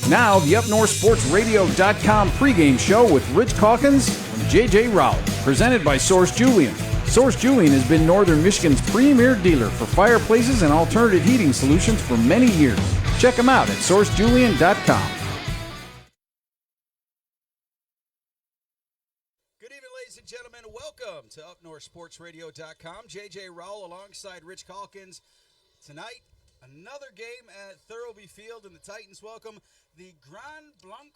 Now, the UpNorthSportsRadio.com pregame show with Rich Calkins and J.J. Rowell, presented by Source Julian. Source Julian has been Northern Michigan's premier dealer for fireplaces and alternative heating solutions for many years. Check them out at SourceJulian.com. Good evening, ladies and gentlemen. Welcome to UpNorthSportsRadio.com. J.J. Rowell alongside Rich Calkins. Tonight, another game at Thurlby Field, and the Titans welcome the Blanc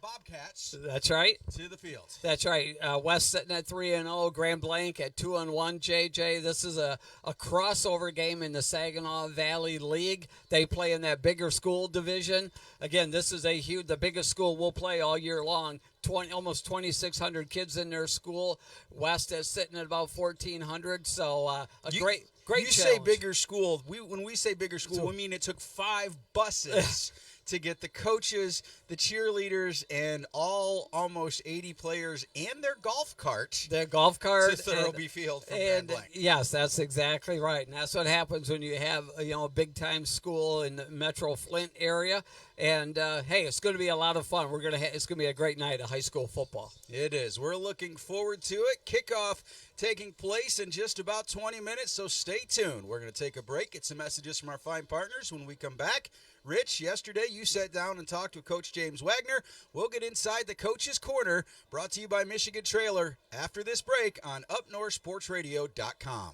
Bobcats. That's right. To the field. That's right. West sitting at 3-0, Grand Blanc at 2-1. JJ, this is a crossover game in the Saginaw Valley League. They play in that bigger school division. Again, this is the biggest school we'll play all year long. Almost 2,600 kids in their school. West is sitting at about 1,400. So great. You say bigger school. When we say bigger school, we mean it took 5 buses to get the coaches, the cheerleaders, and almost 80 players and their golf cart. To Thurlby Field from Grand Blanc. Yes, that's exactly right. And that's what happens when you have a big time school in the Metro Flint area. And hey, it's going to be a lot of fun. It's going to be a great night of high school football. It is. We're looking forward to it. Kickoff taking place in just about 20 minutes, so stay tuned. We're going to take a break, get some messages from our fine partners. When we come back, Rich, yesterday you sat down and talked with Coach James Wagner. We'll get inside the Coach's Corner, brought to you by Michigan Trailer, after this break on UpNorthSportsRadio.com.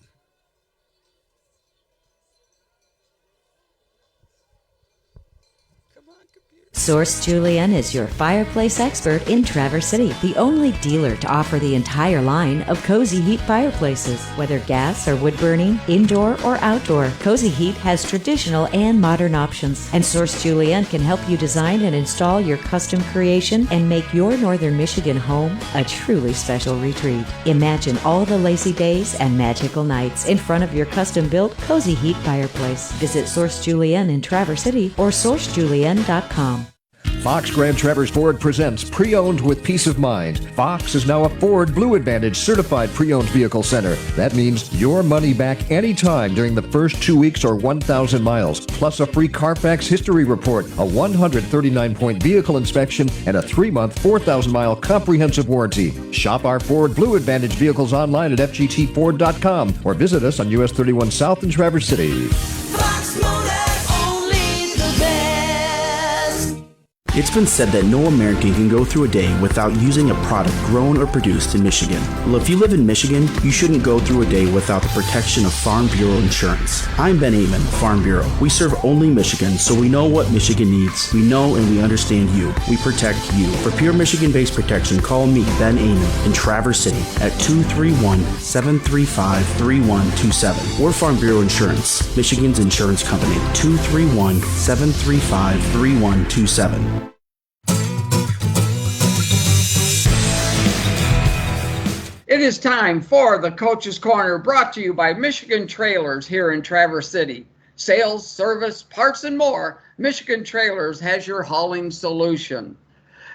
Source Julian is your fireplace expert in Traverse City, the only dealer to offer the entire line of Cozy Heat fireplaces. Whether gas or wood burning, indoor or outdoor, Cozy Heat has traditional and modern options. And Source Julian can help you design and install your custom creation and make your Northern Michigan home a truly special retreat. Imagine all the lazy days and magical nights in front of your custom-built Cozy Heat fireplace. Visit Source Julian in Traverse City or SourceJulian.com. Fox Grand Traverse Ford presents Pre-Owned with Peace of Mind. Fox is now a Ford Blue Advantage certified pre-owned vehicle center. That means your money back anytime during the first 2 weeks or 1,000 miles, plus a free Carfax history report, a 139-point vehicle inspection, and a 3-month, 4,000-mile comprehensive warranty. Shop our Ford Blue Advantage vehicles online at FGTFord.com or visit us on US 31 South in Traverse City. Fox Motor, only the best. It's been said that no American can go through a day without using a product grown or produced in Michigan. Well, if you live in Michigan, you shouldn't go through a day without the protection of Farm Bureau Insurance. I'm Ben Amon, Farm Bureau. We serve only Michigan, so we know what Michigan needs. We know and we understand you. We protect you. For pure Michigan-based protection, call me, Ben Amon, in Traverse City at 231-735-3127. Or Farm Bureau Insurance, Michigan's insurance company, 231-735-3127. It is time for the Coach's Corner, brought to you by Michigan Trailers here in Traverse City. Sales, service, parts, and more, Michigan Trailers has your hauling solution.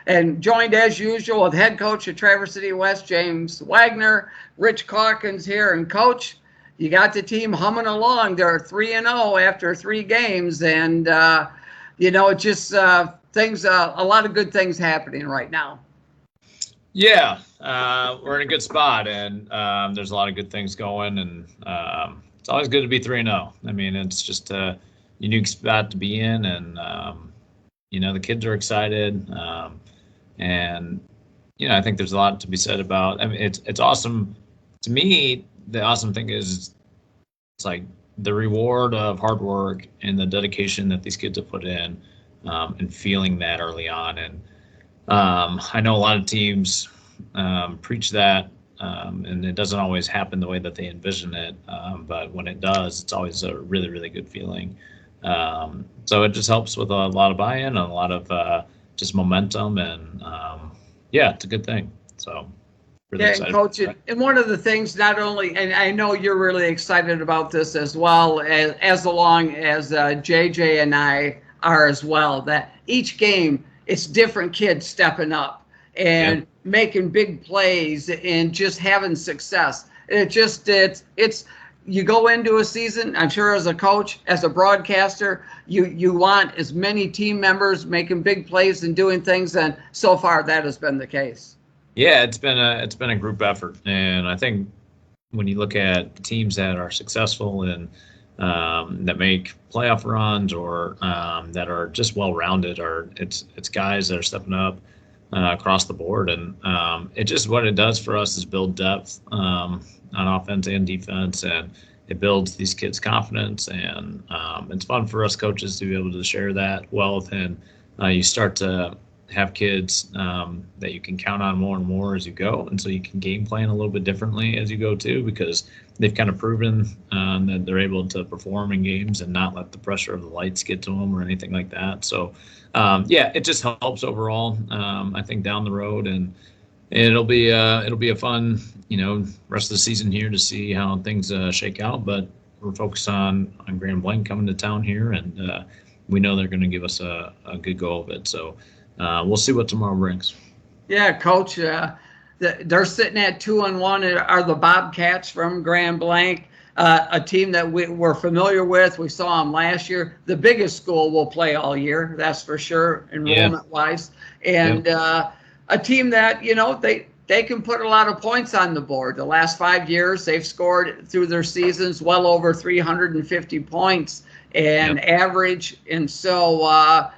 And joined as usual with head coach at Traverse City West, James Wagner, Rich Calkins here. And Coach, you got the team humming along. They're 3-0 after 3 games. And, it just things, a lot of good things happening right now. Yeah, we're in a good spot, and there's a lot of good things going, and it's always good to be 3-0. I mean, it's just a unique spot to be in, and the kids are excited, and I think there's a lot to be said about. I mean, it's awesome. To me, the awesome thing is it's like the reward of hard work and the dedication that these kids have put in, and feeling that early on, and I know a lot of teams preach that, and it doesn't always happen the way that they envision it. But when it does, it's always a really, really good feeling. So it just helps with a lot of buy-in and a lot of just momentum, and it's a good thing. So really excited. Coach, and one of the things, not only, and I know you're really excited about this as well, as long as JJ and I are as well, that each game, it's different kids stepping up and making big plays and just having success. It's you go into a season, I'm sure as a coach, as a broadcaster, you want as many team members making big plays and doing things, and so far that has been the case. Yeah, it's been a group effort, and I think when you look at teams that are successful and that make playoff runs or that are just well-rounded, or it's guys that are stepping up across the board, and it just what it does for us is build depth on offense and defense, and it builds these kids' confidence, and it's fun for us coaches to be able to share that wealth, and you start to have kids that you can count on more and more as you go, and so you can game plan a little bit differently as you go too, because they've kind of proven that they're able to perform in games and not let the pressure of the lights get to them or anything like that. So yeah, it just helps overall. I think down the road, and it'll be a fun rest of the season here to see how things shake out. But we're focused on Grand Blanc coming to town here, and we know they're going to give us a good go of it. So. We'll see what tomorrow brings. Yeah, Coach, they're sitting at 2-1. Are the Bobcats from Grand Blanc, a team that we're familiar with? We saw them last year. The biggest school will play all year, that's for sure, enrollment-wise. And a team that, they can put a lot of points on the board. The last 5 years, they've scored through their seasons well over 350 points and average. And so,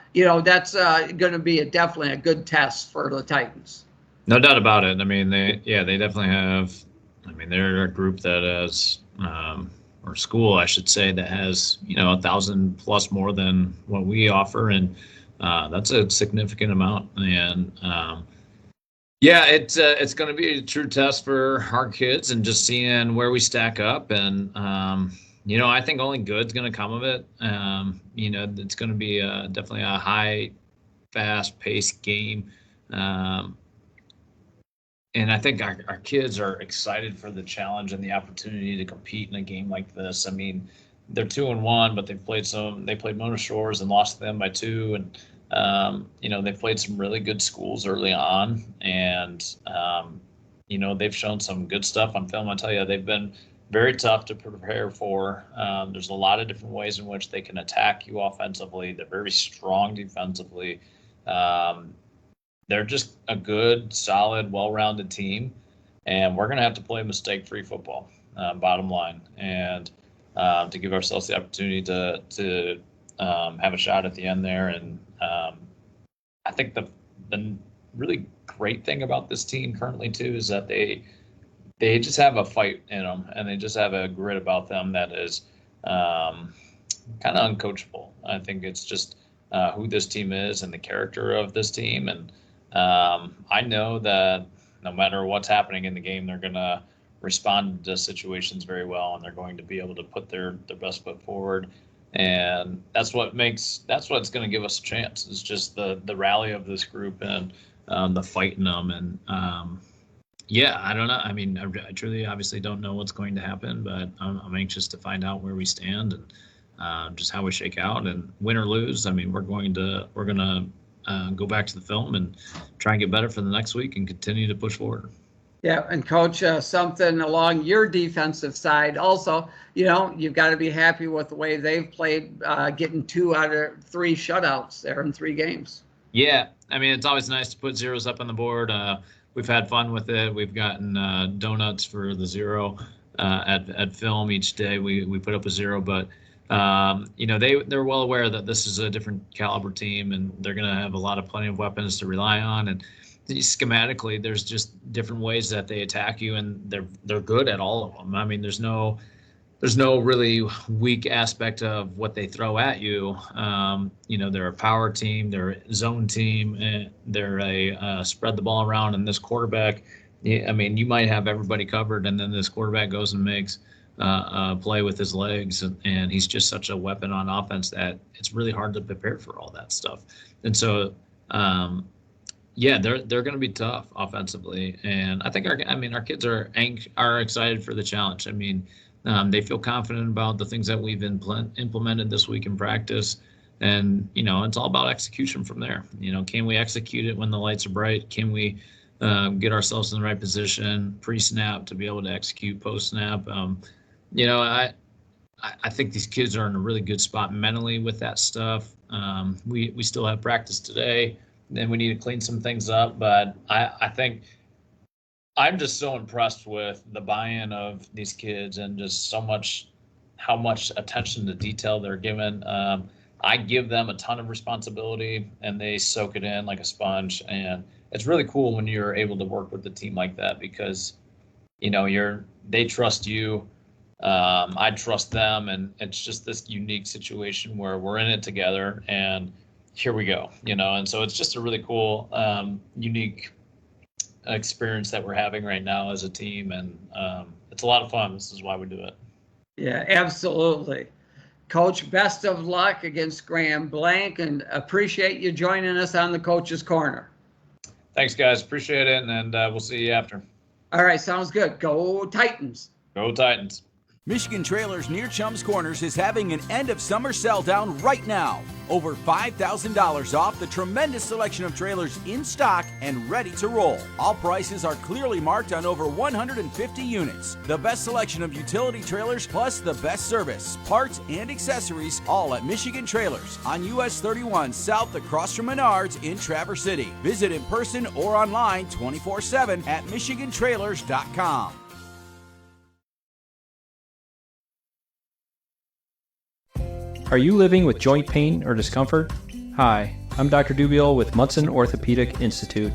that's going to be definitely a good test for the Titans. No doubt about it. I mean, they definitely have. I mean, they're a group that has, or school, I should say, that has 1,000 plus more than what we offer, and that's a significant amount. And it's going to be a true test for our kids, and just seeing where we stack up. And I think only good's going to come of it. It's going to be definitely a high, fast-paced game. And I think our kids are excited for the challenge and the opportunity to compete in a game like this. I mean, they're 2-1, but they played Mona Shores and lost to them by 2. And, they've played some really good schools early on. And, they've shown some good stuff on film. I tell you, they've been very tough to prepare for. There's a lot of different ways in which they can attack you offensively. They're very strong defensively. They're just a good, solid, well-rounded team, and we're going to have to play mistake-free football, bottom line, and to give ourselves the opportunity to have a shot at the end there. And I think the really great thing about this team currently too is that they just have a fight in them, and they just have a grit about them that is kind of uncoachable. I think it's just who this team is and the character of this team. And I know that no matter what's happening in the game, they're going to respond to situations very well, and they're going to be able to put their best foot forward. And that's what's going to give us a chance, is just the rally of this group and the fight in them. And I don't know. I mean, I truly obviously don't know what's going to happen, but I'm anxious to find out where we stand and just how we shake out. And win or lose, I mean, we're going to go back to the film and try and get better for the next week and continue to push forward. Yeah, and Coach, something along your defensive side also, you've got to be happy with the way they've played, getting 2 out of 3 shutouts there in 3 games. Yeah, I mean, it's always nice to put zeros up on the board. We've had fun with it. We've gotten donuts for the 0 at film each day. We put up a 0, but they're well aware that this is a different caliber team, and they're going to have plenty of weapons to rely on. And schematically, there's just different ways that they attack you, and they're good at all of them. I mean, there's no really weak aspect of what they throw at you. They're a power team, they're a zone team, and they're a spread the ball around. And this quarterback, I mean, you might have everybody covered, and then this quarterback goes and makes play with his legs, and he's just such a weapon on offense that it's really hard to prepare for all that stuff. And so, they're going to be tough offensively, and I think our kids are excited for the challenge. I mean, they feel confident about the things that we've implemented this week in practice, and it's all about execution from there. Can we execute it when the lights are bright? Can we get ourselves in the right position pre-snap to be able to execute post-snap? you know, I think these kids are in a really good spot mentally with that stuff. We still have practice today, and we need to clean some things up. But I think I'm just so impressed with the buy-in of these kids and just how much attention to detail they're given. I give them a ton of responsibility, and they soak it in like a sponge. And it's really cool when you're able to work with a team like that because, you know, they trust you. I trust them, and it's just this unique situation where we're in it together, and here we go, you know. And so it's just a really cool, unique experience that we're having right now as a team, and it's a lot of fun. This is why we do it. Yeah, absolutely. Coach, best of luck against Grand Blanc, and appreciate you joining us on the Coach's Corner. Thanks, guys. Appreciate it, and we'll see you after. All right, sounds good. Go Titans. Go Titans. Michigan Trailers near Chums Corners is having an end of summer sell down right now. Over $5,000 off the tremendous selection of trailers in stock and ready to roll. All prices are clearly marked on over 150 units. The best selection of utility trailers plus the best service, parts, and accessories, all at Michigan Trailers on US 31 south across from Menards in Traverse City. Visit in person or online 24/7 at michigantrailers.com. Are you living with joint pain or discomfort? Hi, I'm Dr. Dubiel with Munson Orthopedic Institute.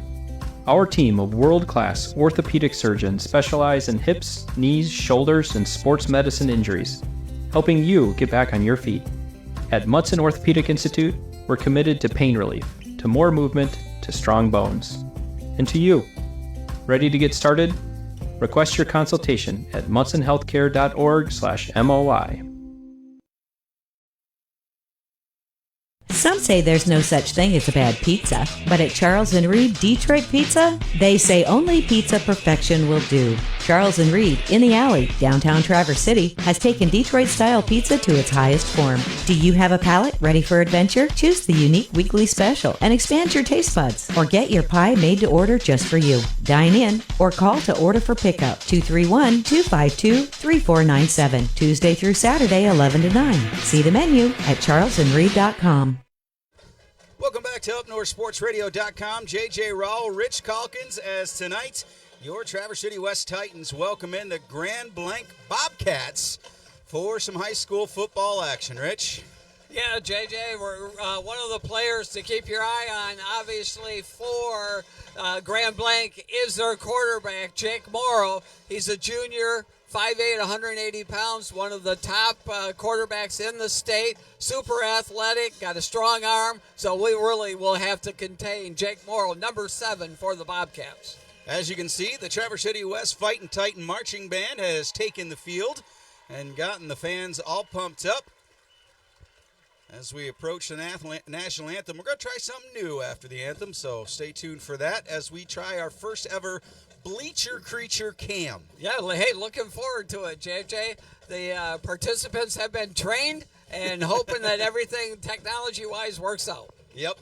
Our team of world-class orthopedic surgeons specialize in hips, knees, shoulders, and sports medicine injuries, helping you get back on your feet. At Munson Orthopedic Institute, we're committed to pain relief, to more movement, to strong bones. And to you. Ready to get started? Request your consultation at munsonhealthcare.org/MOI. Some say there's no such thing as a bad pizza, but at Charles & Reed Detroit Pizza, they say only pizza perfection will do. Charles & Reed, in the alley, downtown Traverse City, has taken Detroit-style pizza to its highest form. Do you have a palate ready for adventure? Choose the unique weekly special and expand your taste buds, or get your pie made to order just for you. Dine in or call to order for pickup, 231-252-3497, Tuesday through Saturday, 11 to 9. See the menu at charlesandreed.com. Welcome back to UpNorthSportsRadio.com. JJ Rowell, Rich Calkins, as tonight your Traverse City West Titans welcome in the Grand Blanc Bobcats for some high school football action. Rich? Yeah, JJ, we're one of the players to keep your eye on, obviously, for Grand Blanc is their quarterback, Jake Morrow. He's a junior, 5'8", 180 pounds, one of the top quarterbacks in the state, super athletic, got a strong arm, so we really will have to contain Jake Morrow, number 7 for the Bobcats. As you can see, the Traverse City West Fightin' Titan Marching Band has taken the field and gotten the fans all pumped up. As we approach the national anthem, we're going to try something new after the anthem, so stay tuned for that as we try our first ever Bleacher Creature Cam. Yeah, hey, looking forward to it, JJ. The participants have been trained and hoping that everything technology-wise works out. Yep.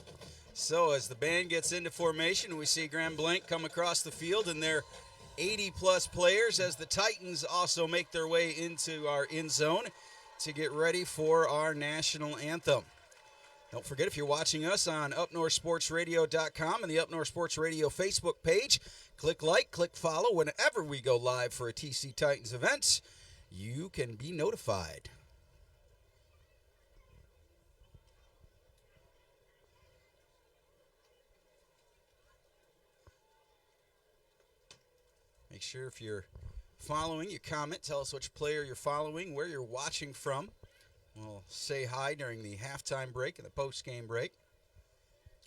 So as the band gets into formation, we see Grand Blanc come across the field and their 80-plus players as the Titans also make their way into our end zone to get ready for our national anthem. Don't forget, if you're watching us on UpNorthSportsRadio.com and the Up North Sports Radio Facebook page, click like, click follow. Whenever we go live for a TC Titans event, you can be notified. Make sure if you're following, you comment, tell us which player you're following, where you're watching from. We'll say hi during the halftime break and the post-game break.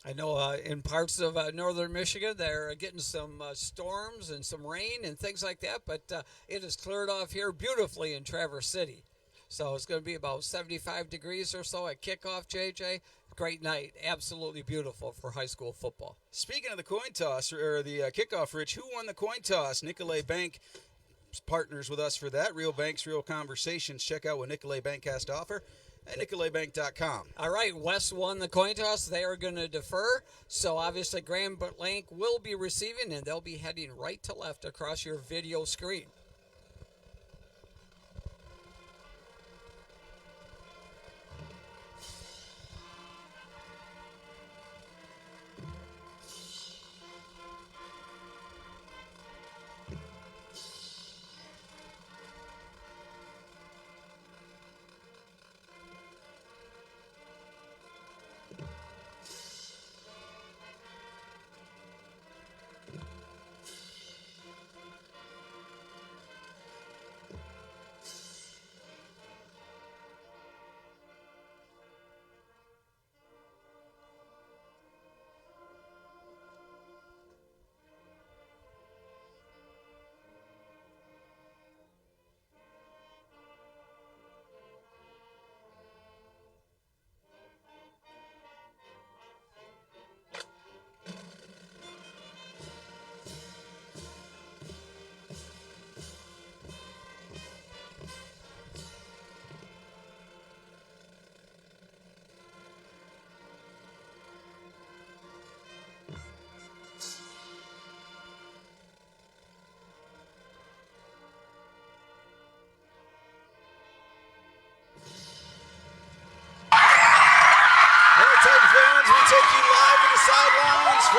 I know in parts of northern Michigan, they're getting some storms and some rain and things like that, but it has cleared off here beautifully in Traverse City. So it's going to be about 75 degrees or so at kickoff, JJ. Great night. Absolutely beautiful for high school football. Speaking of the coin toss, or the kickoff, Rich, who won the coin toss? Nicolay Bank partners with us for that. Real Banks, Real Conversations. Check out what Nicolay Bank has to offer at nicolaybank.com. All right, West won the coin toss. They are going to defer. So obviously Grand Blanc will be receiving, and they'll be heading right to left across your video screen.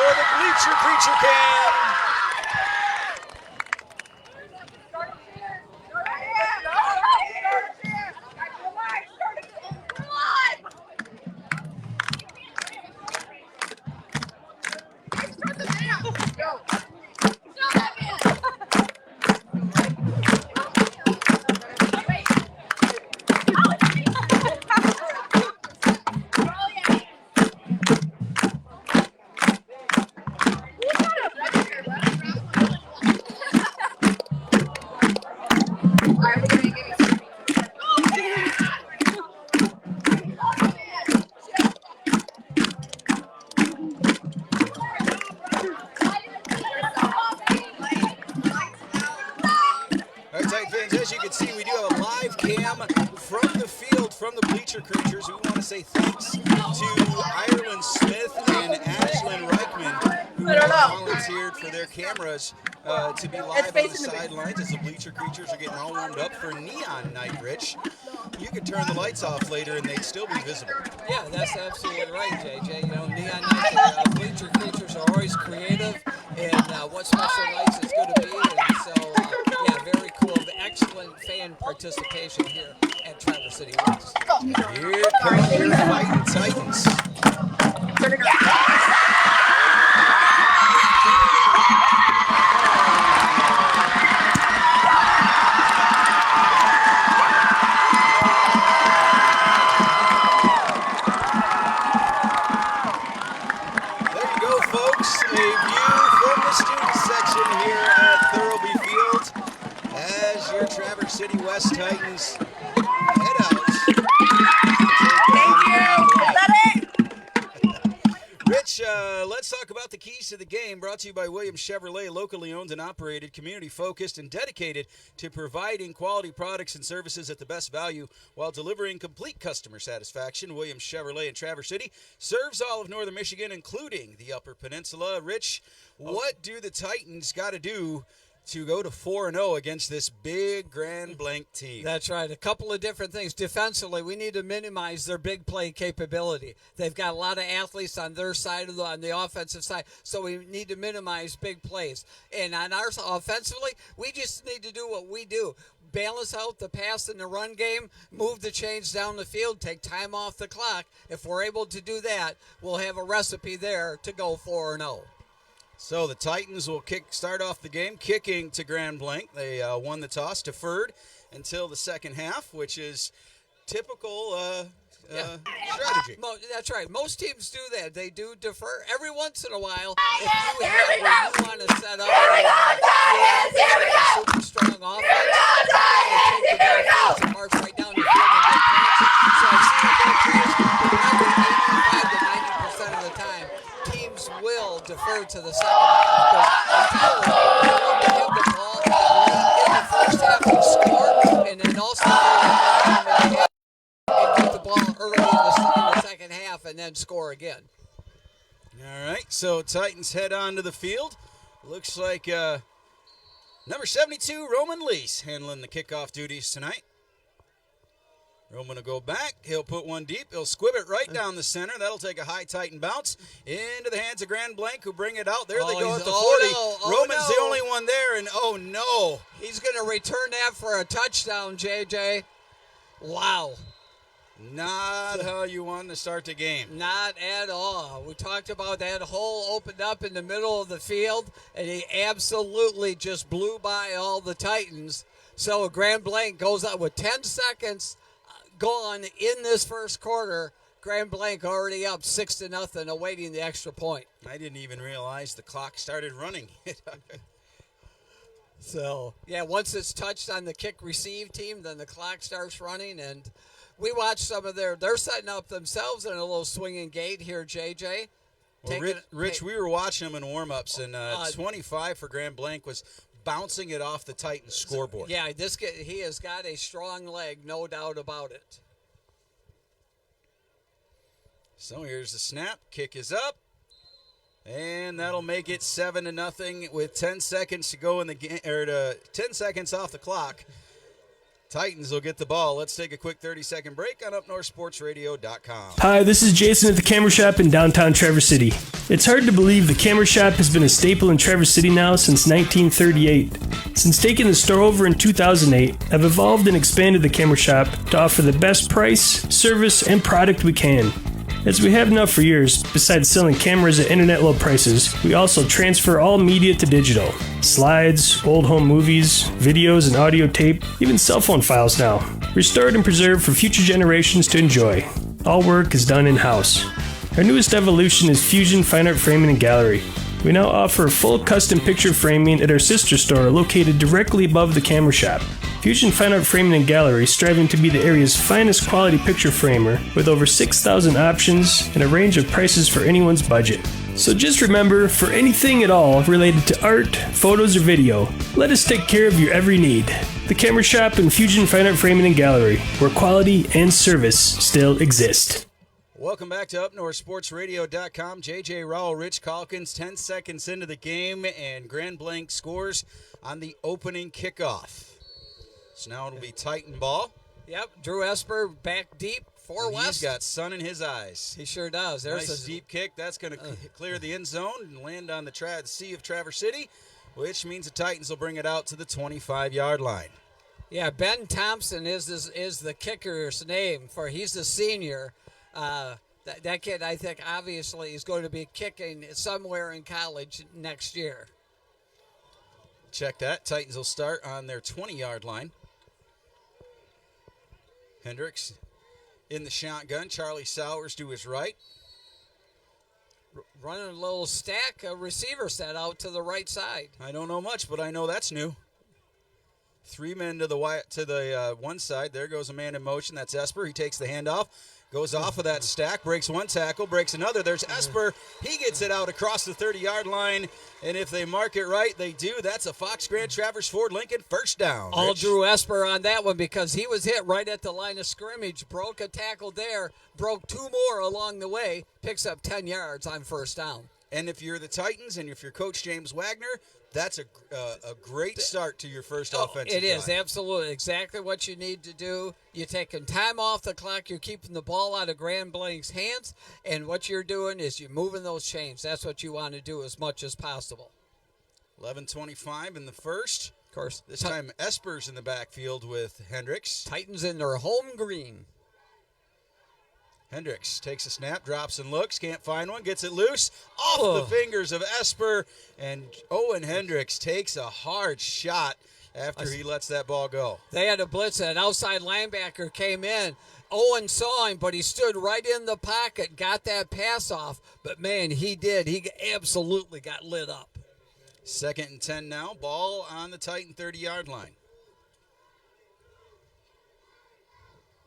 for the Bleacher Creature Cam. All right, Titan fans, as you can see, we do have a live cam from the field from the Bleacher Creatures. We want to say thanks to Ireland Smith and Ashlyn Reichman, who volunteered for their cameras to be live on the sidelines as the Bleacher Creatures are getting all warmed up for Neon Night, Rich. You could turn the lights off later and they'd still be visible. Yeah, that's absolutely right, JJ. You know, Neon Night, Bleacher Creatures are always creative in what special nights it's going to be. And so, yeah, very cool. Excellent fan participation here at Traverse City West. Here come your fighting Titans. There you go, folks. A view from the student section here at Thurlby Field as your Traverse City West Titans head out. Rich, let's talk about the keys to the game, brought to you by Williams Chevrolet, locally owned and operated, community-focused, and dedicated to providing quality products and services at the best value while delivering complete customer satisfaction. Williams Chevrolet in Traverse City serves all of northern Michigan, including the Upper Peninsula. Rich, what do the Titans got to do to go to 4-0 against this big Grand Blanc team? That's right. A couple of different things. Defensively, we need to minimize their big play capability. They've got a lot of athletes on their side of on the offensive side, so we need to minimize big plays. And on ours offensively, we just need to do what we do. Balance out the pass and the run game, move the chains down the field, take time off the clock. If we're able to do that, we'll have a recipe there to go 4-0. So the Titans will start off the game kicking to Grand Blanc. They won the toss, deferred until the second half, which is typical strategy. That's right. Most teams do that. They do defer every once in a while. If you have where you want to set up a super strong offense, take the ball and march right down the field and get points. So I've seen the 85 to 90% of the time, teams will defer to the second half because until they have the ball in the first half and score, and then also and get the ball early in the second half and then score again. All right, so Titans head on to the field. Looks like number 72, Roman Lease, handling the kickoff duties tonight. Roman will go back. He'll put one deep. He'll squib it right down the center. That'll take a high Titan bounce into the hands of Grand Blanc, who bring it out. There they go at the 40. Roman's the only one there, and oh no. He's going to return that for a touchdown, JJ. Wow. Not how you want to start the game. Not at all. We talked about that hole opened up in the middle of the field, and he absolutely just blew by all the Titans. So Grand Blanc goes out with 10 seconds gone in this first quarter. Grand Blanc already up 6-0, awaiting the extra point. I didn't even realize the clock started running. So, yeah, once it's touched on the kick-receive team, then the clock starts running, and we watched some of they're setting up themselves in a little swinging gate here, JJ. Well, Rich, we were watching them in warm-ups, and 25 for Grand Blanc was bouncing it off the Titans scoreboard. Yeah, he has got a strong leg, no doubt about it. So here's the snap. Kick is up. And that'll make it 7-0 with 10 seconds to go in the game, or 10 seconds off the clock. Titans will get the ball. Let's take a quick 30-second break on UpNorthSportsRadio.com. Hi, this is Jason at the Camera Shop in downtown Traverse City. It's hard to believe the Camera Shop has been a staple in Traverse City now since 1938. Since taking the store over in 2008, I've evolved and expanded the Camera Shop to offer the best price, service, and product we can. As we have now for years, besides selling cameras at internet low prices, we also transfer all media to digital. Slides, old home movies, videos and audio tape, even cell phone files now. Restored and preserved for future generations to enjoy. All work is done in-house. Our newest evolution is Fusion Fine Art Framing and Gallery. We now offer full custom picture framing at our sister store located directly above the Camera Shop. Fusion Fine Art Framing and Gallery, striving to be the area's finest quality picture framer with over 6,000 options and a range of prices for anyone's budget. So just remember, for anything at all related to art, photos, or video, let us take care of your every need. The Camera Shop and Fusion Fine Art Framing and Gallery, where quality and service still exist. Welcome back to UpNorthSportsRadio.com. J.J. Rowell, Rich Calkins, 10 seconds into the game, and Grand Blanc scores on the opening kickoff. So now it'll be Titan ball. Yep, Drew Esper back deep for West. He's got sun in his eyes. He sure does. There's nice deep kick. That's going to clear the end zone and land on the sea of Traverse City, which means the Titans will bring it out to the 25-yard line. Yeah, Ben Thompson is the kicker's name, for he's the senior. That kid, I think, obviously is going to be kicking somewhere in college next year. Check that. Titans will start on their 20-yard line. Hendricks in the shotgun. Charlie Sowers to his right. Running a little stack, a receiver set out to the right side. I don't know much, but I know that's new. 3 men to the one side. There goes a man in motion. That's Esper. He takes the handoff. Goes off of that stack, breaks one tackle, breaks another. There's Esper. He gets it out across the 30-yard line, and if they mark it right, they do. That's a Fox Grand Traverse Ford Lincoln first down. All Rich. Drew Esper on that one because he was hit right at the line of scrimmage, broke a tackle there, broke 2 more along the way, picks up 10 yards on first down. And if you're the Titans and if you're Coach James Wagner, that's a great start to your first offensive It is, drive. absolutely. Exactly what you need to do. You're taking time off the clock. You're keeping the ball out of Grand Blanc's hands. And what you're doing is you're moving those chains. That's what you want to do as much as possible. 11:25 in the first. Of course. This time Esper's in the backfield with Hendricks. Titans in their home green. Hendricks takes a snap, drops and looks, can't find one, gets it loose, off the fingers of Esper, and Owen Hendricks takes a hard shot after he lets that ball go. They had a blitz, an outside linebacker came in. Owen saw him, but he stood right in the pocket, got that pass off, but man, he did. He absolutely got lit up. 2nd and 10 now, ball on the Titan 30-yard line.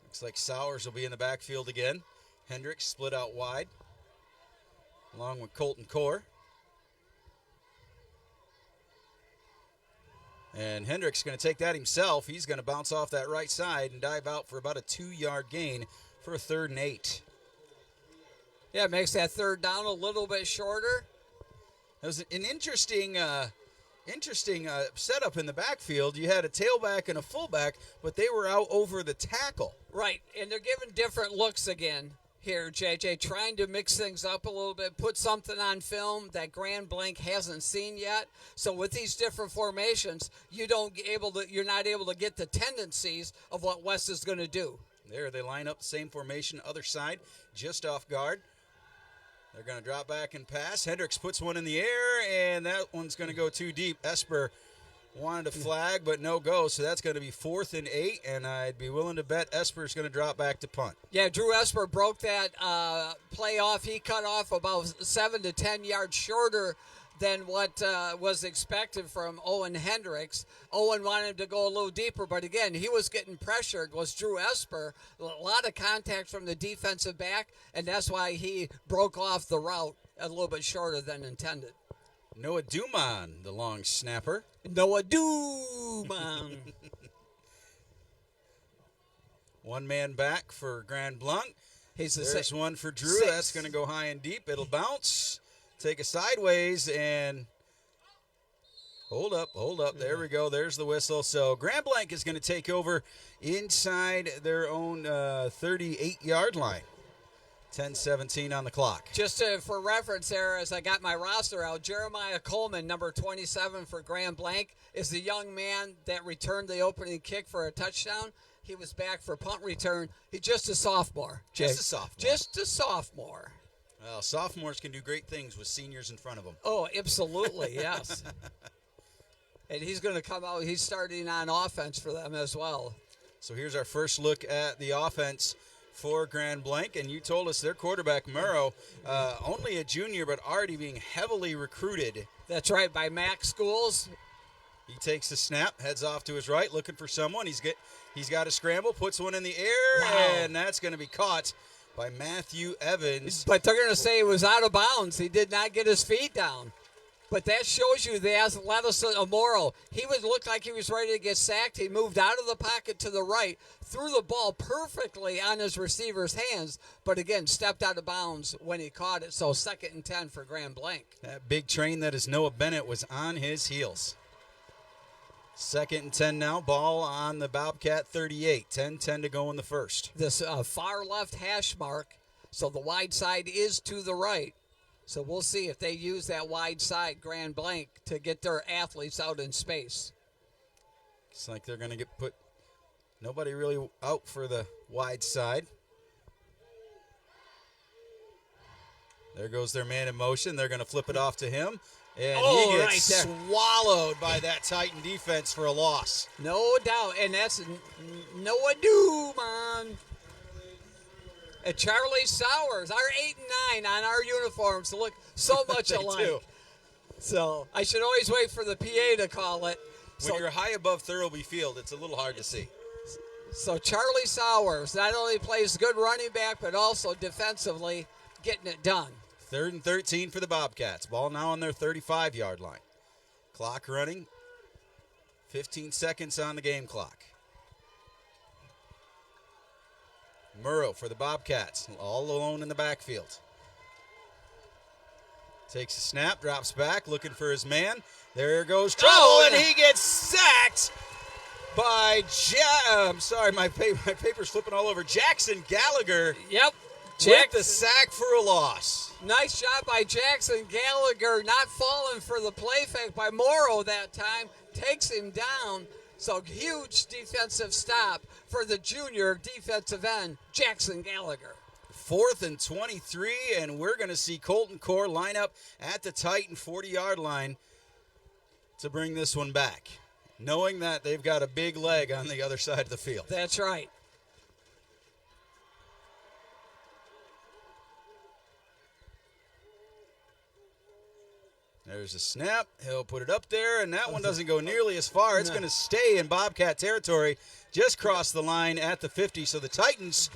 Looks like Sowers will be in the backfield again. Hendricks split out wide, along with Colton Core. And Hendricks is going to take that himself. He's going to bounce off that right side and dive out for about a 2-yard gain for a 3rd and 8. Yeah, it makes that 3rd down a little bit shorter. It was an interesting setup in the backfield. You had a tailback and a fullback, but they were out over the tackle. Right, and they're giving different looks again here, JJ, trying to mix things up a little bit, put something on film that Grand Blanc hasn't seen yet. So with these different formations, you're not able to get the tendencies of what West is going to do. There, they line up the same formation, other side, just off guard. They're going to drop back and pass. Hendricks puts one in the air, and that one's going to go too deep. Esper wanted to flag, but no go, so that's going to be 4th and 8, and I'd be willing to bet Esper's going to drop back to punt. Yeah, Drew Esper broke that play off. He cut off about 7 to 10 yards shorter than what was expected from Owen Hendricks. Owen wanted to go a little deeper, but again, he was getting pressured, was Drew Esper. A lot of contact from the defensive back, and that's why he broke off the route a little bit shorter than intended. Noah Duman, the long snapper. Noah Duman. 1 man back for Grand Blanc. There's one for Drew. 6. That's going to go high and deep. It'll bounce, take a sideways, and Hold up. There we go. There's the whistle. So Grand Blanc is going to take over inside their own 38-yard line. 10:17 on the clock. Just for reference there, as I got my roster out, Jeremiah Coleman, number 27 for Grand Blanc, is the young man that returned the opening kick for a touchdown. He was back for punt return. He's just a sophomore. Just a sophomore. Well, sophomores can do great things with seniors in front of them. Oh, absolutely, yes. And he's going to come out. He's starting on offense for them as well. So here's our first look at the offense for Grand Blanc, and you told us their quarterback, Murrow, only a junior, but already being heavily recruited. That's right, by Mac Schools. He takes the snap, heads off to his right, looking for someone. He's got a scramble, puts one in the air, and that's going to be caught by Matthew Evans. But they're going to say it was out of bounds. He did not get his feet down. But that shows you the athleticism of Morrow. He would look like he was ready to get sacked. He moved out of the pocket to the right, threw the ball perfectly on his receiver's hands, but again, stepped out of bounds when he caught it. So 2nd and 10 for Grand Blanc. That big train that is Noah Bennett was on his heels. 2nd and 10 now. Ball on the Bobcat 38. 10-10 to go in the first. This far left hash mark, so the wide side is to the right. So we'll see if they use that wide side, Grand Blanc, to get their athletes out in space. It's like they're going to put nobody really out for the wide side. There goes their man in motion. They're going to flip it off to him. And he gets swallowed by that Titan defense for a loss. No doubt. And that's Noah Duman. And Charlie Sowers, our 8 and 9 on our uniforms look so much alike. Do. So I should always wait for the PA to call it. When you're high above Thurlby Field, it's a little hard to see. So Charlie Sowers not only plays good running back, but also defensively getting it done. 3rd and 13 for the Bobcats. Ball now on their 35-yard line. Clock running. 15 seconds on the game clock. Murrow for the Bobcats, all alone in the backfield. Takes a snap, drops back, looking for his man. There goes trouble, and he gets sacked by I'm sorry, my paper's flipping all over. Jackson Gallagher. Yep. With the sack for a loss. Nice job by Jackson Gallagher, not falling for the play fake by Morrow that time. Takes him down. So huge defensive stop for the junior defensive end, Jackson Gallagher. 4th and 23, and we're going to see Colton Core line up at the Titan 40-yard line to bring this one back, knowing that they've got a big leg on the other side of the field. That's right. There's a snap. He'll put it up there, and that one doesn't go nearly as far. It's going to stay in Bobcat territory, just cross the line at the 50. So the Titans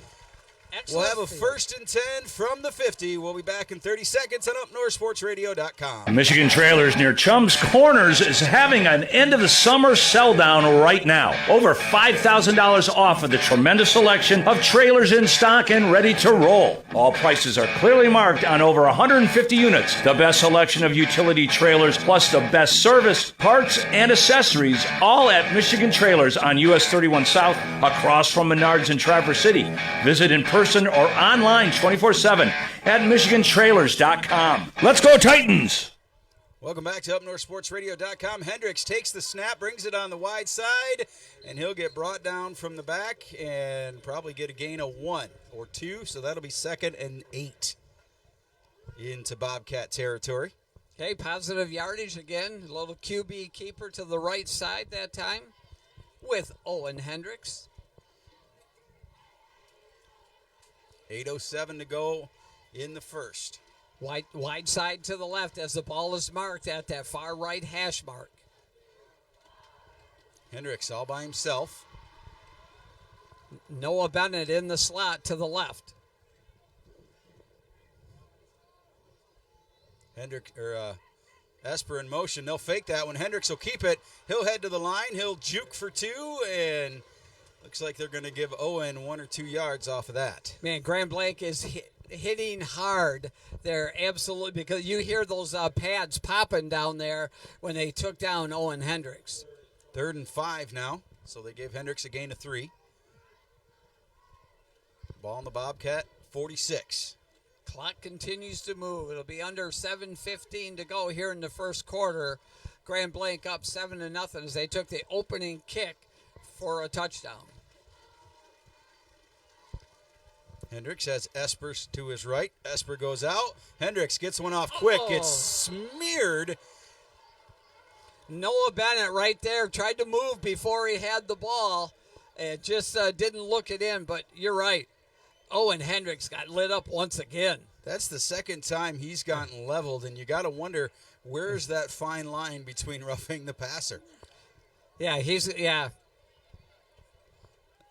will have a 1st and 10 from the 50. We'll be back in 30 seconds on UpNorthSportsRadio.com. Michigan Trailers near Chum's Corners is having an end-of-the-summer sell-down right now. Over $5,000 off of the tremendous selection of trailers in stock and ready to roll. All prices are clearly marked on over 150 units. The best selection of utility trailers, plus the best service, parts, and accessories, all at Michigan Trailers on US 31 South, across from Menards in Traverse City. Visit in person or online 24/7 at MichiganTrailers.com. Let's go Titans! Welcome back to UpNorthSportsRadio.com. Hendricks takes the snap, brings it on the wide side, and he'll get brought down from the back and probably get a gain of 1 or 2, so that'll be 2nd and 8 into Bobcat territory. Okay, positive yardage again. A little QB keeper to the right side that time with Owen Hendricks. 8:07 to go in the first. Wide side to the left as the ball is marked at that far right hash mark. Hendricks all by himself. Noah Bennett in the slot to the left. Esper in motion. They'll fake that one. Hendricks will keep it. He'll head to the line. He'll juke for 2, and looks like they're going to give Owen 1 or 2 yards off of that. Man, Grand Blanc is hitting hard. They're absolutely, because you hear those pads popping down there when they took down Owen Hendricks. 3rd and 5 now, so they gave Hendricks a gain of 3. Ball on the Bobcat 46. Clock continues to move. It'll be under 7:15 to go here in the first quarter. Grand Blanc up 7-0 as they took the opening kick for a touchdown. Hendricks has Esper to his right. Esper goes out. Hendricks gets one off quick. Gets smeared. Noah Bennett right there tried to move before he had the ball. It just didn't look it in, but you're right. Owen Hendricks got lit up once again. That's the second time he's gotten leveled, and you got to wonder, where's that fine line between roughing the passer? Yeah,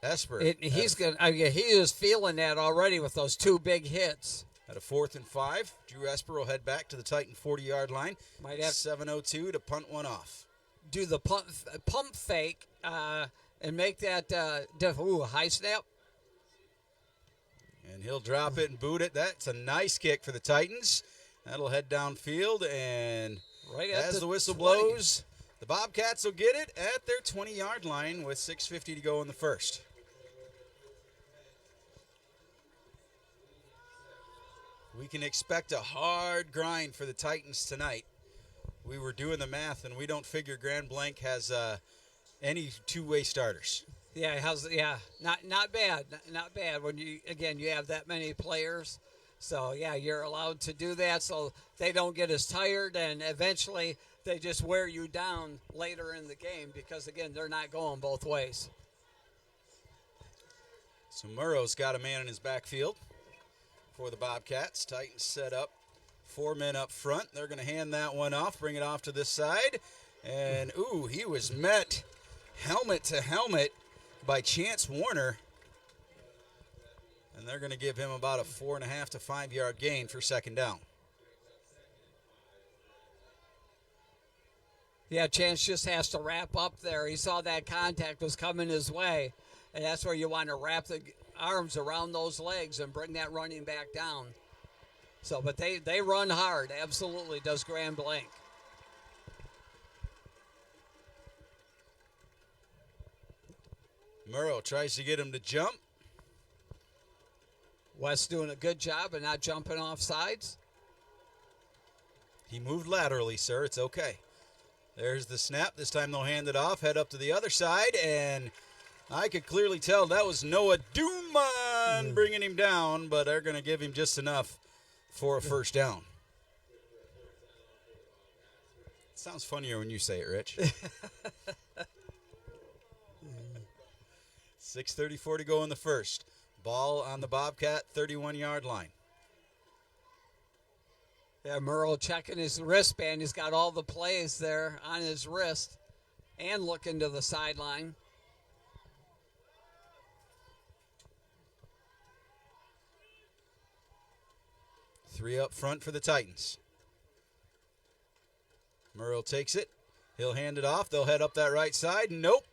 Esper. He is feeling that already with those 2 big hits. At a 4th and 5, Drew Esper will head back to the Titan 40-yard line. Might have 7:02 to punt one off. Do the pump fake and make that high snap. And he'll drop it and boot it. That's a nice kick for the Titans. That'll head downfield, and right as the whistle blows, the Bobcats will get it at their 20-yard line with 6:50 to go in the first. We can expect a hard grind for the Titans tonight. We were doing the math, and we don't figure Grand Blanc has any two-way starters. Yeah, not bad, not bad. When you have that many players, so yeah, you're allowed to do that, so they don't get as tired, and eventually they just wear you down later in the game because again, they're not going both ways. So Murrow's got a man in his backfield for the Bobcats. Titans set up 4 men up front. They're going to hand that one off, bring it off to this side, and he was met helmet to helmet by Chance Warner, and they're going to give him about a 4.5 to 5 yard gain for second down. Yeah, Chance just has to wrap up there. He saw that contact was coming his way, and that's where you want to wrap the arms around those legs and bring that running back down. So, but they run hard, absolutely, does Grand Blanc. Murrow tries to get him to jump. West doing a good job of not jumping off sides. He moved laterally, sir. It's okay. There's the snap. This time they'll hand it off, head up to the other side, and I could clearly tell that was Noah Duman bringing him down, but they're going to give him just enough for a first down. Sounds funnier when you say it, Rich. 6:34 to go in the first. Ball on the Bobcat 31-yard line. Yeah, Murrow checking his wristband. He's got all the plays there on his wrist and looking to the sideline. Three up front for the Titans. Murrow takes it. He'll hand it off. They'll head up that right side. Nope.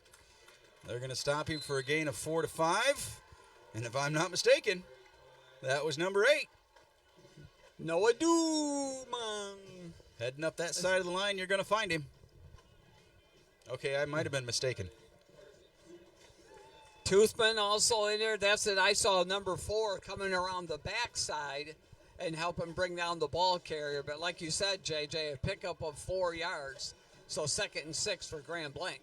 They're going to stop him for a gain of 4 to 5. And if I'm not mistaken, that was number 8. Noah Duman. Heading up that side of the line, you're going to find him. Okay, I might have been mistaken. Toothman also in there. That's it. I saw number 4 coming around the backside and helping bring down the ball carrier. But like you said, JJ, a pickup of 4 yards. So 2nd and 6 for Grand Blanc.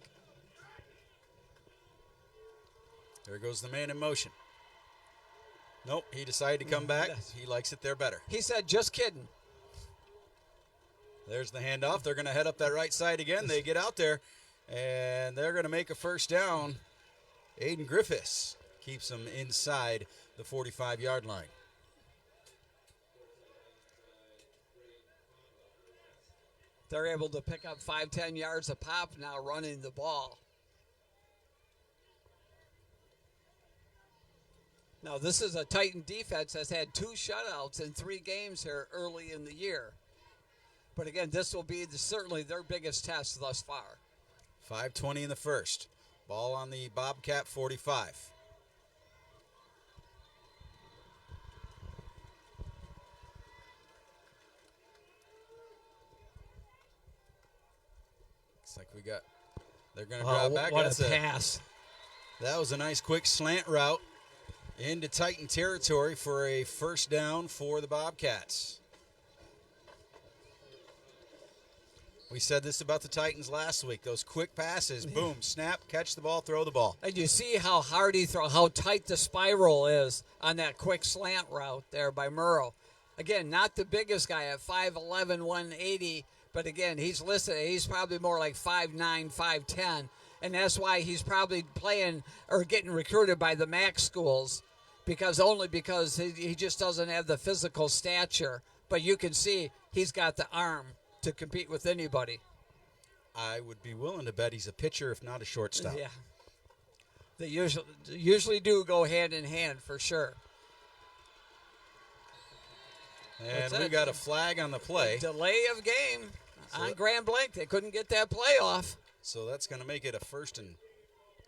There goes the man in motion. Nope, he decided to come back. He likes it there better. He said, just kidding. There's the handoff. They're going to head up that right side again. They get out there, and they're going to make a first down. Aiden Griffiths keeps them inside the 45-yard line. They're able to pick up 5-10 yards a pop now running the ball. Now, this is a Titan defense that's had 2 shutouts in 3 games here early in the year. But again, this will be certainly their biggest test thus far. 5:20 in the first. Ball on the Bobcat 45. like they're going to drop back. What a pass. That was a nice quick slant route into Titan territory for a first down for the Bobcats. We said this about the Titans last week. Those quick passes, boom, snap, catch the ball, throw the ball. And you see how hard how tight the spiral is on that quick slant route there by Murrow. Again, not the biggest guy at 5'11", 180, but again, he's listed. He's probably more like 5'9", 5'10", and that's why he's probably playing or getting recruited by the MAC schools, because he just doesn't have the physical stature. But you can see he's got the arm to compete with anybody. I would be willing to bet he's a pitcher, if not a shortstop. Yeah, they usually do go hand in hand for sure. And we got a flag on the play. A delay of game on Grand Blanc. They couldn't get that play off. So that's going to make it a 1st and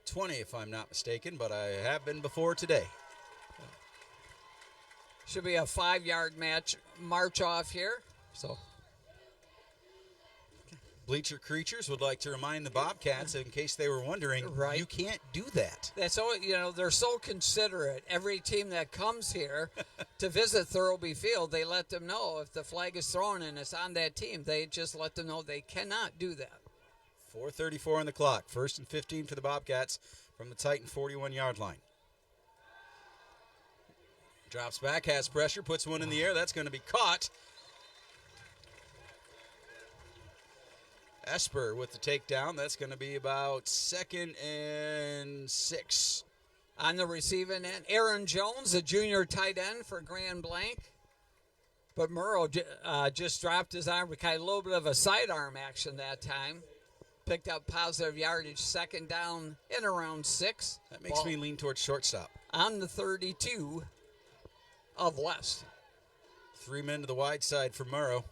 20, if I'm not mistaken, but I have been before today. Should be a 5-yard march off here. So Bleacher Creatures would like to remind the Bobcats, in case they were wondering, you can't do that. That's all, they're so considerate. Every team that comes here to visit Thurlby Field, they let them know if the flag is thrown and it's on that team. They just let them know they cannot do that. 4:34 on the clock. 1st and 15 for the Bobcats from the Titan 41-yard line. Drops back, has pressure, puts one in the air. That's going to be caught. Esper with the takedown. That's going to be about 2nd and 6. On the receiving end, Aaron Jones, a junior tight end for Grand Blanc. But Murrow just dropped his arm. Kind of a little bit of a sidearm action that time. Picked up positive yardage, 2nd down and around 6. That makes me lean towards shortstop. On the 32 of West. 3 men to the wide side for Murrow.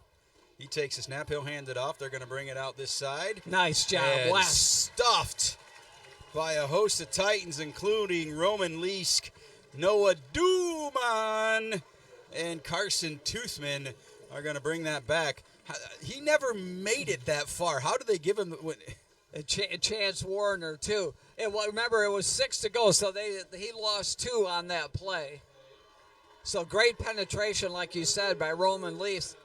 He takes a snap. He'll hand it off. They're going to bring it out this side. Nice job, and West. Stuffed by a host of Titans, including Roman Leask, Noah Duman, and Carson Toothman are going to bring that back. He never made it that far. How do they give him Chance Warner, too. Remember, it was 6 to go, so he lost 2 on that play. So great penetration, like you said, by Roman Leask.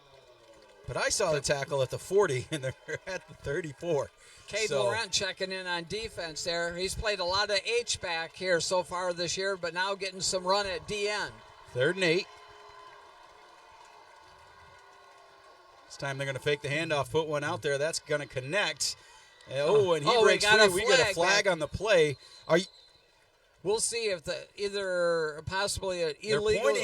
But I saw the tackle at the 40, and they're at the 34. Cade Laurent checking in on defense there. He's played a lot of H-back here so far this year, but now getting some run at DN. 3rd and 8. This time they're going to fake the handoff, put one out there. That's going to connect. And he breaks free. We get a flag on the play. We'll see if either possibly an illegal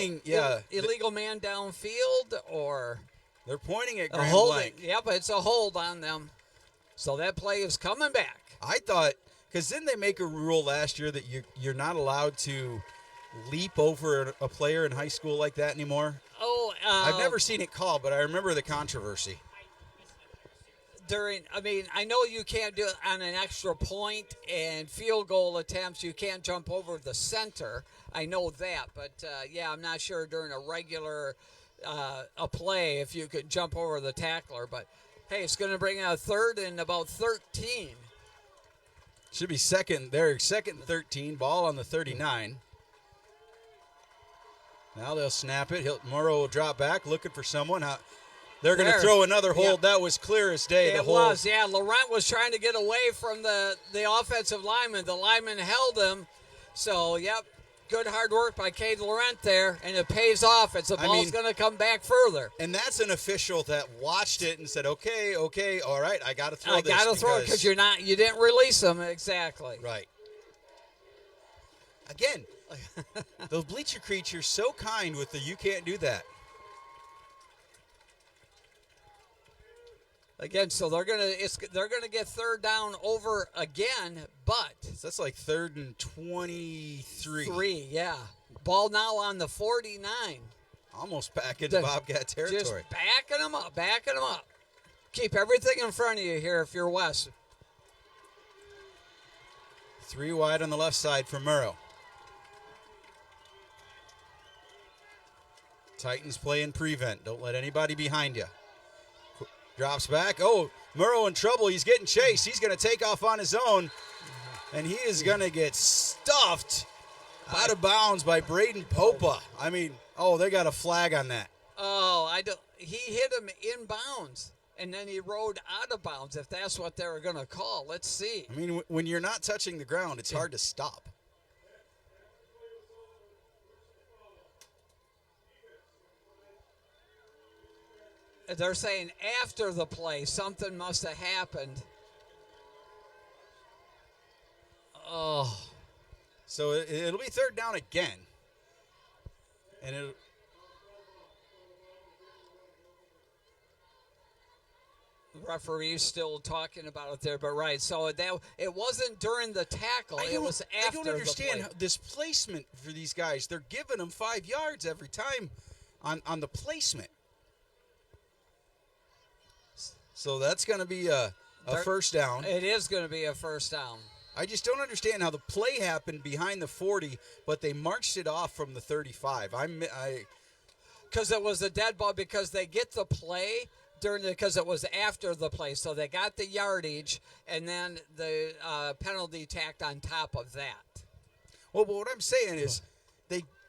man downfield or... They're pointing at Grand Blanc. Yep, it's a hold on them. So that play is coming back. I thought, because didn't they make a rule last year that you're not allowed to leap over a player in high school like that anymore? I've never seen it called, but I remember the controversy. I know you can't do it on an extra point and field goal attempts. You can't jump over the center. I know that, but I'm not sure during a regular a play if you could jump over the tackler. But hey, it's going to bring out 3rd and about 13. Should be 2nd there, 2nd and 13. Ball on the 39. Now they'll snap it. Murrow will drop back, looking for someone. They're going to throw another hold. Yep. That was clear as day. It was, yeah. Laurent was trying to get away from the offensive lineman. The lineman held him. So, yep, good hard work by Cade Laurent there, and it pays off. The ball's going to come back further. And that's an official that watched it and said, okay, all right, I got to throw this. I got to throw it because you didn't release him. Exactly. Right. Again, those Bleacher Creatures so kind with you can't do that. Again, so they're gonna get 3rd down over again, but so that's like 3rd and 23. Yeah. Ball now on the 49. Almost back into Bobcat territory. Just backing them up. Keep everything in front of you here if you're West. 3 wide on the left side for Murrow. Titans play in prevent. Don't let anybody behind you. Drops back. Murrow in trouble. He's getting chased. He's going to take off on his own, and he is going to get stuffed out of bounds by Braden Popa. I mean, they got a flag on that. Oh, I don't. He hit him in bounds, and then he rode out of bounds, if that's what they were going to call. Let's see. I mean, when you're not touching the ground, it's hard to stop. They're saying after the play, something must have happened. Oh. So it'll be third down again. And the referee's still talking about it there, but right. So it wasn't during the tackle. It was after the play. I don't understand this placement for these guys. They're giving them 5 yards every time on the placement. So that's going to be a first down. It is going to be a first down. I just don't understand how the play happened behind the 40, but they marched it off from the 35. Because it was a dead ball, because they get the play because it was after the play. So they got the yardage, and then the penalty tacked on top of that. Well, but what I'm saying is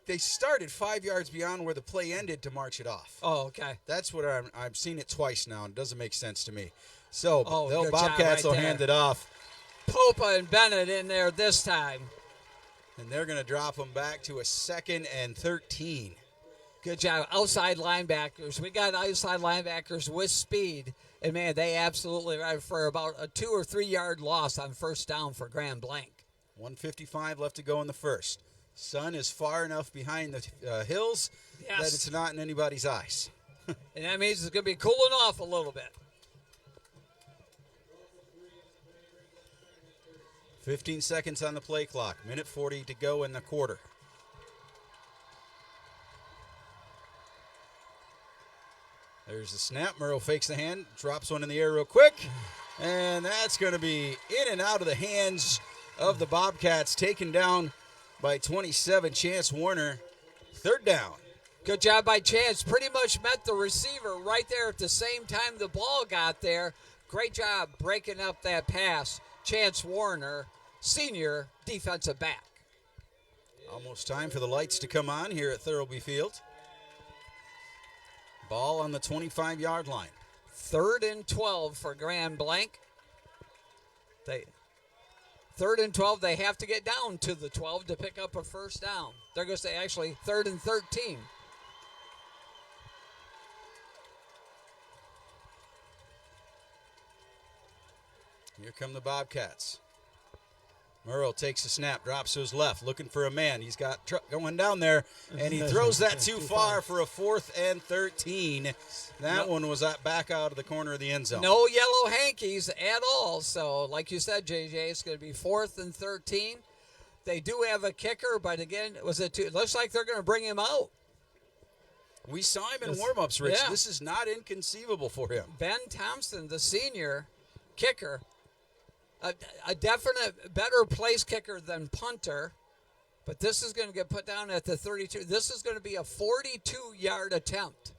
they started 5 yards beyond where the play ended to march it off. Oh, okay. That's what I've seen it twice now, and it doesn't make sense to me. So the good Bobcats job will right hand there. it off. Popa and Bennett in there this time. And they're going to drop them back to a 2nd and 13. Good job. Outside linebackers. We got outside linebackers with speed. And, man, they absolutely right for about a 2 or 3 yard loss on first down for Grand Blanc. 1:55 left to go in the first. Sun is far enough behind the hills that it's not in anybody's eyes. And that means it's going to be cooling off a little bit. 15 seconds on the play clock. 1:40 to go in the quarter. There's the snap. Murrow fakes the hand, drops one in the air real quick. And that's going to be in and out of the hands of the Bobcats, taken down by 27, Chance Warner. Third down. Good job by Chance. Pretty much met the receiver right there at the same time the ball got there. Great job breaking up that pass. Chance Warner, senior defensive back. Almost time for the lights to come on here at Thurlby Field. Ball on the 25-yard line. 3rd and 12 for Grand Blanc. 3rd and 12, they have to get down to the 12 to pick up a first down. They're going to say actually 3rd and 13. Here come the Bobcats. Murrow takes a snap, drops to his left, looking for a man. He's got going down there, and he throws that too far for a 4th and 13. That one was back out of the corner of the end zone. No yellow hankies at all. So, like you said, JJ, it's going to be 4th and 13. They do have a kicker, but again, it looks like they're going to bring him out. We saw him in warm-ups, Rich. Yeah. This is not inconceivable for him. Ben Thompson, the senior kicker, a definite better place kicker than punter, but this is going to get put down at the 32. This is going to be a 42-yard attempt.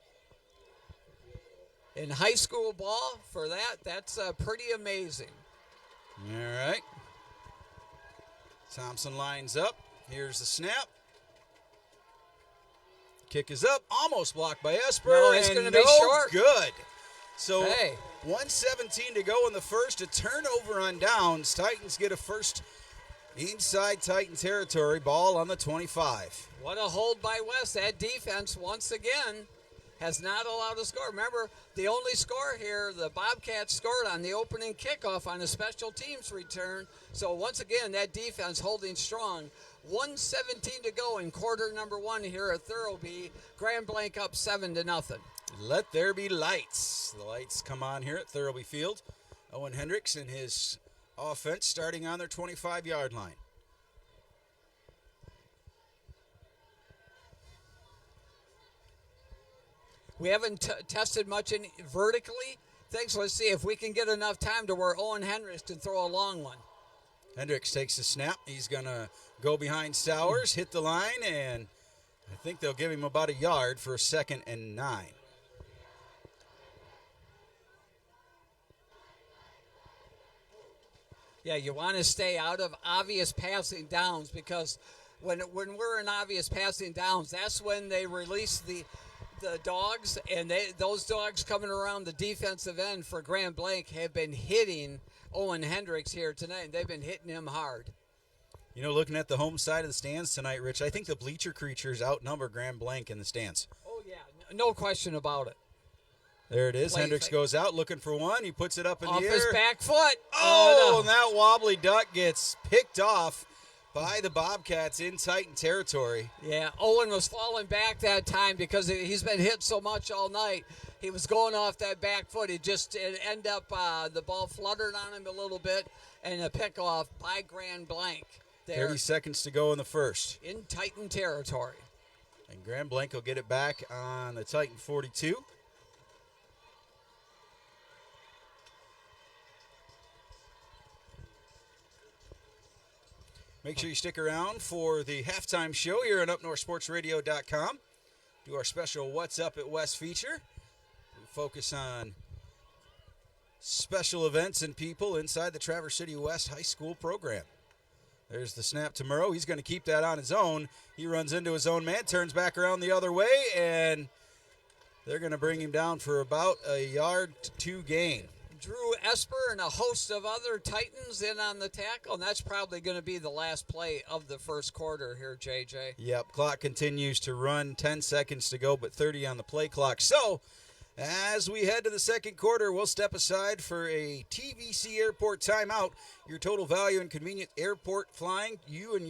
In high school ball, for that's pretty amazing. All right. Thompson lines up. Here's the snap. Kick is up, almost blocked by Esper. No, it's going to be short. Good. So hey. 1:17 to go in the first. A turnover on downs. Titans get a first inside Titan territory. Ball on the 25. What a hold by West. That defense, once again, has not allowed a score. Remember, the only score here, the Bobcats scored on the opening kickoff on a special teams return. So once again, that defense holding strong. 1:17 to go in quarter number 1 here at Thurlby. Grand Blanc up 7-0. Let there be lights. The lights come on here at Thurlby Field. Owen Hendricks and his offense starting on their 25-yard line. We haven't tested much vertically. Thanks. Let's see if we can get enough time to where Owen Hendricks can throw a long one. Hendricks takes the snap. He's going to go behind Stowers, hit the line, and I think they'll give him about a yard for a 2nd and 9. Yeah, you want to stay out of obvious passing downs because when we're in obvious passing downs, that's when they release the dogs, and those dogs coming around the defensive end for Grand Blanc have been hitting Owen Hendricks here tonight, and they've been hitting him hard. You know, looking at the home side of the stands tonight, Rich, I think the bleacher creatures outnumber Grand Blanc in the stands. Oh, yeah, no question about it. There it is. Hendricks goes out looking for one. He puts it up in the air. Off his back foot. Oh, and that wobbly duck gets picked off by the Bobcats in Titan territory. Yeah, Owen was falling back that time because he's been hit so much all night. He was going off that back foot. It ended up, the ball fluttered on him a little bit, and a pick-off by Grand Blanc. 30 seconds to go in the first. In Titan territory. And Grand Blanc will get it back on the Titan 42. Make sure you stick around for the halftime show here on UpNorthSportsRadio.com. Do our special What's Up at West feature. We focus on special events and people inside the Traverse City West High School program. There's the snap to Murrow. He's going to keep that on his own. He runs into his own man, turns back around the other way, and they're going to bring him down for about a yard to 2 gain. Drew Esper and a host of other Titans in on the tackle, and that's probably going to be the last play of the first quarter here, JJ. Yep, clock continues to run, 10 seconds to go, but 30 on the play clock. So, as we head to the second quarter, we'll step aside for a TVC Airport timeout. Your total value and convenient airport flying to you and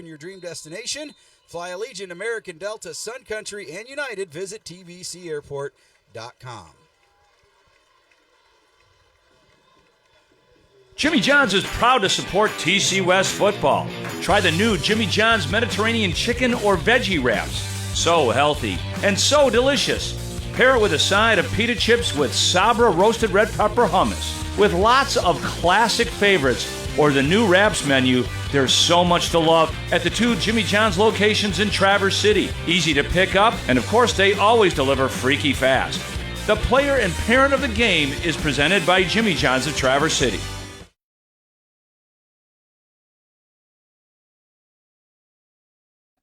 your dream destination. Fly Allegiant, American, Delta, Sun Country, and United. Visit tvcairport.com. Jimmy John's is proud to support TC West football. Try the new Jimmy John's Mediterranean chicken or veggie wraps. So healthy and so delicious. Pair it with a side of pita chips with Sabra roasted red pepper hummus. With lots of classic favorites or the new wraps menu, there's so much to love at the 2 Jimmy John's locations in Traverse City. Easy to pick up, and of course they always deliver freaky fast. The player and parent of the game is presented by Jimmy John's of Traverse City.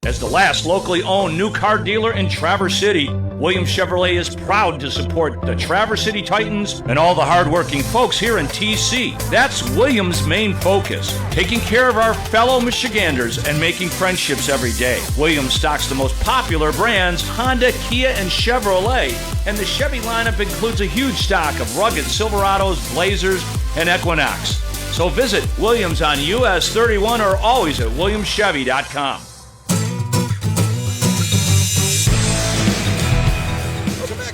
As the last locally owned new car dealer in Traverse City, Williams Chevrolet is proud to support the Traverse City Titans and all the hardworking folks here in TC. That's Williams' main focus, taking care of our fellow Michiganders and making friendships every day. Williams stocks the most popular brands, Honda, Kia, and Chevrolet, and the Chevy lineup includes a huge stock of rugged Silverados, Blazers, and Equinox. So visit Williams on US 31 or always at WilliamsChevy.com.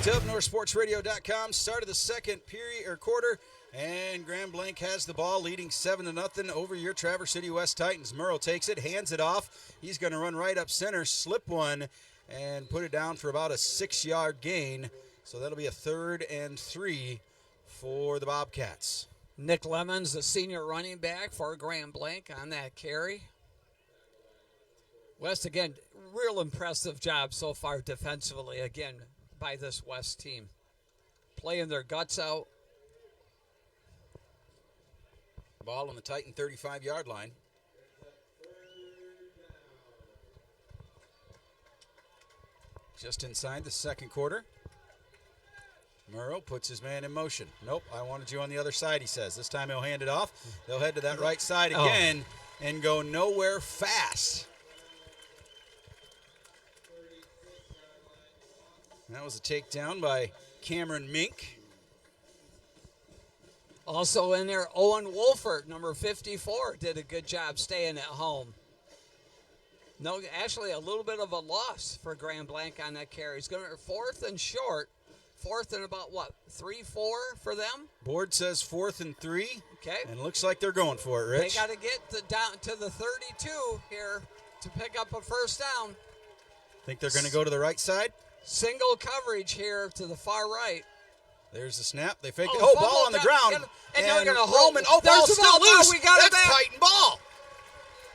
Up NorthSportsRadio.com. Start of the second period or quarter, and Grand Blanc has the ball, leading 7-0 over your Traverse City West Titans. Murrow takes it, hands it off. He's going to run right up center, slip one, and put it down for about a 6-yard gain. So that'll be a 3rd and 3 for the Bobcats. Nick Lemons, the senior running back for Grand Blanc on that carry. West, again, real impressive job so far defensively, again, by this West team. Playing their guts out. Ball on the Titan 35-yard line. Just inside the second quarter. Murrow puts his man in motion. Nope, I wanted you on the other side, he says. This time he'll hand it off. They'll head to that right side again and go nowhere fast. That was a takedown by Cameron Mink. Also in there, Owen Wolfert, number 54, did a good job staying at home. No, actually a little bit of a loss for Grand Blanc on that carry. He's going to 4th and short. 4th and about, 3-4 for them? Board says 4th and 3. Okay. And it looks like they're going for it, Rich. They got to get down to the 32 here to pick up a first down. Think they're going to go to the right side? Single coverage here to the far right. There's the snap. They fake it. Oh, ball on the ground. And they're going to hold. Roman. Oh, ball's still loose. We got That's it back. Titan ball.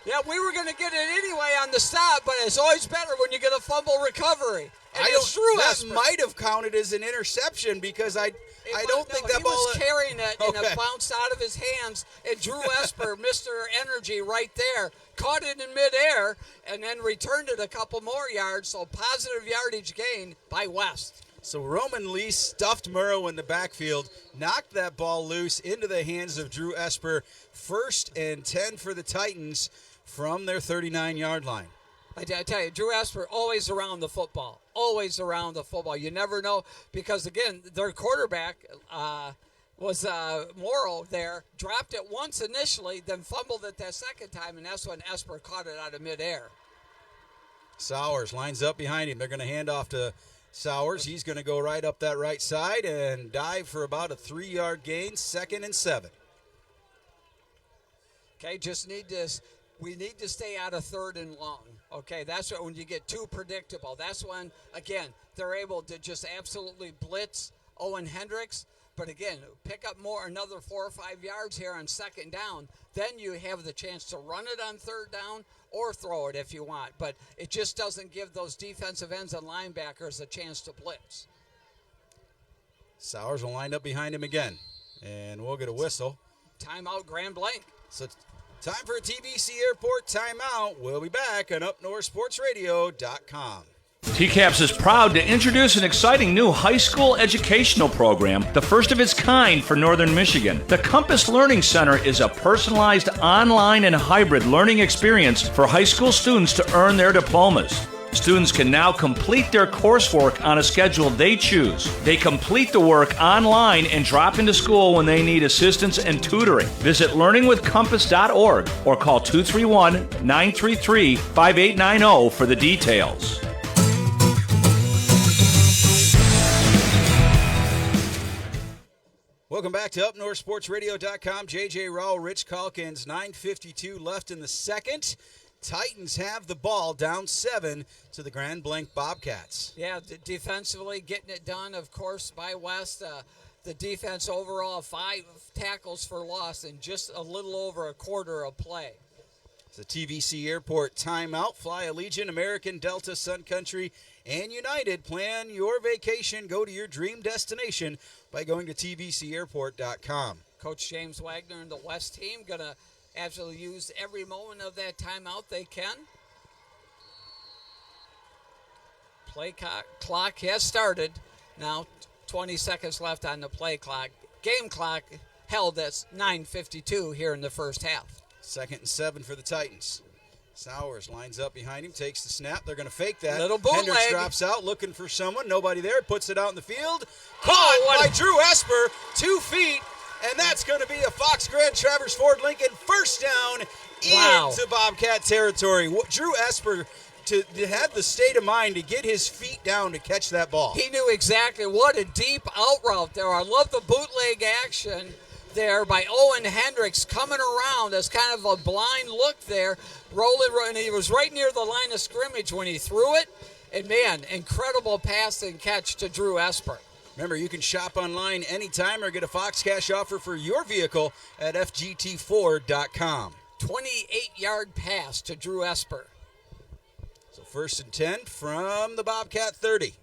Yeah, we were going to get it anyway on the stop, but it's always better when you get a fumble recovery. And That might have counted as an interception because I I don't think that he ball was carrying it, and Okay. it bounced out of his hands. And Drew Esper, Mr. Energy, right there, caught it in midair, and then returned it a couple more yards. So positive yardage gain by West. So Roman Lee stuffed Murrow in the backfield, knocked that ball loose into the hands of Drew Esper. 1st and 10 for the Titans from their 39-yard line. I tell you, Drew Esper always around the football. Always around the football. You never know because, again, their quarterback was Morrow there, dropped it once initially, then fumbled it that second time, and that's when Esper caught it out of midair. Sowers lines up behind him. They're going to hand off to Sowers. He's going to go right up that right side and dive for about a 3-yard gain, 2nd and 7. Okay, we need to stay out of 3rd and long. Okay, that's when you get too predictable. That's when, again, they're able to just absolutely blitz Owen Hendricks. But again, pick up another 4 or 5 yards here on 2nd down. Then you have the chance to run it on 3rd down or throw it if you want. But it just doesn't give those defensive ends and linebackers a chance to blitz. Sowers will line up behind him again. And we'll get a whistle. Timeout, Grand Blanc. So time for a TBC Airport timeout. We'll be back on UpNorthSportsRadio.com. TCAPS is proud to introduce an exciting new high school educational program, the first of its kind for Northern Michigan. The Compass Learning Center is a personalized online and hybrid learning experience for high school students to earn their diplomas. Students can now complete their coursework on a schedule they choose. They complete the work online and drop into school when they need assistance and tutoring. Visit learningwithcompass.org or call 231-933-5890 for the details. Welcome back to UpNorthSportsRadio.com. J.J. Rowell, Rich Calkins, 9:52 left in the second. Titans have the ball down 7 to the Grand Blanc Bobcats. Yeah, defensively getting it done, of course, by West. The defense overall, 5 tackles for loss and just a little over a quarter of play. It's a TVC Airport timeout. Fly Allegiant, American, Delta, Sun Country, and United. Plan your vacation. Go to your dream destination by going to tvcairport.com. Coach James Wagner and the West team going to absolutely use every moment of that timeout they can. Play clock has started. Now 20 seconds left on the play clock. Game clock held at 9:52 here in the first half. 2nd and 7 for the Titans. Sowers lines up behind him, takes the snap. They're going to fake that. Little bootleg. Hendricks drops out, looking for someone. Nobody there. Puts it out in the field. Caught by Drew Esper, 2 feet. And that's going to be a Fox Grand Traverse Ford Lincoln first down into Bobcat territory. Drew Esper to have the state of mind to get his feet down to catch that ball. He knew exactly what a deep out route there. I love the bootleg action there by Owen Hendricks coming around as kind of a blind look there, rolling, and he was right near the line of scrimmage when he threw it. And man, incredible pass and catch to Drew Esper. Remember, you can shop online anytime or get a Fox Cash offer for your vehicle at FGT4.com. 28-yard pass to Drew Esper. So 1st and 10 from the Bobcat 30.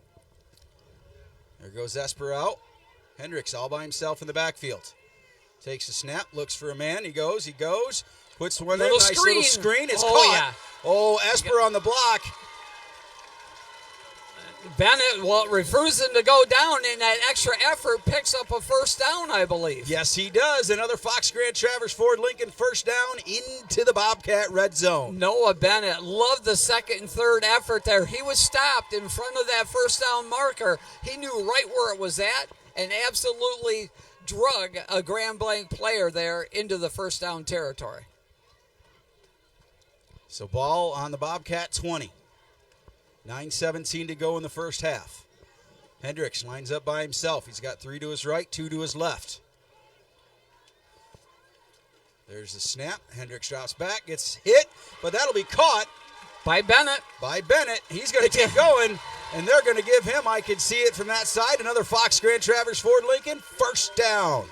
There goes Esper out. Hendricks all by himself in the backfield. Takes a snap, looks for a man. He goes, puts one in. Nice little screen. It's caught. Yeah. Oh, Esper on the block. Bennett, refusing to go down in that extra effort, picks up a first down, I believe. Yes, he does. Another Fox Grand Traverse Ford Lincoln first down into the Bobcat red zone. Noah Bennett loved the 2nd and 3rd effort there. He was stopped in front of that first down marker. He knew right where it was at and absolutely drug a Grand Blanc player there into the first down territory. So ball on the Bobcat 20. 9:17 to go in the first half. Hendricks lines up by himself. He's got 3 to his right, 2 to his left. There's the snap. Hendricks drops back, gets hit, but that'll be caught by Bennett. He's going to keep going, and they're going to give him, I can see it from that side, another Fox Grand Traverse Ford Lincoln first down.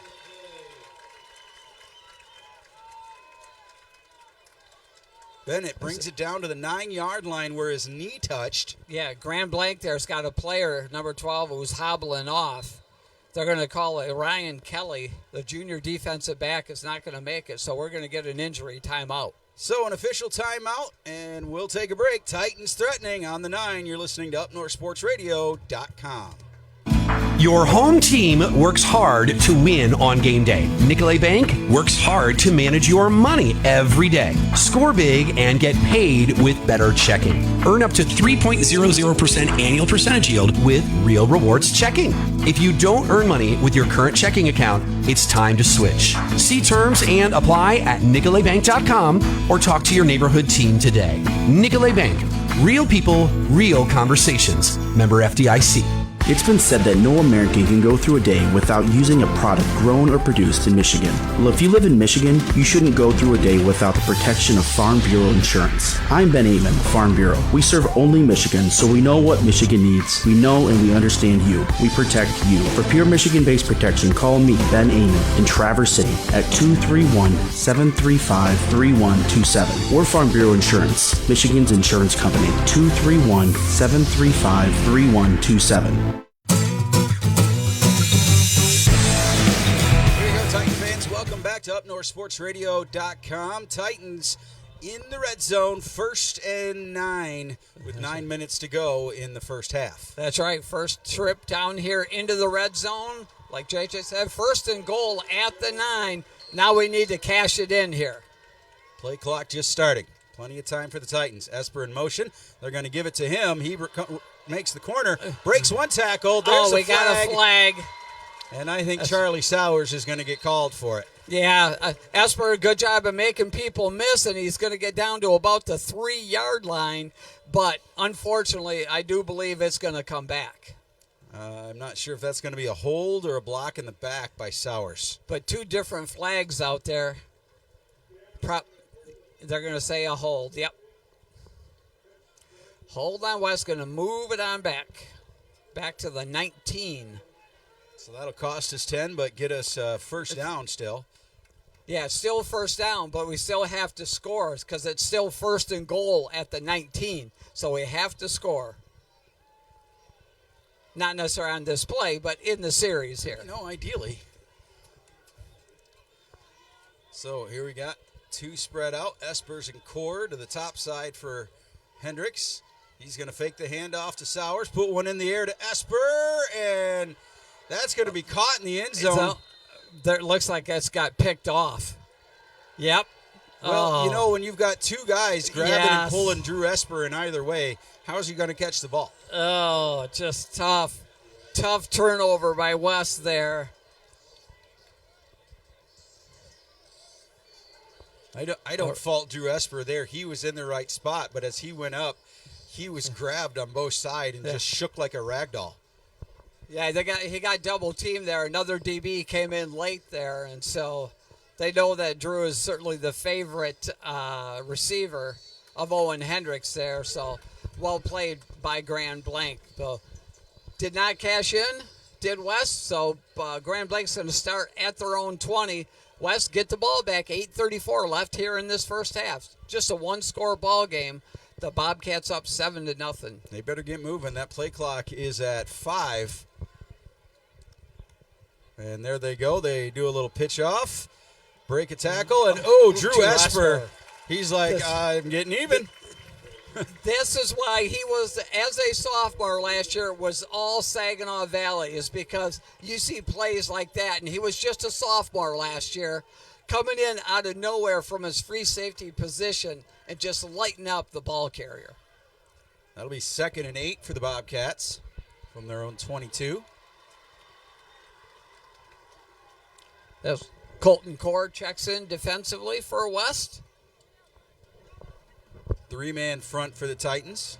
Bennett brings it down to the 9-yard line where his knee touched. Yeah, Grand Blanc there's got a player, number 12, who's hobbling off they're going to call it Ryan Kelly, the junior defensive back, is not going to make it, so we're going to get an injury timeout. So an official timeout, and we'll take a break. Titans threatening on the 9. You're listening to UpNorthSportsRadio.com. Your home team works hard to win on game day. Nicolet Bank works hard to manage your money every day. Score big and get paid with better checking. Earn up to 3.00% annual percentage yield with Real Rewards checking. If you don't earn money with your current checking account, it's time to switch. See terms and apply at nicoletbank.com or talk to your neighborhood team today. Nicolet Bank. Real people, real conversations. Member FDIC. It's been said that no American can go through a day without using a product grown or produced in Michigan. Well, if you live in Michigan, you shouldn't go through a day without the protection of Farm Bureau insurance. I'm Ben Amon, Farm Bureau. We serve only Michigan, so we know what Michigan needs. We know and we understand you. We protect you. For pure Michigan-based protection, call me, Ben Amon, in Traverse City at 231-735-3127. Or Farm Bureau Insurance, Michigan's insurance company, 231-735-3127. Back to UpNorthSportsRadio.com. Titans in the red zone, 1st and 9, with 9 minutes to go in the first half. That's right. First trip down here into the red zone. Like JJ said, 1st and goal at the 9. Now we need to cash it in here. Play clock just starting. Plenty of time for the Titans. Esper in motion. They're going to give it to him. He makes the corner, breaks one tackle. There's we got a flag. And I think Charlie Sowers is going to get called for it. Yeah, Esper, good job of making people miss, and he's going to get down to about the 3-yard line. But unfortunately, I do believe it's going to come back. I'm not sure if that's going to be a hold or a block in the back by Sowers. But 2 different flags out there. They're going to say a hold. Yep. Hold on, West going to move it on back. Back to the 19. So that'll cost us 10, but get us first down still. Yeah, it's still first down, but we still have to score because it's still 1st and goal at the 19. So we have to score. Not necessarily on this play, but in the series here. No, ideally. So here we got 2 spread out. Espers and Core to the top side for Hendricks. He's going to fake the handoff to Sowers, put one in the air to Esper, and that's going to be caught in the end zone. There looks like that's got picked off. Yep. Well, you know, when you've got 2 guys grabbing and pulling Drew Esper in either way, how is he going to catch the ball? Oh, just tough. Tough turnover by West there. I don't fault Drew Esper there. He was in the right spot, but as he went up, he was grabbed on both sides and just shook like a rag doll. Yeah, he got double teamed there. Another DB came in late there, and so they know that Drew is certainly the favorite receiver of Owen Hendricks there. So well played by Grand Blanc. So did not cash in, did West. So Grand Blanc's going to start at their own 20. West get the ball back. 8:34 left here in this first half. Just a 1-score ball game. The Bobcats up 7-0. They better get moving. That play clock is at 5. And there they go. They do a little pitch off, break a tackle, and Drew Esper. He's like, I'm getting even. This is why he was, as a sophomore last year, was all Saginaw Valley, is because you see plays like that, and he was just a sophomore last year, coming in out of nowhere from his free safety position and just lighten up the ball carrier. That'll be 2nd and 8 for the Bobcats from their own 22. As Colton Core checks in defensively for West. 3-man front for the Titans.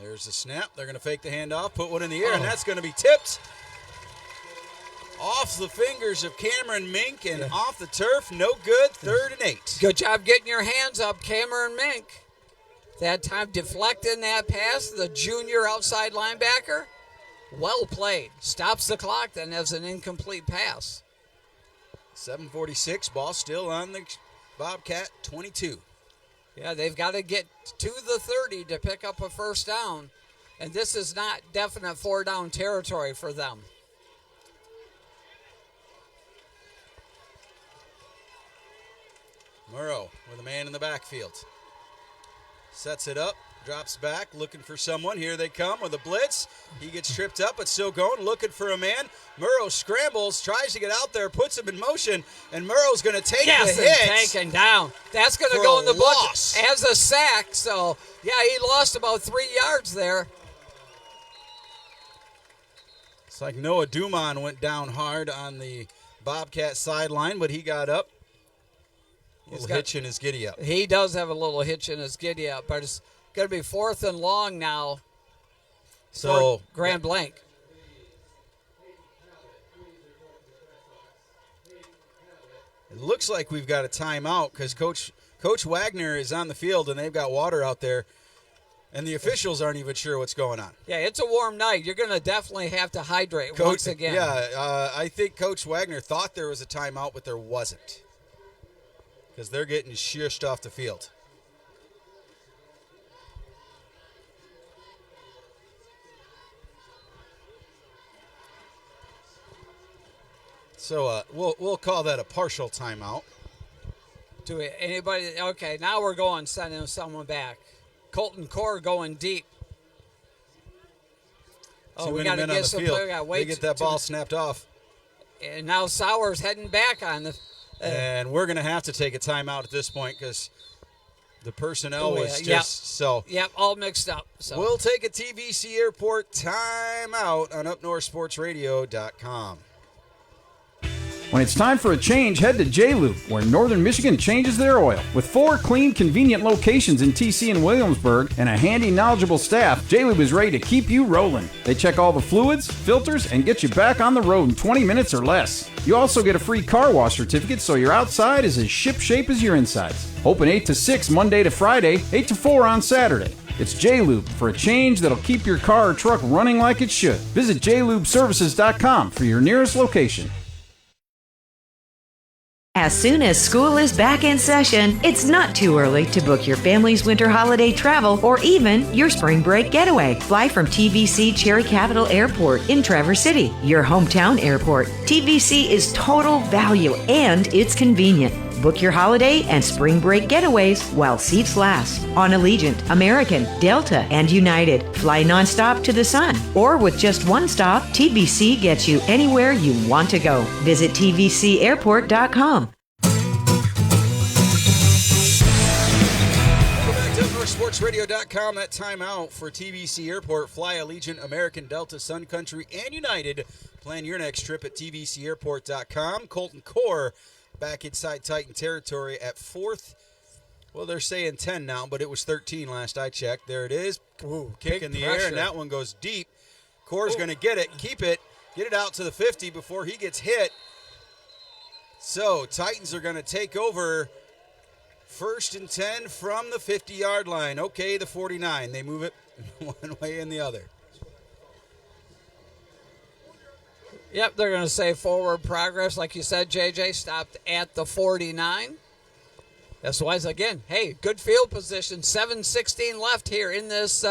There's the snap. They're going to fake the handoff, put one in the air, and that's going to be tipped off the fingers of Cameron Mink and off the turf. No good. 3rd and 8. Good job getting your hands up, Cameron Mink. That time deflecting that pass, the junior outside linebacker. Well played. Stops the clock then as an incomplete pass. 7:46, ball still on the Bobcat 22. Yeah, they've got to get to the 30 to pick up a first down. and this is not definite 4-down territory for them. Murrow with a man in the backfield. Sets it up, drops back, looking for someone. Here they come with a blitz. He gets tripped up, but still going, looking for a man. Murrow scrambles, tries to get out there, puts him in motion, and Murrow's going to take the hit. Taken down. That's going to go in the book as a sack. So, yeah, he lost about 3 yards there. It's like Noah Dumont went down hard on the Bobcat sideline, but he got up. Little hitch in his giddy up. He does have a little hitch in his giddy up, but it's going to be 4th and long now. So Grand Blanc. It looks like we've got a timeout because Coach Wagner is on the field and they've got water out there, and the officials aren't even sure what's going on. Yeah, it's a warm night. You're going to definitely have to hydrate once again. Yeah, I think Coach Wagner thought there was a timeout, but there wasn't, because they're getting shushed off the field. So we'll call that a partial timeout. Do anybody? Okay, now we're going sending someone back. Colton Core going deep. Oh, we got to get some player. They get that ball snapped off. And now Sowers heading back on the. And we're going to have to take a timeout at this point because the personnel was just so. Yep, all mixed up. So we'll take a TVC Airport timeout on UpNorthSportsRadio.com. When it's time for a change, head to J-Lube, where Northern Michigan changes their oil. With 4 clean, convenient locations in TC and Williamsburg and a handy, knowledgeable staff, J-Lube is ready to keep you rolling. They check all the fluids, filters, and get you back on the road in 20 minutes or less. You also get a free car wash certificate so your outside is as ship-shape as your insides. Open 8 to 6 Monday to Friday, 8 to 4 on Saturday. It's J-Lube for a change that'll keep your car or truck running like it should. Visit jlubeservices.com for your nearest location. As soon as school is back in session, it's not too early to book your family's winter holiday travel or even your spring break getaway. Fly from TVC Cherry Capital Airport in Traverse City, your hometown airport. TVC is total value and it's convenient. Book your holiday and spring break getaways while seats last on Allegiant, American, Delta, and United. Fly nonstop to the sun. Or with just one stop, TVC gets you anywhere you want to go. Visit tvcairport.com. SportsRadio.com. That timeout for TVC Airport. Fly Allegiant, American, Delta, Sun Country, and United. Plan your next trip at tvcairport.com. Colton Core back inside Titan territory at 4th. Well, they're saying 10 now, but it was 13 last I checked. There it is. Ooh, kick in the air, and that one goes deep. Core's going to get it, keep it, get it out to the 50 before he gets hit. So Titans are going to take over 1st and 10 from the 50-yard line. Okay, the 49. They move it one way and the other. Yep, they're going to say forward progress. Like you said, JJ, stopped at the 49. That's why, again, hey, good field position. 7:16 left here in this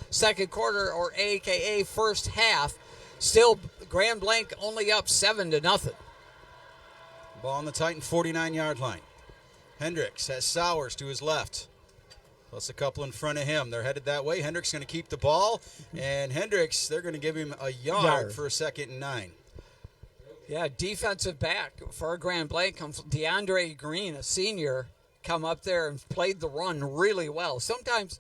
second quarter, or a.k.a. first half. Still, Grand Blanc only up 7-0. Ball on the Titan 49-yard line. Hendricks has Sowers to his left. Plus a couple in front of him. They're headed that way. Hendricks going to keep the ball. And Hendricks, they're going to give him a yard for a 2nd and 9. Yeah, defensive back for Grand Blanc. DeAndre Green, a senior, come up there and played the run really well. Sometimes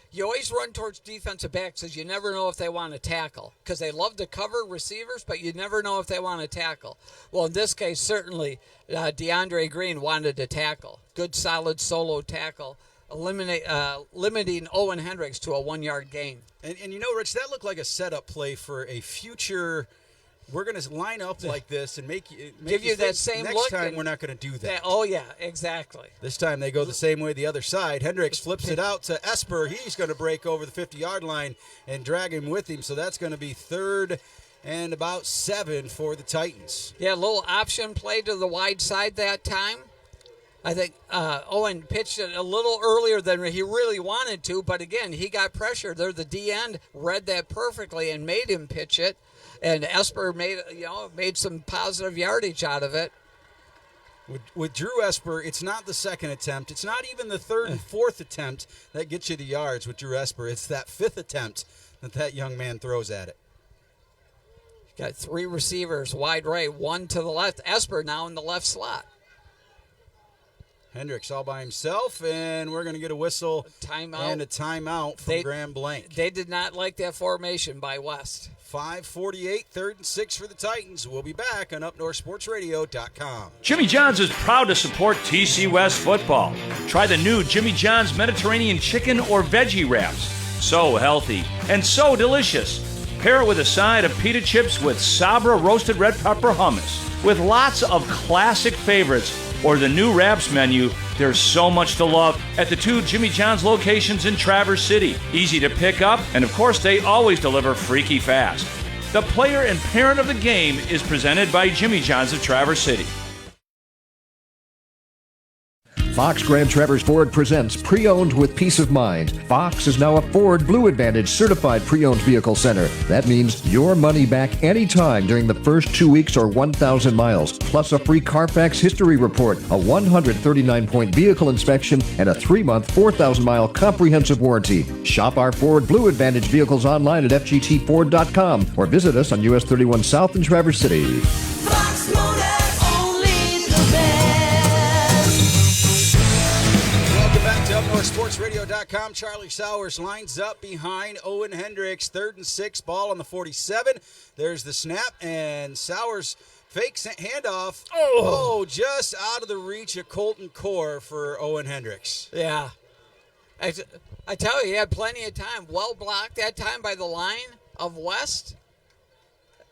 you always run towards defensive backs because you never know if they want to tackle, because they love to cover receivers, but you never know if they want to tackle. Well, in this case, certainly DeAndre Green wanted to tackle. Good, solid solo tackle, limiting Owen Hendricks to a 1-yard gain. And you know, Rich, that looked like a setup play for a future. We're going to line up like this and give you that same next look. Next time, we're not going to do that. Oh, yeah, exactly. This time they go the same way the other side. Hendricks flips it out to Esper. He's going to break over the 50-yard line and drag him with him. So that's going to be 3rd and about 7 for the Titans. Yeah, a little option play to the wide side that time. I think Owen pitched it a little earlier than he really wanted to, but again, he got pressure there. The D end read that perfectly and made him pitch it, and Esper made some positive yardage out of it. With Drew Esper, it's not the second attempt. It's not even the third and fourth attempt that gets you the yards with Drew Esper. It's that fifth attempt that young man throws at it. Got 3 receivers wide right, 1 to the left. Esper now in the left slot. Hendricks all by himself, and we're going to get a whistle and a timeout from Grand Blanc. They did not like that formation by West. 5:48, 3rd and 6 for the Titans. We'll be back on UpNorthSportsRadio.com. Jimmy John's is proud to support TC West football. Try the new Jimmy John's Mediterranean chicken or veggie wraps. So healthy and so delicious. Pair it with a side of pita chips with Sabra roasted red pepper hummus. With lots of classic favorites or the new wraps menu, there's so much to love at the 2 Jimmy John's locations in Traverse City. Easy to pick up, and of course they always deliver freaky fast. The player and parent of the game is presented by Jimmy John's of Traverse City. Fox Grand Traverse Ford presents Pre-Owned with Peace of Mind. Fox is now a Ford Blue Advantage certified pre-owned vehicle center. That means your money back anytime during the first 2 weeks or 1,000 miles, plus a free Carfax history report, a 139-point vehicle inspection, and a 3-month, 4,000-mile comprehensive warranty. Shop our Ford Blue Advantage vehicles online at fgtford.com or visit us on US 31 South in Traverse City. Fox Motor, only the best. Back to UpNorthSportsRadio.com. Charlie Sowers lines up behind Owen Hendricks. 3rd and 6, ball on the 47. There's the snap, and Sowers fakes handoff. Oh, just out of the reach of Colton Core for Owen Hendricks. Yeah. I tell you, he had plenty of time. Well blocked that time by the line of West.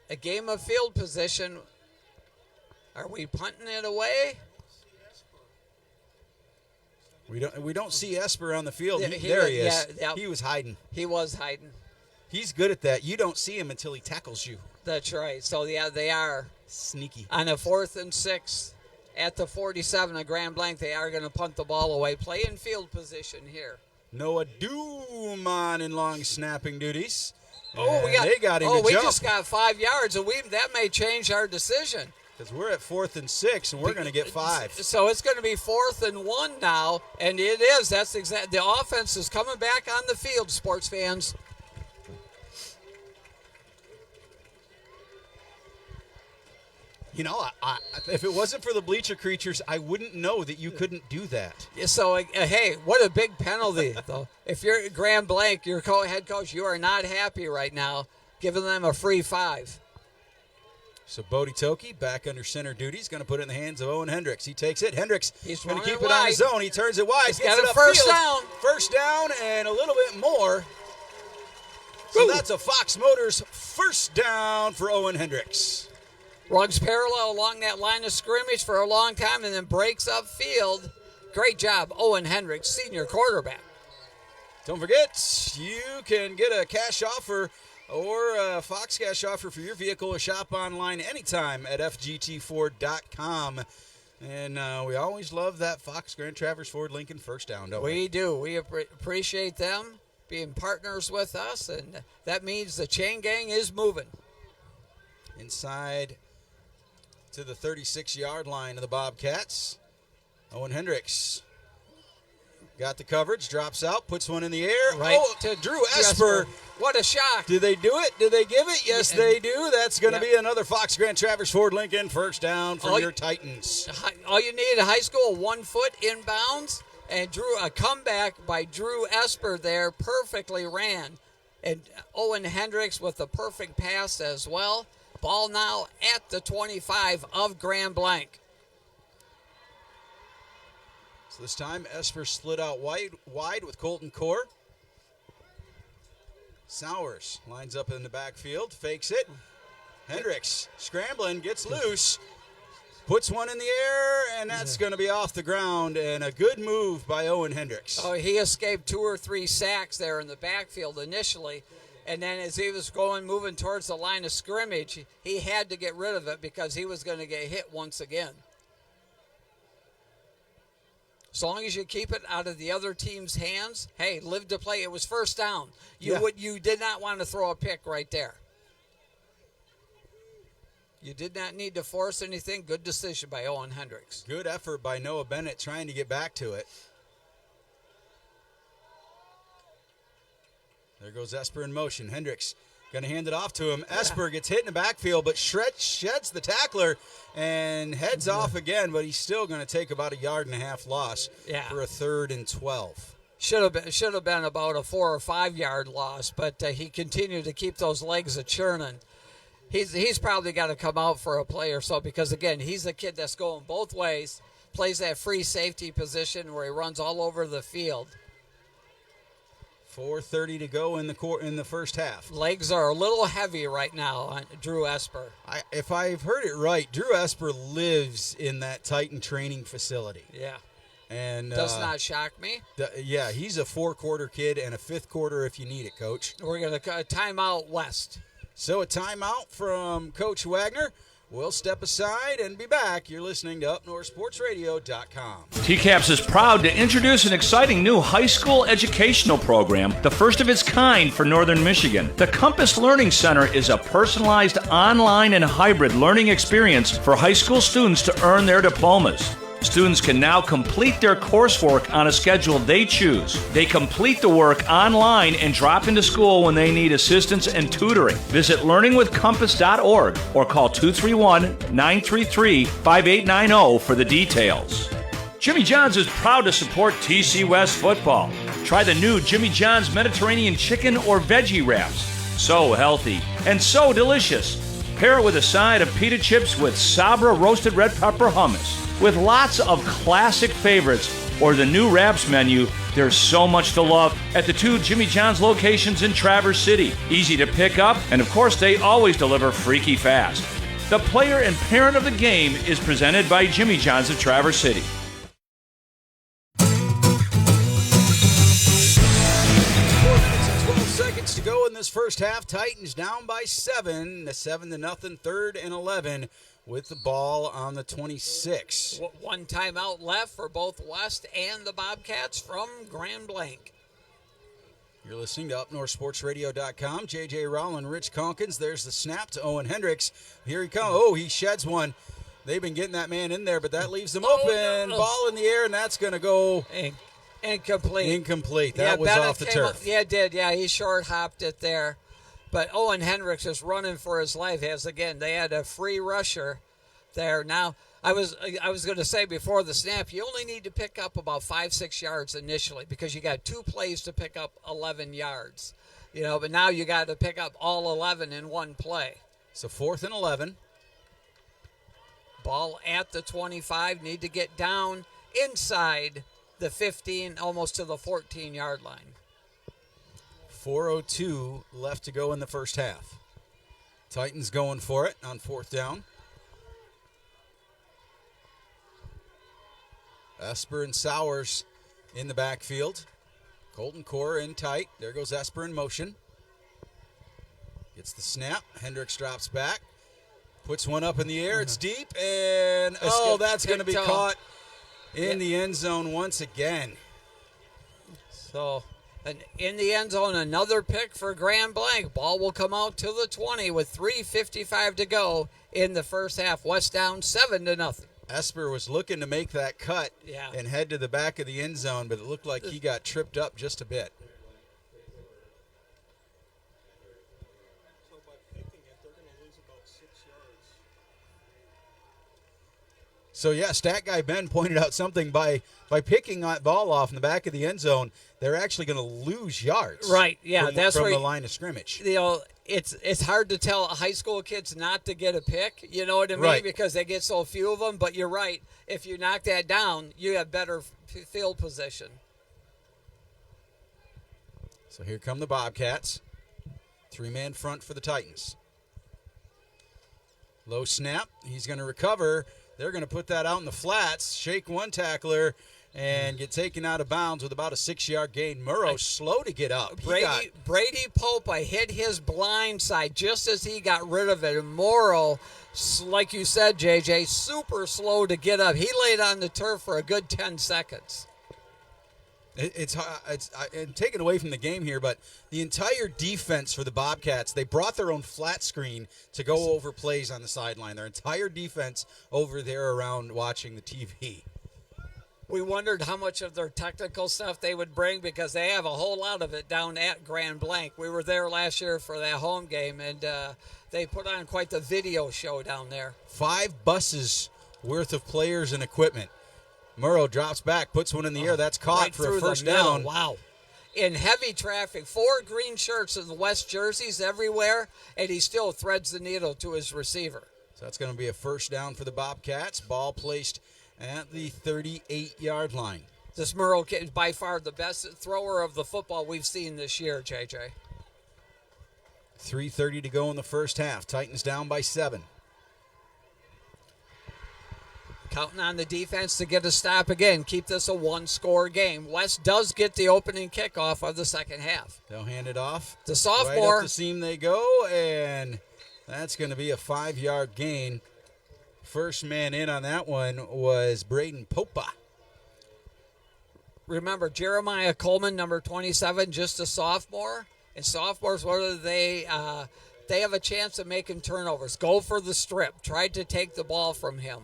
A game of field position. Are we punting it away? We don't see Esper on the field. Yeah, there he is. Yeah. He was hiding. He was hiding. He's good at that. You don't see him until he tackles you. That's right. So, yeah, they are. Sneaky. On a 4th and 6 at the 47 of Grand Blanc, they are going to punt the ball away. Play in field position here. Noah Doom on in long snapping duties. They got him to we jump. just got 5 yards, and that may change our decision. Because we're at 4th and 6, and we're going to get 5. So it's going to be 4th and 1 now, and it is. That's exact. The offense is coming back on the field, sports fans. You know, if it wasn't for the bleacher creatures, I wouldn't know that you couldn't do that. So, hey, what a big penalty, though. If you're Grand Blanc, your head coach, you are not happy right now, giving them a free 5. So Bodie Toki back under center duty. He's going to put it in the hands of Owen Hendricks. He takes it. Hendricks He's going to running keep it wide. on his own. He turns it wide. He's Gets got it a first upfield. down. First down and a little bit more. So that's a Fox Motors first down for Owen Hendricks. Rugs parallel along that line of scrimmage for a long time and then breaks upfield. Great job, Owen Hendricks, senior quarterback. Don't forget, you can get a cash offer or a Fox cash offer for your vehicle or shop online anytime at fgtford.com. And we always love that Fox Grand Traverse Ford Lincoln first down, don't we? We do. We appreciate them being partners with us, and that means the chain gang is moving. Inside to the 36-yard line of the Bobcats. Owen Hendricks got the coverage, drops out, puts one in the air. Right to Drew Esper. What a shock. Did they do it? Did they give it? Yes, they do. That's going to be another Fox Grand Traverse Ford Lincoln first down for your Titans. All you need in high school, 1 foot inbounds, and a comeback by Drew Esper there perfectly ran. And Owen Hendricks with the perfect pass as well. Ball now at the 25 of Grand Blanc. So this time, Esper slid out wide with Colton Core. Sowers lines up in the backfield, fakes it. Hendricks scrambling, gets loose, puts one in the air, and that's going to be off the ground. And a good move by Owen Hendricks. Oh, he escaped 2 or 3 sacks there in the backfield initially. And then as he was moving towards the line of scrimmage, he had to get rid of it because he was going to get hit once again. As long as you keep it out of the other team's hands, hey, live to play. It was first down. Yeah. You did not want to throw a pick right there. You did not need to force anything. Good decision by Owen Hendricks. Good effort by Noah Bennett trying to get back to it. There goes Esper in motion. Hendricks going to hand it off to him. Esper gets hit in the backfield, but sheds the tackler and heads off again, but he's still going to take about a 1.5 yard loss for a 3rd and 12. Should have been about a 4 or 5 yard loss, but he continued to keep those legs a churning. He's probably got to come out for a play or so because, again, he's a kid that's going both ways, plays that free safety position where he runs all over the field. 4:30 to go in the first half. Legs are a little heavy right now on Drew Esper. If I've heard it right, Drew Esper lives in that Titan training facility. Yeah. And does not shock me. Yeah, he's a 4-quarter kid and a 5th quarter if you need it, Coach. We're going to timeout West. So a timeout from Coach Wagner. We'll step aside and be back. You're listening to UpNorthSportsRadio.com. TCAPS is proud to introduce an exciting new high school educational program, the first of its kind for Northern Michigan. The Compass Learning Center is a personalized online and hybrid learning experience for high school students to earn their diplomas. Students can now complete their coursework on a schedule they choose. They complete the work online and drop into school when they need assistance and tutoring. Visit learningwithcompass.org or call 231-933-5890 for the details. Jimmy John's is proud to support TC West football. Try the new Jimmy John's Mediterranean chicken or veggie wraps. So healthy and so delicious. Pair it with a side of pita chips with Sabra roasted red pepper hummus. With lots of classic favorites or the new wraps menu, there's so much to love at the 2 Jimmy John's locations in Traverse City. Easy to pick up, and of course, they always deliver freaky fast. The player and parent of the game is presented by Jimmy John's of Traverse City. Seconds to go in this first half. Titans down by 7, 7-0, 3rd and 11 with the ball on the 26. One timeout left for both West and the Bobcats from Grand Blanc. You're listening to UpNorthSportsRadio.com. J.J. Rowland, Rich Conkins. There's the snap to Owen Hendricks. Here he comes. Oh, he sheds one. They've been getting that man in there, but that leaves them open. No. Ball in the air, and that's going to go... Incomplete. That was Bennett off the turf. Yeah, it did. Yeah, he short hopped it there. But Owen Hendricks is running for his life. As again, they had a free rusher there. Now, I was going to say before the snap, you only need to pick up about 5-6 yards initially because you got 2 plays to pick up 11 yards. But now you got to pick up all 11 in one play. So 4th and 11. Ball at the 25. Need to get down inside the 15, almost to the 14-yard line. 4:02 left to go in the first half. Titans going for it on 4th down. Esper and Sowers in the backfield. Colton Core in tight. There goes Esper in motion. Gets the snap. Hendricks drops back. Puts one up in the air. It's deep. And, that's going to be caught in the end zone once again. So, in the end zone, another pick for Grand Blanc. Ball will come out to the 20 with 3:55 to go in the first half. West down 7-0. Esper was looking to make that cut and head to the back of the end zone, but it looked like he got tripped up just a bit. So, stat guy Ben pointed out something by picking that ball off in the back of the end zone, they're actually going to lose yards. Right, yeah. That's from the line of scrimmage. It's hard to tell high school kids not to get a pick, you know what I mean? Right. Because they get so few of them, but you're right. If you knock that down, you have better field position. So here come the Bobcats. 3-man front for the Titans. Low snap. He's going to recover. They're going to put that out in the flats. Shake one tackler. and get taken out of bounds with about a 6-yard gain. Murrow slow to get up. Brady Popa hit his blind side just as he got rid of it. And Morrow, like you said, JJ, super slow to get up. He laid on the turf for a good 10 seconds. It's taken away from the game here, but the entire defense for the Bobcats, they brought their own flat screen to go over plays on the sideline. Their entire defense over there around watching the TV. We wondered how much of their technical stuff they would bring because they have a whole lot of it down at Grand Blanc. We were there last year for that home game, and they put on quite the video show down there. 5 buses worth of players and equipment. Murrow drops back, puts one in the air. That's caught right for a first down. Wow. In heavy traffic, 4 green shirts and West jerseys everywhere, and he still threads the needle to his receiver. So that's going to be a first down for the Bobcats. Ball placed at the 38-yard line. This Murrow kid is by far the best thrower of the football we've seen this year, JJ. 3:30 to go in the first half. Titans down by 7. Counting on the defense to get a stop again. Keep this a 1-score game. West does get the opening kickoff of the second half. They'll hand it off. The sophomore. Right up the seam they go, and that's going to be a 5-yard gain. First man in on that one was Braden Popa. Remember, Jeremiah Coleman, number 27, just a sophomore. And sophomores, whether they have a chance of making turnovers. Go for the strip. Tried to take the ball from him.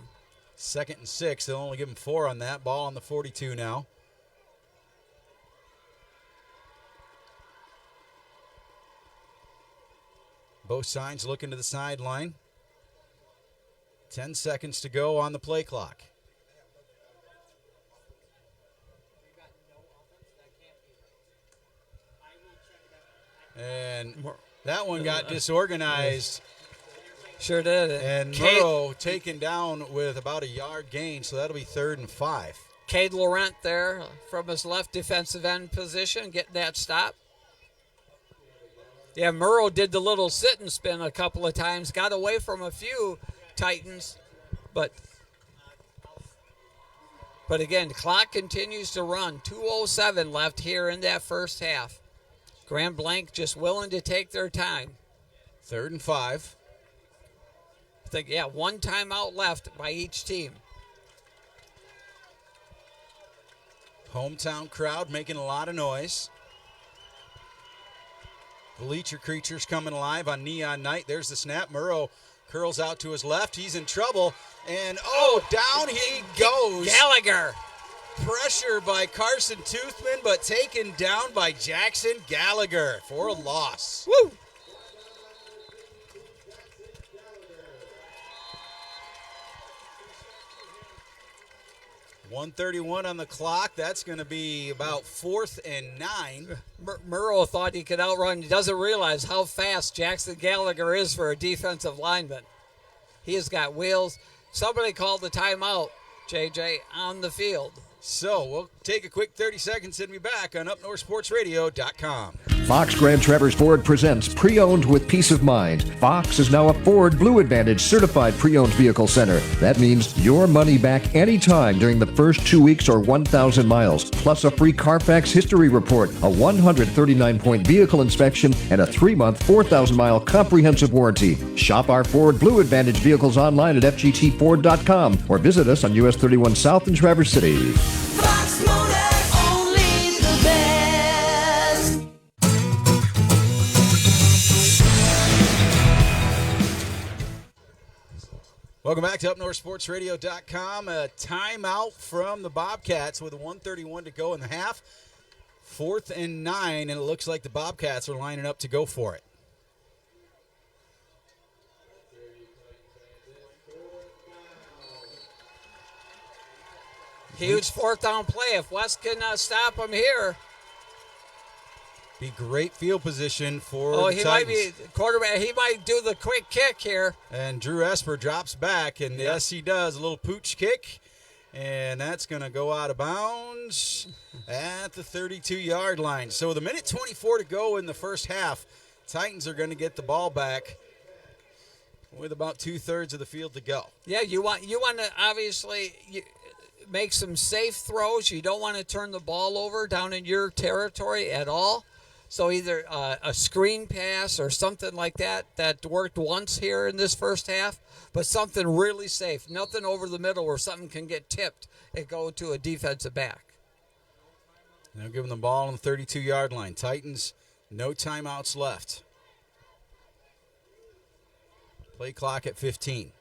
2nd and 6. They'll only give him 4 on that. Ball on the 42 now. Both sides looking to the sideline. 10 seconds to go on the play clock. And that one got disorganized. Sure did. And Murrow taken down with about a yard gain, so that'll be 3rd and 5. Cade Laurent there from his left defensive end position, getting that stop. Yeah, Murrow did the little sit and spin a couple of times, got away from a few Titans, but again, the clock continues to run. 2:07 left here in that first half. Grand Blanc just willing to take their time. 3rd and 5. I think, 1 timeout left by each team. Hometown crowd making a lot of noise. Bleacher creatures coming alive on Neon Night. There's the snap. Murrow curls out to his left. He's in trouble. And, down he goes. Gallagher. Pressure by Carson Toothman, but taken down by Jackson Gallagher for a loss. Woo! 1:31 on the clock. That's going to be about 4th and 9. Murrow thought he could outrun. He doesn't realize how fast Jackson Gallagher is for a defensive lineman. He has got wheels. Somebody called the timeout, JJ, on the field. So we'll take a quick 30 seconds and be back on UpNorthSportsRadio.com. Fox Grand Traverse Ford presents Pre-Owned with Peace of Mind. Fox is now a Ford Blue Advantage certified pre-owned vehicle center. That means your money back anytime during the first 2 weeks or 1,000 miles, plus a free Carfax history report, a 139-point vehicle inspection, and a 3-month, 4,000-mile comprehensive warranty. Shop our Ford Blue Advantage vehicles online at FGTFord.com or visit us on US 31 South in Traverse City. Fox Motor, only the best. Welcome back to UpNorthSportsRadio.com. A timeout from the Bobcats with a 1:31 to go in the half. 4th and 9, and it looks like the Bobcats are lining up to go for it. Huge 4th down play. If West cannot stop him here. Be great field position for the he Titans. might be quarterback. He might do the quick kick here. And Drew Esper drops back, and yes, he does. A little pooch kick, and that's going to go out of bounds at the 32-yard line. So with a minute 24 to go in the first half, Titans are going to get the ball back with about 2/3 of the field to go. Yeah, you want to obviously make some safe throws. You don't want to turn the ball over down in your territory at all. So either a screen pass or something like that worked once here in this first half, but something really safe. Nothing over the middle where something can get tipped and go to a defensive back. Now giving the ball on the 32-yard line. Titans, no timeouts left. Play clock at 15.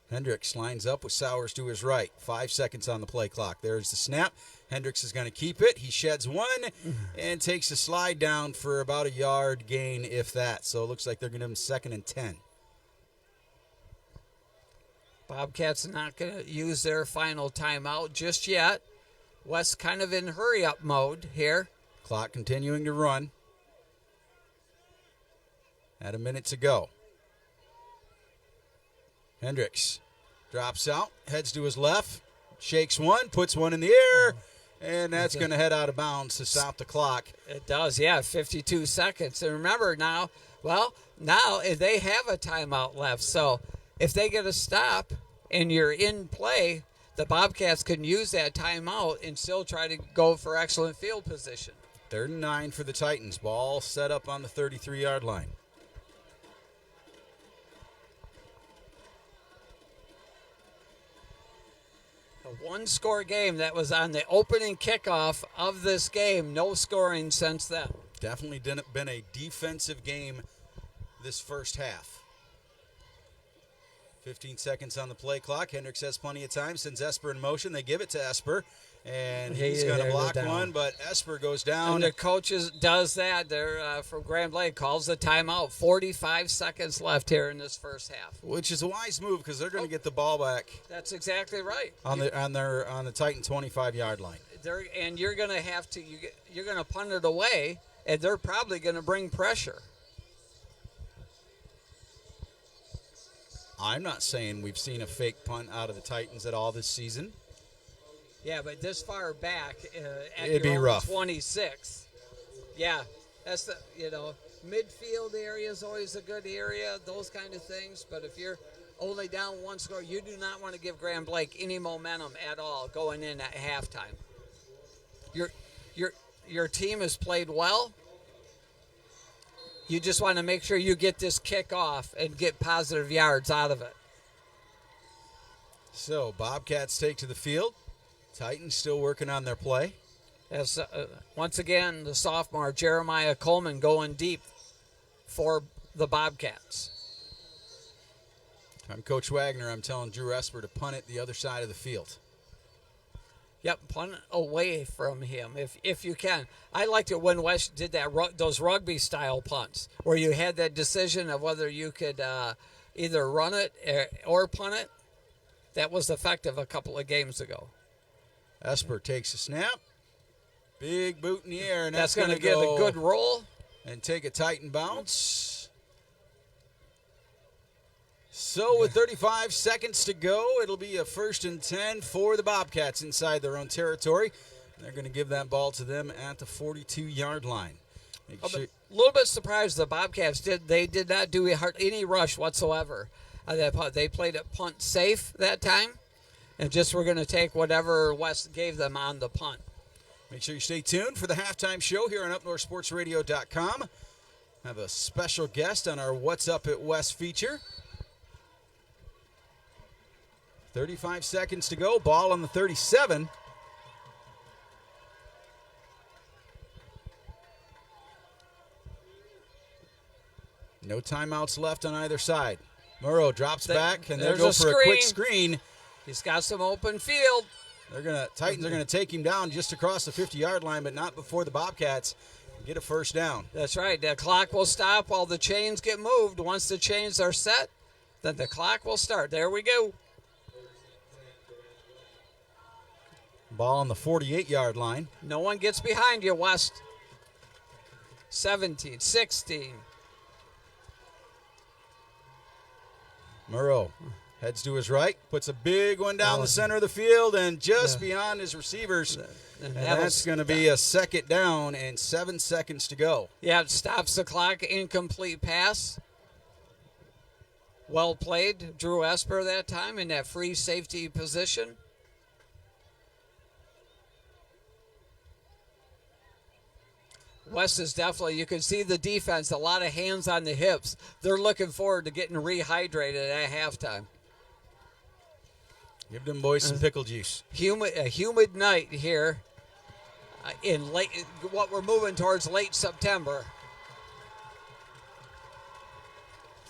Hendricks lines up with Sowers to his right. 5 seconds on the play clock. There's the snap. Hendricks is going to keep it. He sheds one and takes a slide down for about a yard gain, if that. So it looks like they're going to give him 2nd and 10. Bobcats not going to use their final timeout just yet. West kind of in hurry-up mode here. Clock continuing to run. At a minute to go. Hendricks drops out, heads to his left, shakes one, puts one in the air, and that's going to head out of bounds to stop the clock. It does, yeah, 52 seconds. And remember now they have a timeout left. So if they get a stop and you're in play, the Bobcats can use that timeout and still try to go for excellent field position. 3rd and 9 for the Titans. Ball set up on the 33-yard line. A one-score game that was on the opening kickoff of this game. No scoring since then. Definitely didn't been a defensive game this first half. 15 seconds on the play clock. Hendricks has plenty of time. Sends Esper in motion. They give it to Esper, and he's going to block one, but Esper goes down. And the coaches does that. They're from Grand Blanc, calls the timeout. 45 seconds left here in this first half. Which is a wise move because they're going to get the ball back. That's exactly right. On the Titan 25-yard line. And you're going to have to you're going to punt it away, and they're probably going to bring pressure. I'm not saying we've seen a fake punt out of the Titans at all this season. Yeah, but this far back at it'd be your rough. 26. Yeah, that's the midfield area is always a good area, those kind of things. But if you're only down one score, you do not want to give Grand Blanc any momentum at all going in at halftime. Your team has played well. You just want to make sure you get this kick off and get positive yards out of it. So Bobcats take to the field. Titans still working on their play. As once again, the sophomore Jeremiah Coleman going deep for the Bobcats. I'm Coach Wagner. I'm telling Drew Esper to punt it the other side of the field. Yep, punt it away from him if you can. I liked it when West did those rugby-style punts where you had that decision of whether you could either run it or punt it. That was effective a couple of games ago. Esper takes a snap. Big boot in the air, and that's going to get a good roll. And take a Titan bounce. So with 35 seconds to go, it'll be a 1st and 10 for the Bobcats inside their own territory. They're going to give that ball to them at the 42-yard line. A little bit surprised the Bobcats did not do any rush whatsoever. They played it punt safe that time, and just were going to take whatever West gave them on the punt. Make sure you stay tuned for the halftime show here on UpNorthSportsRadio.com. Have a special guest on our What's Up at West feature. 35 seconds to go. Ball on the 37. No timeouts left on either side. Murrow drops back, and they'll go for a quick screen. He's got some open field. Titans are going to take him down just across the 50-yard line, but not before the Bobcats get a first down. That's right. The clock will stop while the chains get moved. Once the chains are set, then the clock will start. There we go. Ball on the 48-yard line. No one gets behind you, West. 17, 16. Murrow heads to his right, puts a big one down the center of the field and just beyond his receivers. And that's going to be a 2nd down and 7 seconds to go. Yeah, it stops the clock. Incomplete pass. Well played, Drew Esper that time in that free safety position. West is definitely, you can see the defense, a lot of hands on the hips. They're looking forward to getting rehydrated at halftime. Give them boys some pickle juice. A humid night here in what we're moving towards late September.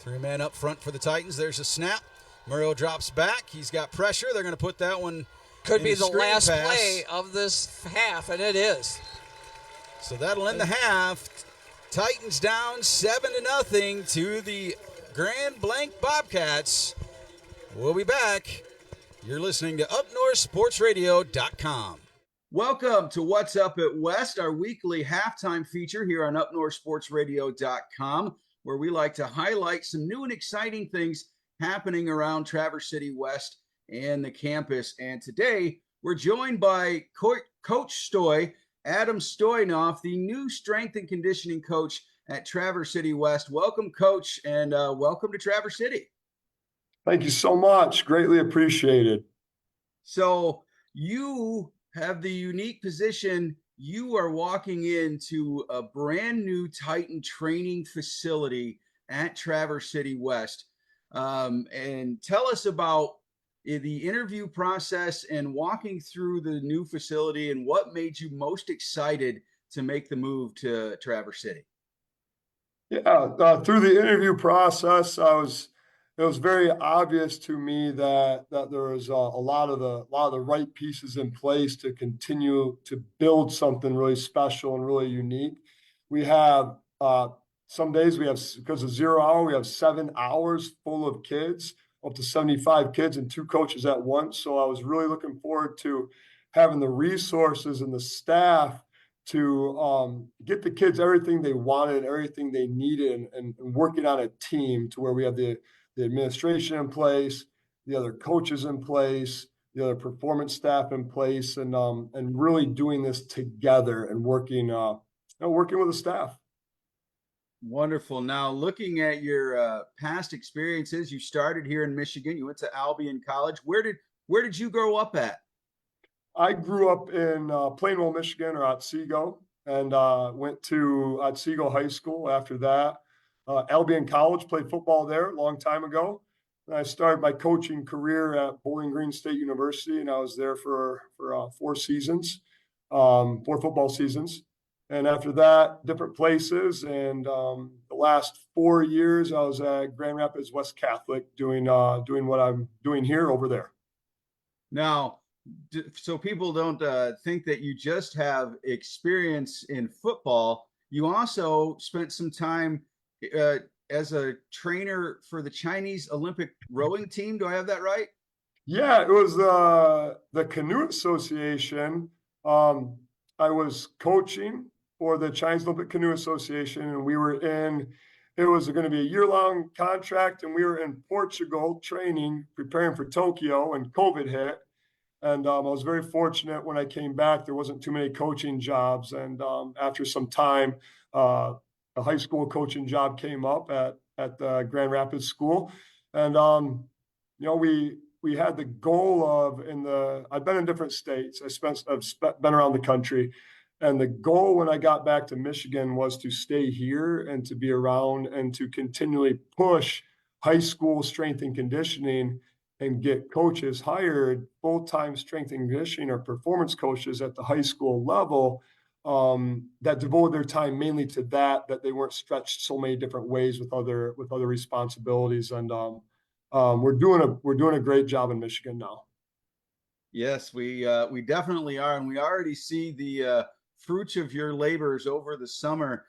3-man up front for the Titans. There's a snap. Murrow drops back. He's got pressure. They're going to put that one. Could be a the last pass. play of this half, and it is. So that'll end the half. Titans down 7-0 to the Grand Blanc Bobcats. We'll be back. You're listening to UpNorthSportsRadio.com. Welcome to What's Up at West, our weekly halftime feature here on UpNorthSportsRadio.com, where we like to highlight some new and exciting things happening around Traverse City West and the campus. And today we're joined by Coach Stoy, Adam Stoynoff, the new strength and conditioning coach at Traverse City West. Welcome, Coach, and welcome to Traverse City. Thank you so much. Greatly appreciated. So you have the unique position. You are walking into a brand new Titan training facility at Traverse City West. And tell us about the interview process and walking through the new facility and what made you most excited to make the move to Traverse City. Yeah, through the interview process, it was very obvious to me that there was a lot of the right pieces in place to continue to build something really special and really unique. We have some days we have, because of 0 hour, we have 7 hours full of kids, up to 75 kids and 2 coaches at once. So I was really looking forward to having the resources and the staff to get the kids everything they wanted, everything they needed, and working on a team to where we have the administration in place, the other coaches in place, the other performance staff in place, and really doing this together and working with the staff. Wonderful. Now, looking at your past experiences, you started here in Michigan. You went to Albion College. Where did you grow up at? I grew up in Plainwell, Michigan, or Otsego, and went to Otsego High School after that. Albion College, played football there a long time ago. And I started my coaching career at Bowling Green State University, and I was there for 4 seasons, 4 football seasons. And after that, different places. And the last 4 years, I was at Grand Rapids West Catholic doing what I'm doing here over there. Now, so people don't think that you just have experience in football. You also spent some time as a trainer for the Chinese Olympic rowing team. Do I have that right? Yeah, it was the Canoe Association. I was coaching for the Chinese Olympic Canoe Association, and it was going to be a year-long contract, and we were in Portugal training, preparing for Tokyo, and COVID hit. And I was very fortunate when I came back. There wasn't too many coaching jobs, and after some time, a high school coaching job came up at the Grand Rapids School, and we had the goal of I've been in different states. I've been around the country, and the goal when I got back to Michigan was to stay here and to be around and to continually push high school strength and conditioning and get coaches hired, full-time strength and conditioning or performance coaches at the high school level that devoted their time mainly to that they weren't stretched so many different ways with other responsibilities. And we're doing a great job in Michigan now. Yes, we definitely are, and we already see the fruits of your labors over the summer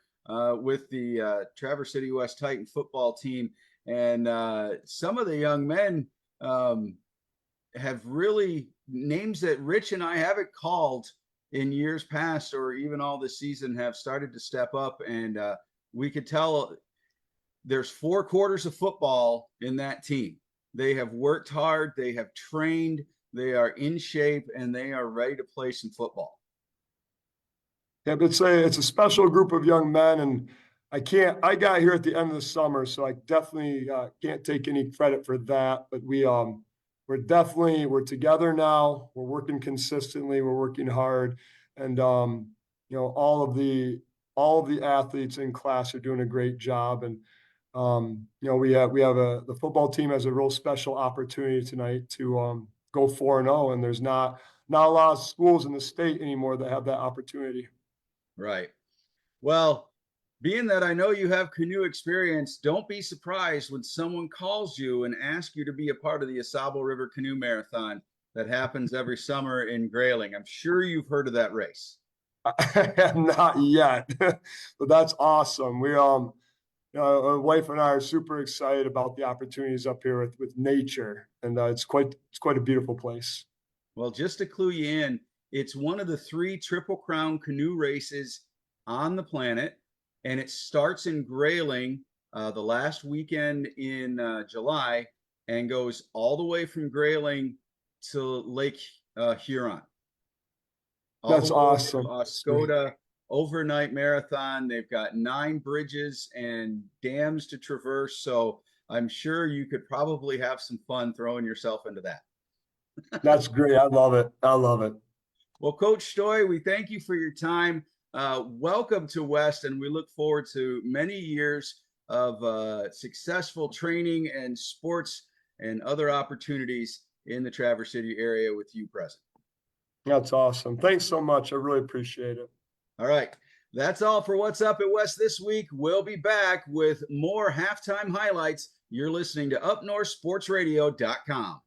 with the Traverse City West Titan football team, and some of the young men have really names that Rich and I haven't called in years past, or even all this season, have started to step up, and we could tell there's 4 quarters of football in that team. They have worked hard, they have trained, they are in shape, and they are ready to play some football. Yeah, but it's a special group of young men, and I got here at the end of the summer, so I definitely can't take any credit for that. But we're together now. We're working consistently. We're working hard, and all of the athletes in class are doing a great job. And the football team has a real special opportunity tonight to go 4-0, and there's not a lot of schools in the state anymore that have that opportunity. Right. Well, being that I know you have canoe experience, don't be surprised when someone calls you and asks you to be a part of the Asabo River Canoe Marathon that happens every summer in Grayling. I'm sure you've heard of that race. Not yet, but that's awesome. My wife and I are super excited about the opportunities up here with nature, and it's quite a beautiful place. Well, just to clue you in, it's one of the 3 Triple Crown canoe races on the planet. And it starts in Grayling the last weekend in July and goes all the way from Grayling to Lake Huron. That's awesome. Oscoda overnight marathon. They've got 9 bridges and dams to traverse. So I'm sure you could probably have some fun throwing yourself into that. That's great. I love it. Well, Coach Stoy, we thank you for your time. Welcome to West, and we look forward to many years of successful training and sports and other opportunities in the Traverse City area with you present. That's awesome. Thanks so much. I really appreciate it. All right. That's all for What's Up at West this week. We'll be back with more halftime highlights. You're listening to UpNorthSportsRadio.com.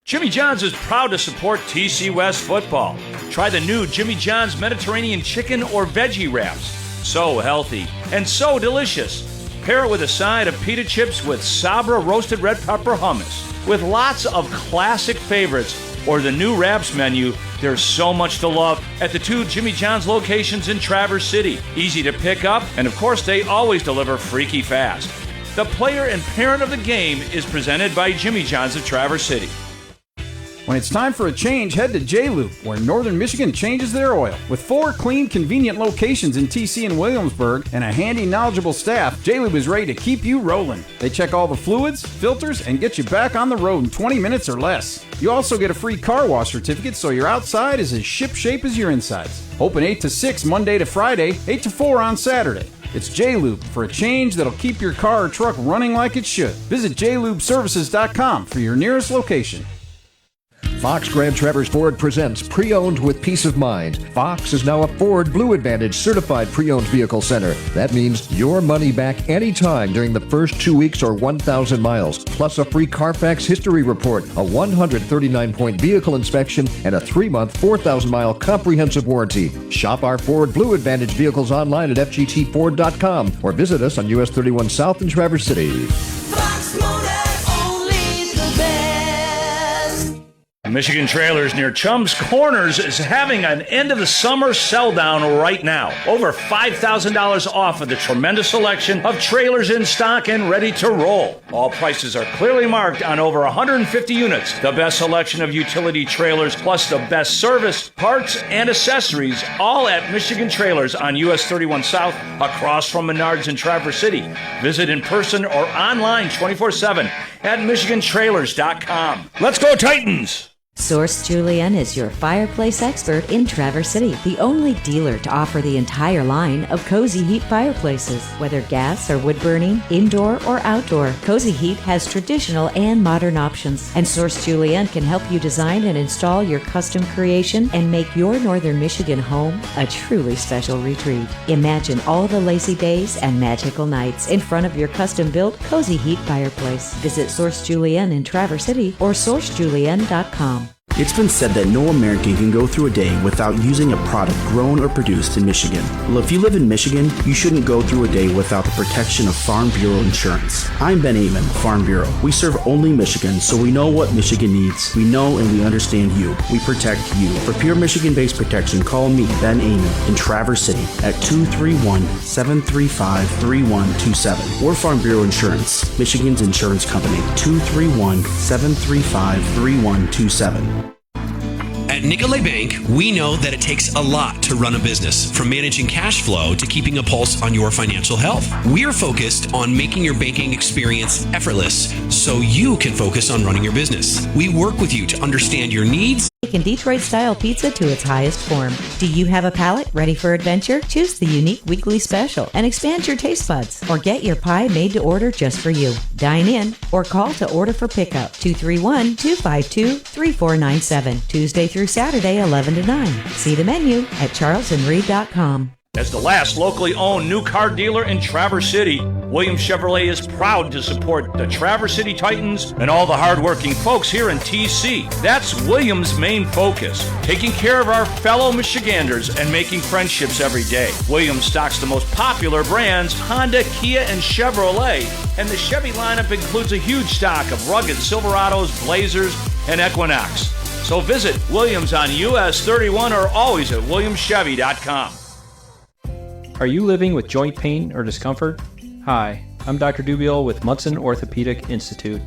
Jimmy John's is proud to support TC West football. Try the new Jimmy John's Mediterranean chicken or veggie wraps. So healthy and so delicious. Pair it with a side of pita chips with Sabra roasted red pepper hummus. With lots of classic favorites or the new wraps menu, there's so much to love at the 2 Jimmy John's locations in Traverse City. Easy to pick up, and of course they always deliver freaky fast. The player and parent of the game is presented by Jimmy John's of Traverse City. When it's time for a change, head to J-Lube, where Northern Michigan changes their oil. With 4 clean, convenient locations in TC and Williamsburg and a handy, knowledgeable staff, J-Lube is ready to keep you rolling. They check all the fluids, filters, and get you back on the road in 20 minutes or less. You also get a free car wash certificate so your outside is as ship-shape as your insides. Open 8 to 6 Monday to Friday, 8 to 4 on Saturday. It's J-Lube for a change that'll keep your car or truck running like it should. Visit jlubeservices.com for your nearest location. Fox Grand Traverse Ford presents Pre-Owned with Peace of Mind. Fox is now a Ford Blue Advantage certified pre-owned vehicle center. That means your money back anytime during the first 2 weeks or 1,000 miles, plus a free Carfax history report, a 139-point vehicle inspection, and a 3-month, 4,000-mile comprehensive warranty. Shop our Ford Blue Advantage vehicles online at fgtford.com or visit us on US 31 South in Traverse City. Fox Motor, only the best. Michigan Trailers near Chum's Corners is having an end of the summer sell down right now. Over $5,000 off of the tremendous selection of trailers in stock and ready to roll. All prices are clearly marked on over 150 units. The best selection of utility trailers plus the best service, parts, and accessories, all at Michigan Trailers on US 31 South across from Menards in Traverse City. Visit in person or online 24/7 at MichiganTrailers.com. Let's go Titans! Source Julian is your fireplace expert in Traverse City, the only dealer to offer the entire line of Cozy Heat fireplaces. Whether gas or wood burning, indoor or outdoor, Cozy Heat has traditional and modern options. And Source Julian can help you design and install your custom creation and make your Northern Michigan home a truly special retreat. Imagine all the lazy days and magical nights in front of your custom-built Cozy Heat fireplace. Visit Source Julian in Traverse City or sourcejulian.com. It's been said that no American can go through a day without using a product grown or produced in Michigan. Well, if you live in Michigan, you shouldn't go through a day without the protection of Farm Bureau insurance. I'm Ben Amon, Farm Bureau. We serve only Michigan, so we know what Michigan needs. We know and we understand you. We protect you. For pure Michigan-based protection, call me, Ben Amon, in Traverse City at 231-735-3127. Or Farm Bureau Insurance, Michigan's insurance company, 231-735-3127. At Nicolay Bank, we know that it takes a lot to run a business, from managing cash flow to keeping a pulse on your financial health. We're focused on making your banking experience effortless so you can focus on running your business. We work with you to understand your needs. Taking Detroit-style pizza to its highest form. Do you have a palate ready for adventure? Choose the unique weekly special and expand your taste buds. Or get your pie made to order just for you. Dine in or call to order for pickup. 231-252-3497. Tuesday through Saturday, 11 to 9. See the menu at charlestonreed.com. As the last locally owned new car dealer in Traverse City, Williams Chevrolet is proud to support the Traverse City Titans and all the hardworking folks here in TC. That's Williams' main focus, taking care of our fellow Michiganders and making friendships every day. Williams stocks the most popular brands, Honda, Kia, and Chevrolet, and the Chevy lineup includes a huge stock of rugged Silverados, Blazers, and Equinox. So visit Williams on US 31 or always at williamschevy.com. Are you living with joint pain or discomfort? Hi, I'm Dr. Dubiel with Munson Orthopedic Institute.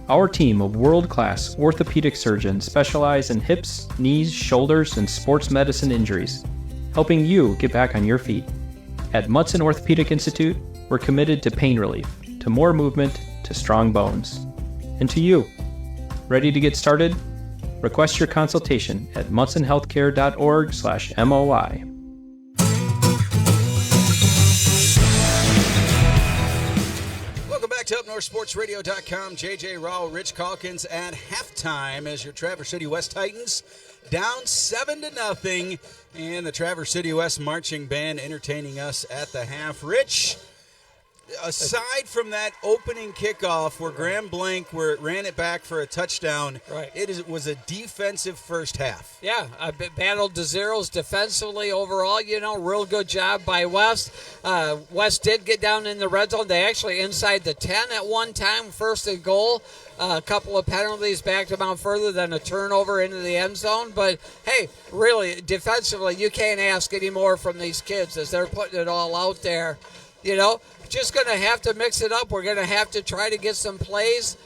Our team of world-class orthopedic surgeons specialize in hips, knees, shoulders, and sports medicine injuries, helping you get back on your feet. At Munson Orthopedic Institute, we're committed to pain relief, to more movement, to strong bones. And to you. Ready to get started? Request your consultation at munsonhealthcare.org/MOI. To UpNorthSportsRadio.com, JJ Rowell, Rich Calkins at halftime as your Traverse City West Titans down 7-0, and the Traverse City West marching band entertaining us at the half. Rich, aside from that opening kickoff where Graham Blanc ran it back for a touchdown, right, it was a defensive first half. Yeah, I battled to zeros defensively overall. Real good job by West. West did get down in the red zone. They actually inside the 10 at one time, first and goal. A couple of penalties backed them out further than a turnover into the end zone. But, hey, really, defensively, you can't ask any more from these kids as they're putting it all out there. Just going to have to mix it up. We're going to have to try to get some plays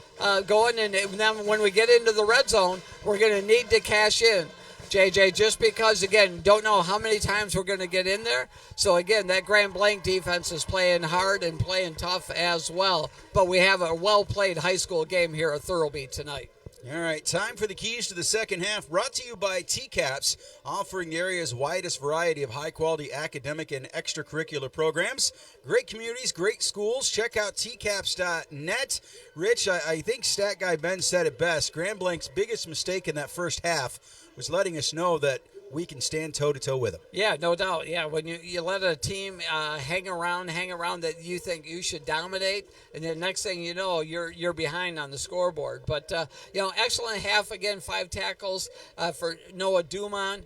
going, and then when we get into the red zone, we're going to need to cash in, JJ, just because, again, don't know how many times we're going to get in there. So, again, that Grand Blanc defense is playing hard and playing tough as well. But we have a well-played high school game here at Thurlby tonight. All right, time for the keys to the second half, brought to you by TCAPS, offering the area's widest variety of high-quality academic and extracurricular programs. Great communities, great schools. Check out tcaps.net. Rich, I think Stat Guy Ben said it best. Grand Blanc's biggest mistake in that first half was letting us know that we can stand toe-to-toe with them. Yeah, no doubt. Yeah, when you let a team hang around that you think you should dominate, and then next thing you know, you're behind on the scoreboard. But, excellent half again, 5 tackles for Noah Duman.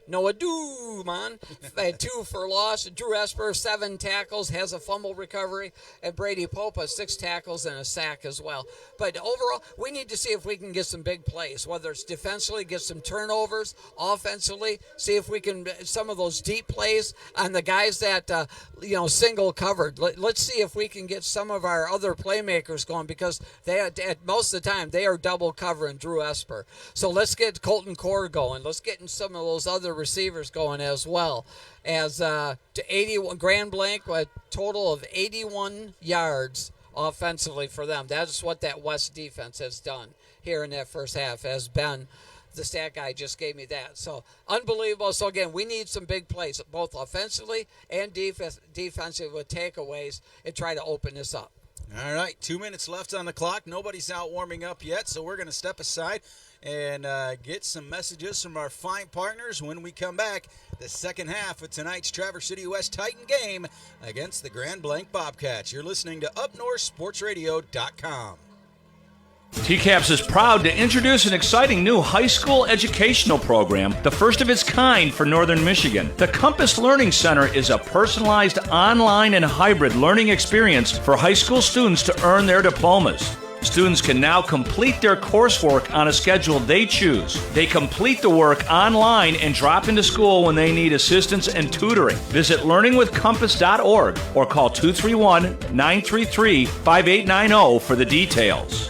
2 for loss. Drew Esper, 7 tackles, has a fumble recovery. And Brady Popa, 6 tackles and a sack as well. But overall, we need to see if we can get some big plays, whether it's defensively, get some turnovers, offensively, see if we can, some of those deep plays on the guys that, single covered. Let's see if we can get some of our other playmakers going, because they, at most of the time, they are double covering Drew Esper. So let's get Colton Core going. Let's get in some of those other receivers going as well. As to 81, Grand Blanc, a total of 81 yards offensively for them. That's what that West defense has done here in that first half, has been. The stat guy just gave me that. So unbelievable. So again, we need some big plays, both offensively and defensive with takeaways, and try to open this up. All right, 2 minutes left on the clock. Nobody's out warming up yet, so we're going to step aside and get some messages from our fine partners. When we come back, the second half of tonight's Traverse City West Titan game against the Grand Blanc Bobcats. You're listening to UpNorthSportsRadio.com. TCAPS is proud to introduce an exciting new high school educational program, the first of its kind for Northern Michigan. The Compass Learning Center is a personalized online and hybrid learning experience for high school students to earn their diplomas. Students can now complete their coursework on a schedule they choose. They complete the work online and drop into school when they need assistance and tutoring. Visit learningwithcompass.org or call 231-933-5890 for the details.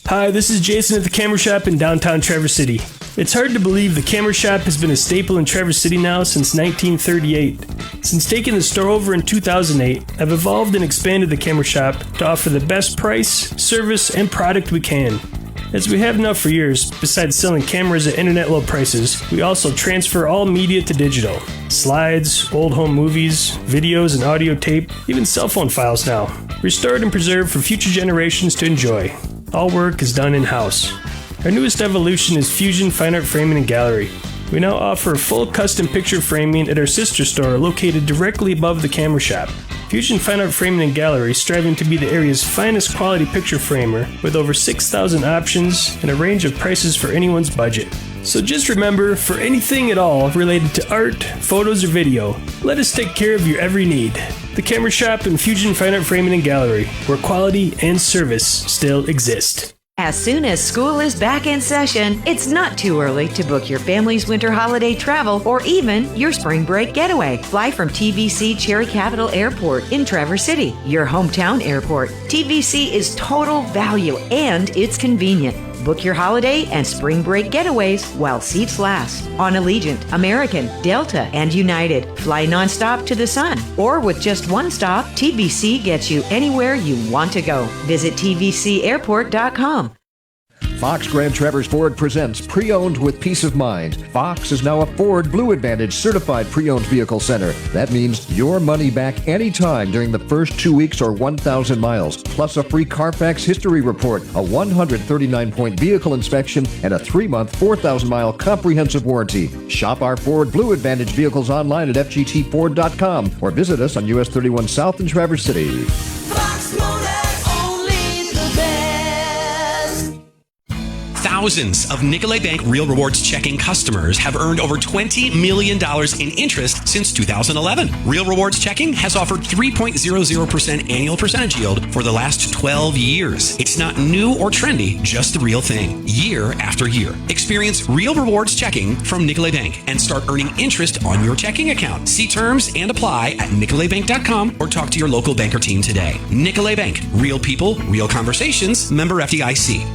Hi, this is Jason at the Camera Shop in downtown Traverse City. It's hard to believe the Camera Shop has been a staple in Traverse City now since 1938. Since taking the store over in 2008, I've evolved and expanded the Camera Shop to offer the best price, service, and product we can. As we have now for years, besides selling cameras at internet low prices, we also transfer all media to digital. Slides, old home movies, videos and audio tape, even cell phone files now. Restored and preserved for future generations to enjoy. All work is done in-house. Our newest evolution is Fusion Fine Art Framing and Gallery. We now offer full custom picture framing at our sister store located directly above the Camera Shop. Fusion Fine Art Framing and Gallery, striving to be the area's finest quality picture framer with over 6,000 options and a range of prices for anyone's budget. So just remember, for anything at all related to art, photos, or video, let us take care of your every need. The Camera Shop and Fusion Fine Art Framing and Gallery, where quality and service still exist. As soon as school is back in session, it's not too early to book your family's winter holiday travel or even your spring break getaway. Fly from TVC Cherry Capital Airport in Traverse City, your hometown airport. TVC is total value and it's convenient. Book your holiday and spring break getaways while seats last on Allegiant, American, Delta, and United. Fly nonstop to the sun. Or with just one stop, TVC gets you anywhere you want to go. Visit tvcairport.com. Fox Grand Traverse Ford presents Pre-Owned with Peace of Mind. Fox is now a Ford Blue Advantage certified pre-owned vehicle center. That means your money back anytime during the first 2 weeks or 1,000 miles, plus a free Carfax history report, a 139-point vehicle inspection, and a 3-month, 4,000-mile comprehensive warranty. Shop our Ford Blue Advantage vehicles online at fgtford.com or visit us on US 31 South in Traverse City. Fox Motor, only the best. Thousands of Nicolay Bank Real Rewards checking customers have earned over $20 million in interest since 2011. Real Rewards checking has offered 3.00% annual percentage yield for the last 12 years. It's not new or trendy, just the real thing, year after year. Experience Real Rewards checking from Nicolay Bank and start earning interest on your checking account. See terms and apply at nicolaybank.com or talk to your local banker team today. Nicolay Bank, real people, real conversations, member FDIC.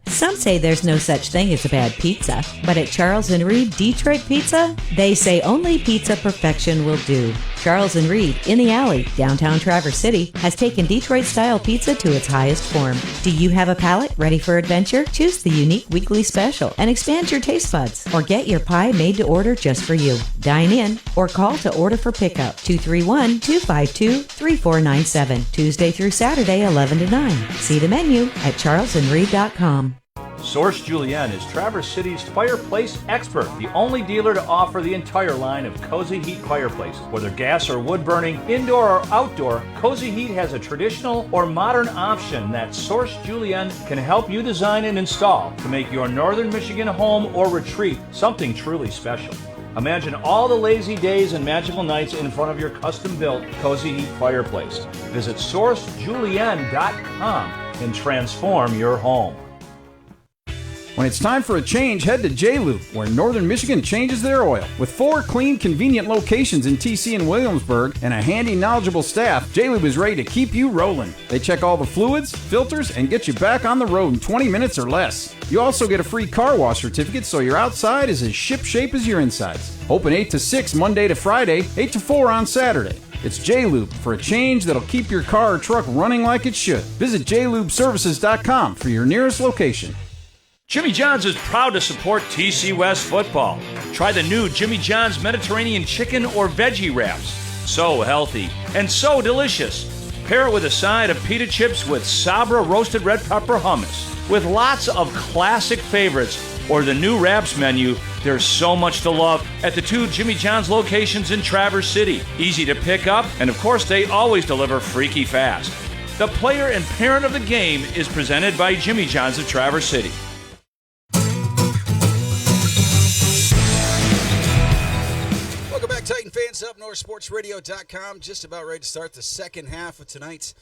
Some say there's no such thing as a bad pizza, but at Charles & Reed Detroit Pizza, they say only pizza perfection will do. Charles & Reed, in the alley, downtown Traverse City, has taken Detroit-style pizza to its highest form. Do you have a palate ready for adventure? Choose the unique weekly special and expand your taste buds, or get your pie made to order just for you. Dine in or call to order for pickup, 231-252-3497, Tuesday through Saturday, 11 to 9. See the menu at charlesandreed.com. Source Julienne is Traverse City's fireplace expert, the only dealer to offer the entire line of Cozy Heat fireplaces. Whether gas or wood burning, indoor or outdoor, Cozy Heat has a traditional or modern option that Source Julienne can help you design and install to make your northern Michigan home or retreat something truly special. Imagine all the lazy days and magical nights in front of your custom-built Cozy Heat fireplace. Visit sourcejulienne.com and transform your home. When it's time for a change, head to J-Lube, where Northern Michigan changes their oil. With 4 clean, convenient locations in TC and Williamsburg and a handy, knowledgeable staff, J-Lube is ready to keep you rolling. They check all the fluids, filters, and get you back on the road in 20 minutes or less. You also get a free car wash certificate so your outside is as ship-shape as your insides. Open 8 to 6 Monday to Friday, 8 to 4 on Saturday. It's J-Lube for a change that'll keep your car or truck running like it should. Visit jlubeservices.com for your nearest location. Jimmy John's is proud to support TC West football. Try the new Jimmy John's Mediterranean chicken or veggie wraps. So healthy and so delicious. Pair it with a side of pita chips with Sabra roasted red pepper hummus. With lots of classic favorites or the new wraps menu, there's so much to love at the 2 Jimmy John's locations in Traverse City. Easy to pick up, and of course they always deliver freaky fast. The player and parent of the game is presented by Jimmy John's of Traverse City. Titan fans, up northsportsradio.com, just about ready to start the second half of tonight's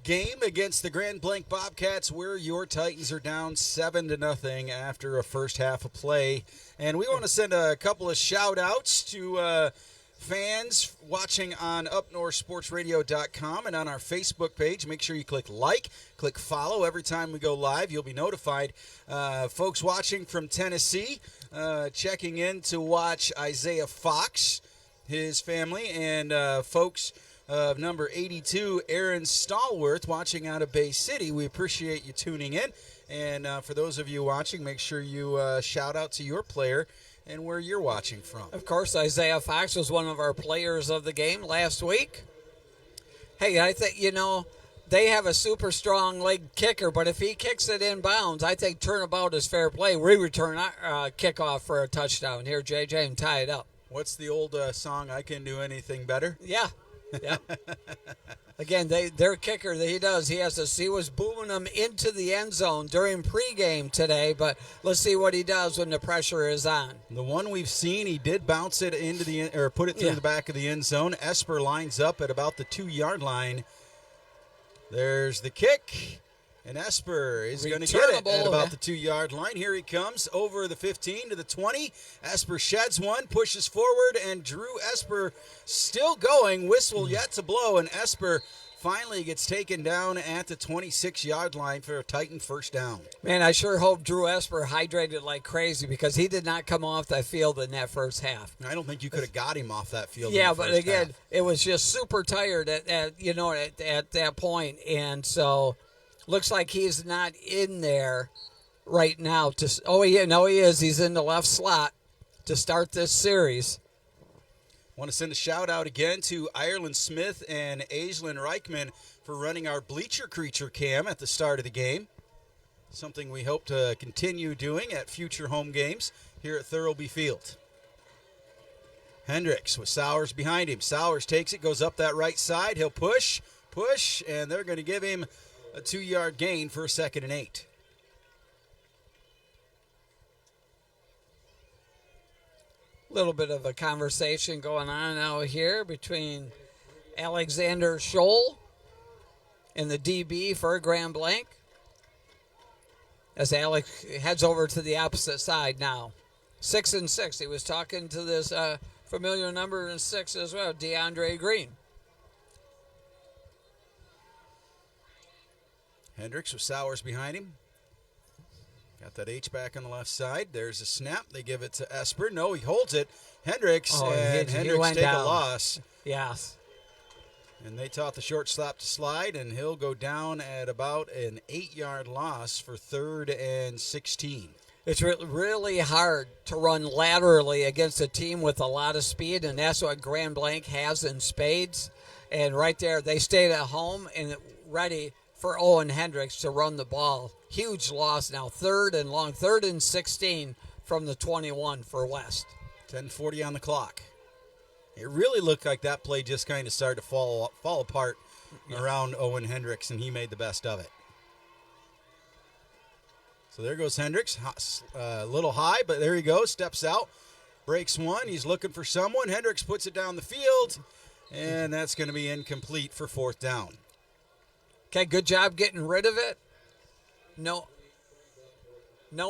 game against the Grand Blanc Bobcats, where your Titans are down 7-0 after a first half of play. And we want to send a couple of shout outs to fans watching on upnorthsportsradio.com and on our Facebook page. Make sure you click like, click follow. Every time we go live, you'll be notified. Folks watching from Tennessee, checking in to watch Isaiah Fox, his family, and folks of number 82, Aaron Stallworth, watching out of Bay City. We appreciate you tuning in. And for those of you watching, make sure you shout out to your player and where you're watching from. Of course, Isaiah Fox was one of our players of the game last week. Hey, I think, they have a super strong leg kicker, but if he kicks it in bounds, I think turnabout is fair play. We return kickoff for a touchdown here, JJ, and tie it up. What's the old song, I Can Do Anything Better? Yeah. Again, their kicker that he has to see was booming them into the end zone during pregame today, but let's see what he does when the pressure is on. The one we've seen, he did bounce it into or put it through the back of the end zone. Esper lines up at about the 2-yard line. There's the kick, and Esper is going to get it at about the 2-yard line. Here he comes over the 15 to the 20. Esper sheds one, pushes forward, and Drew Esper still going. Whistle yet to blow, and Esper finally gets taken down at the 26-yard line for a Titan first down. Man, I sure hope Drew Esper hydrated like crazy because he did not come off that field in that first half. I don't think you could have got him off that field. Yeah, in the but first again, half. it was just super tired at that point, and so looks like he's not in there right now. He is. He's in the left slot to start this series. Want to send a shout out again to Ireland Smith and Aislinn Reichman for running our Bleacher Creature cam at the start of the game. Something we hope to continue doing at future home games here at Thurlby Field. Hendricks with Sowers behind him. Sowers takes it, goes up that right side. He'll push, and they're going to give him a 2-yard gain for a 2nd and 8. Little bit of a conversation going on out here between Alexander Scholl and the DB for Grand Blanc as Alex heads over to the opposite side now. 6 and 6. He was talking to this familiar number in 6 as well, DeAndre Green. Hendricks with Sowers behind him. Got that H-back on the left side. There's a snap. They give it to Esper. No, he holds it. Hendricks, and Hendricks take a loss. Yes. And they taught the shortstop to slide, and he'll go down at about an 8-yard loss for 3rd and 16. It's really hard to run laterally against a team with a lot of speed, and that's what Grand Blanc has in spades. And right there, they stayed at home and ready for Owen Hendricks to run the ball. Huge loss now, 3rd and long, 3rd and 16 from the 21 for West. 10:40 on the clock. It really looked like that play just kind of started to fall apart around Owen Hendricks, and he made the best of it. So there goes Hendricks, a little high, but there he goes, steps out, breaks one. He's looking for someone. Hendricks puts it down the field, and that's going to be incomplete for 4th down. Okay, good job getting rid of it. No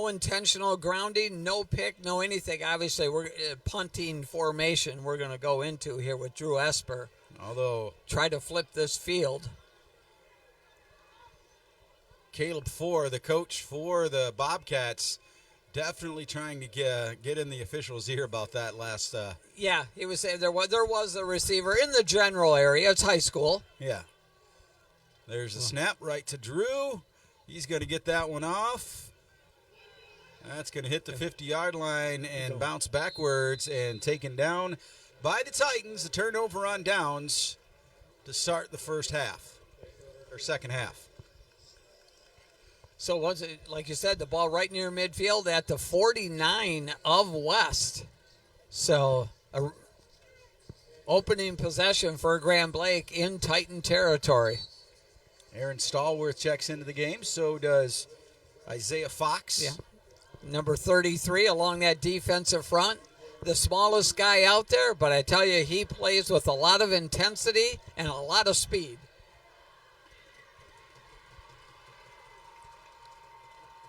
intentional grounding, no pick, no anything. Obviously, we're punting formation we're going to go into here with Drew Esper. Although, try to flip this field. Caleb Four, the coach for the Bobcats, definitely trying to get in the official's ear about that last. Yeah, he was saying there was a receiver in the general area. It's high school. Yeah. There's a snap right to Drew. He's going to get that one off. That's going to hit the 50-yard line and bounce backwards and taken down by the Titans. The turnover on downs to start the first half, or second half. So once it, like you said, the ball right near midfield at the 49 of West. So opening possession for Grand Blanc in Titan territory. Aaron Stallworth checks into the game. So does Isaiah Fox. Yeah. Number 33 along that defensive front. The smallest guy out there, but I tell you, he plays with a lot of intensity and a lot of speed.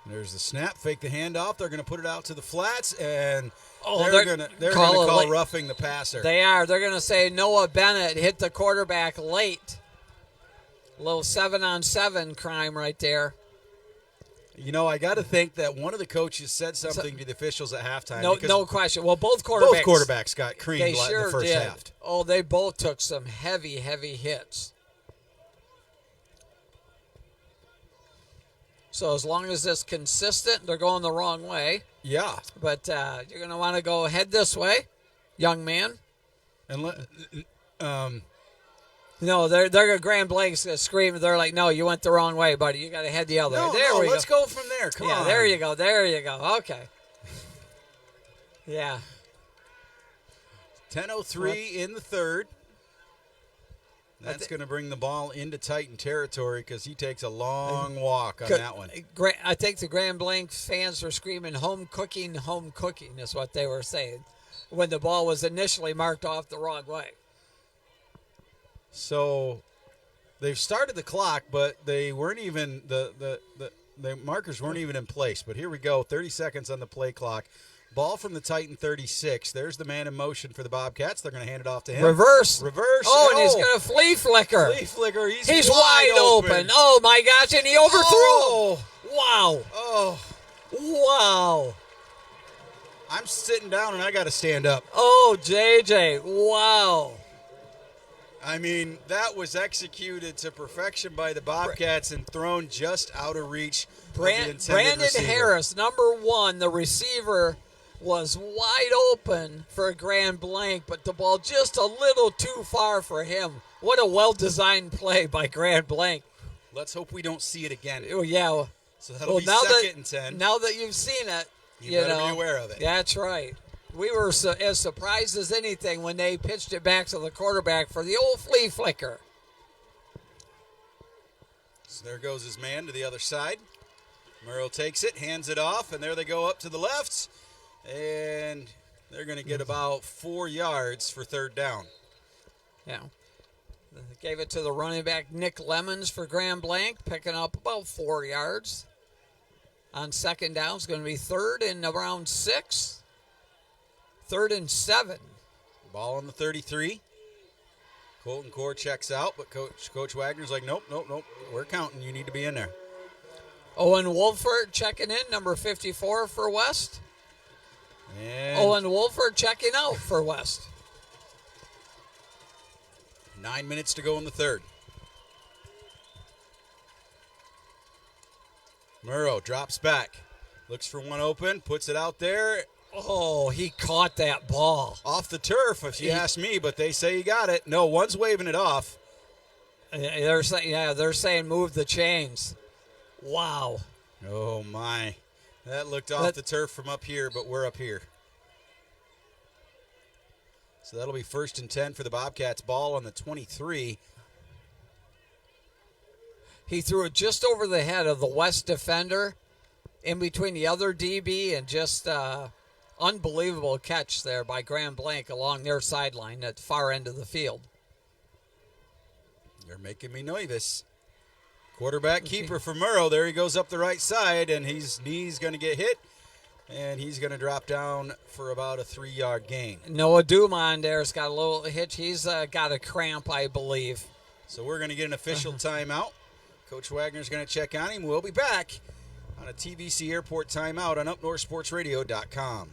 There's the snap, fake the handoff. They're going to put it out to the flats, and they're going to call roughing the passer. They are. They're going to say Noah Bennett hit the quarterback late. A little 7-on-7 crime right there. You know, I got to think that one of the coaches said something to the officials at halftime. No question. Well, both quarterbacks got creamed they in sure the first did. half. Oh, they both took some heavy hits. So as long as it's consistent, they're going the wrong way. Yeah. But you're going to want to go head this way, young man. And no, they're Grand Blank's screaming. They're like, "No, you went the wrong way, buddy. You got to head the other way." There we go. Let's go from there. Come on. There you go. There you go. Okay. Yeah. 10:03 in the third. That's going to bring the ball into Titan territory because he takes a long walk on that one. I think the Grand Blanc fans were screaming, home cooking is what they were saying when the ball was initially marked off the wrong way. So they've started the clock, but they weren't even the markers weren't even in place. But here we go, 30 seconds on the play clock. Ball from the Titan 36. There's the man in motion for the Bobcats. They're going to hand it off to him. Reverse. Oh, and he's going to flea flicker. Flea flicker. He's wide open. Oh, my gosh, and he overthrew him. Wow. Oh. Wow. I'm sitting down, and I got to stand up. Oh, JJ. Wow. I mean, that was executed to perfection by the Bobcats and thrown just out of reach of the intended Brandon receiver. Harris, number 1, the receiver, was wide open for a Grand Blanc, but the ball just a little too far for him. What a well-designed play by Grand Blanc. Let's hope we don't see it again. Oh, yeah. So that'll be second and 10. Now that you've seen it, you better be aware of it. That's right. We were as surprised as anything when they pitched it back to the quarterback for the old flea flicker. So there goes his man to the other side. Murrow takes it, hands it off, and there they go up to the left. And they're going to get about 4 yards for third down. Yeah. They gave it to the running back, Nick Lemons, for Grand Blanc, picking up about 4 yards. On second down, it's going to be third and around 6. 3rd and 7. Ball on the 33. Colton Core checks out, but Coach Wagner's like, nope. We're counting. You need to be in there. Owen Wolford checking in, number 54 for West. And Owen Wolford checking out for West. 9 minutes to go in the third. Murrow drops back. Looks for one open, puts it out there. Oh, he caught that ball. Off the turf, if you ask me, but they say he got it. No, one's waving it off. They're saying move the chains. Wow. Oh, my. That looked off the turf from up here, but we're up here. So that'll be 1st and 10 for the Bobcats. Ball on the 23. He threw it just over the head of the West defender, in between the other DB, and just unbelievable catch there by Grand Blanc along their sideline at the far end of the field. You're making me nervous. Quarterback keeper for Murrow. There he goes up the right side, and his knee's going to get hit, and he's going to drop down for about a 3-yard gain. Noah Dumond there's got a little hitch. He's got a cramp, I believe. So we're going to get an official timeout. Coach Wagner's going to check on him. We'll be back on a TVC Airport timeout on UpNorthSportsRadio.com.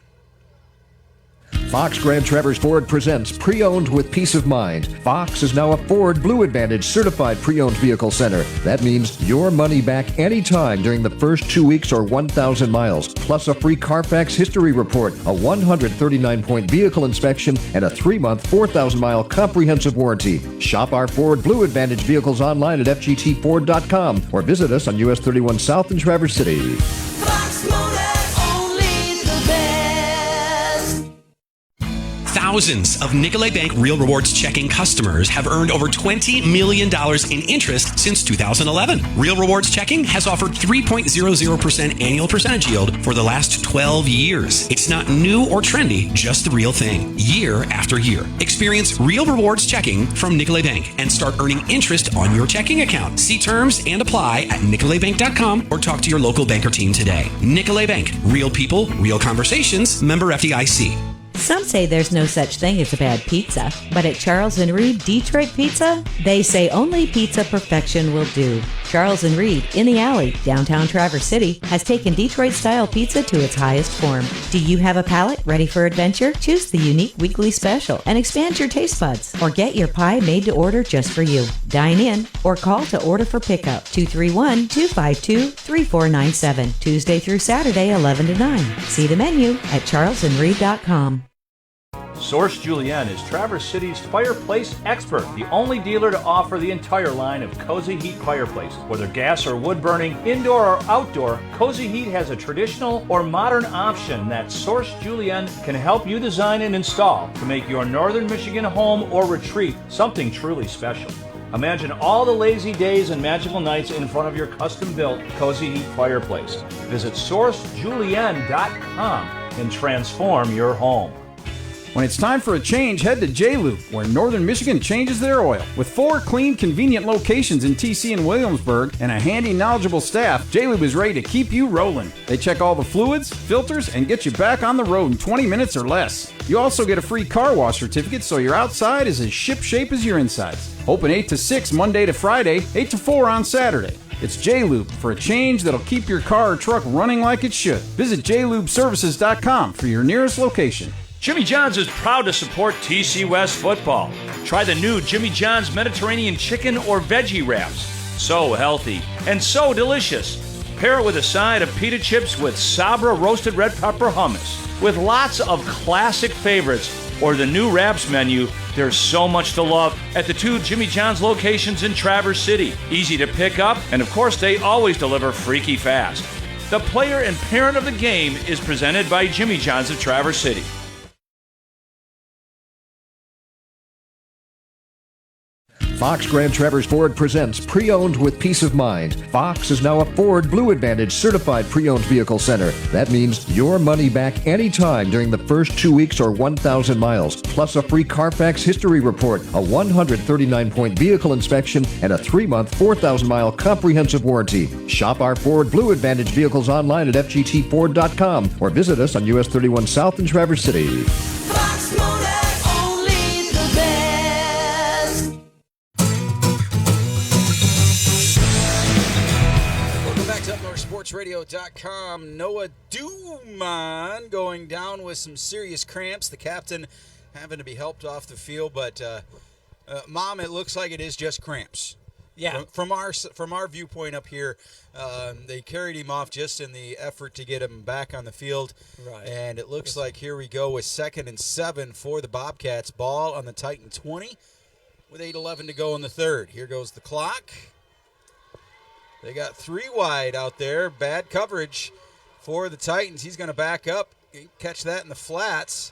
Fox Grand Traverse Ford presents Pre-Owned with Peace of Mind. Fox is now a Ford Blue Advantage certified pre-owned vehicle center. That means your money back anytime during the first 2 weeks or 1,000 miles, plus a free Carfax history report, a 139-point vehicle inspection, and a 3-month, 4,000-mile comprehensive warranty. Shop our Ford Blue Advantage vehicles online at FGTFord.com or visit us on US 31 South in Traverse City. Thousands of Nicolet Bank Real Rewards checking customers have earned over $20 million in interest since 2011. Real Rewards checking has offered 3.00% annual percentage yield for the last 12 years. It's not new or trendy, just the real thing, year after year. Experience Real Rewards checking from Nicolet Bank and start earning interest on your checking account. See terms and apply at nicoletbank.com or talk to your local banker team today. Nicolet Bank, real people, real conversations, member FDIC. Some say there's no such thing as a bad pizza, but at Charles & Reed Detroit Pizza, they say only pizza perfection will do. Charles & Reed, in the alley, downtown Traverse City, has taken Detroit-style pizza to its highest form. Do you have a palate ready for adventure? Choose the unique weekly special and expand your taste buds, or get your pie made to order just for you. Dine in or call to order for pickup, 231-252-3497, Tuesday through Saturday, 11 to 9. See the menu at charlesandreed.com. Source Julienne is Traverse City's fireplace expert, the only dealer to offer the entire line of Cozy Heat fireplaces. Whether gas or wood burning, indoor or outdoor, Cozy Heat has a traditional or modern option that Source Julienne can help you design and install to make your northern Michigan home or retreat something truly special. Imagine all the lazy days and magical nights in front of your custom-built Cozy Heat fireplace. Visit sourcejulienne.com and transform your home. When it's time for a change, head to J-Lube, where Northern Michigan changes their oil. With 4 clean, convenient locations in TC and Williamsburg and a handy, knowledgeable staff, J-Lube is ready to keep you rolling. They check all the fluids, filters, and get you back on the road in 20 minutes or less. You also get a free car wash certificate so your outside is as ship-shape as your insides. Open 8 to 6 Monday to Friday, 8 to 4 on Saturday. It's J-Lube for a change that'll keep your car or truck running like it should. Visit jlubeservices.com for your nearest location. Jimmy John's is proud to support TC West football. Try the new Jimmy John's Mediterranean chicken or veggie wraps. So healthy and so delicious. Pair it with a side of pita chips with Sabra roasted red pepper hummus. With lots of classic favorites or the new wraps menu, there's so much to love at the 2 Jimmy John's locations in Traverse City. Easy to pick up, and of course they always deliver freaky fast. The player and parent of the game is presented by Jimmy John's of Traverse City. Fox Grand Traverse Ford presents Pre-Owned with Peace of Mind. Fox is now a Ford Blue Advantage certified pre-owned vehicle center. That means your money back anytime during the first 2 weeks or 1,000 miles, plus a free Carfax history report, a 139-point vehicle inspection, and a 3-month, 4,000-mile comprehensive warranty. Shop our Ford Blue Advantage vehicles online at fgtford.com or visit us on US 31 South in Traverse City. Fox Motor, only the best. SportsRadio.com. Noah Duman going down with some serious cramps. The captain having to be helped off the field, but Mom, it looks like it is just cramps. Yeah. From our viewpoint up here, they carried him off just in the effort to get him back on the field. Right. And it looks like here we go with 2nd and 7 for the Bobcats. Ball on the Titan 20 with 8:11 to go in the third. Here goes the clock. They got 3 wide out there. Bad coverage for the Titans. He's going to back up, catch that in the flats.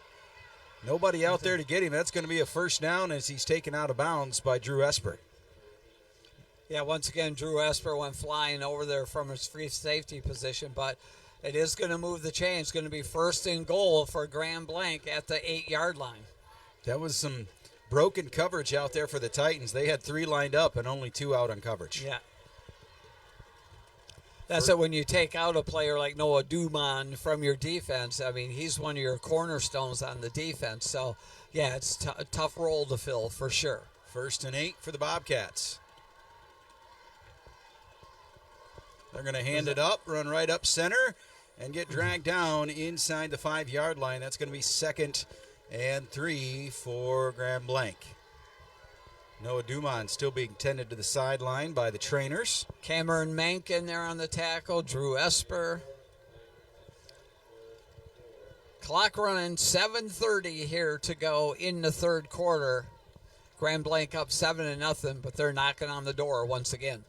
Nobody out there to get him. That's going to be a first down as he's taken out of bounds by Drew Esper. Yeah, once again, Drew Esper went flying over there from his free safety position, but it is going to move the chain. It's going to be 1st and goal for Grand Blanc at the 8-yard line. That was some broken coverage out there for the Titans. They had 3 lined up and only 2 out on coverage. Yeah. That's it when you take out a player like Noah Duman from your defense. I mean, he's one of your cornerstones on the defense. So, yeah, it's a tough role to fill for sure. 1st and 8 for the Bobcats. They're going to hand it up, run right up center, and get dragged down inside the 5-yard line. That's going to be 2nd and 3 for Grand Blanc. Noah Duman still being tended to the sideline by the trainers. Cameron Mankin there on the tackle. Drew Esper. Clock running, 7:30 here to go in the third quarter. Grand Blanc up 7-0, but they're knocking on the door once again.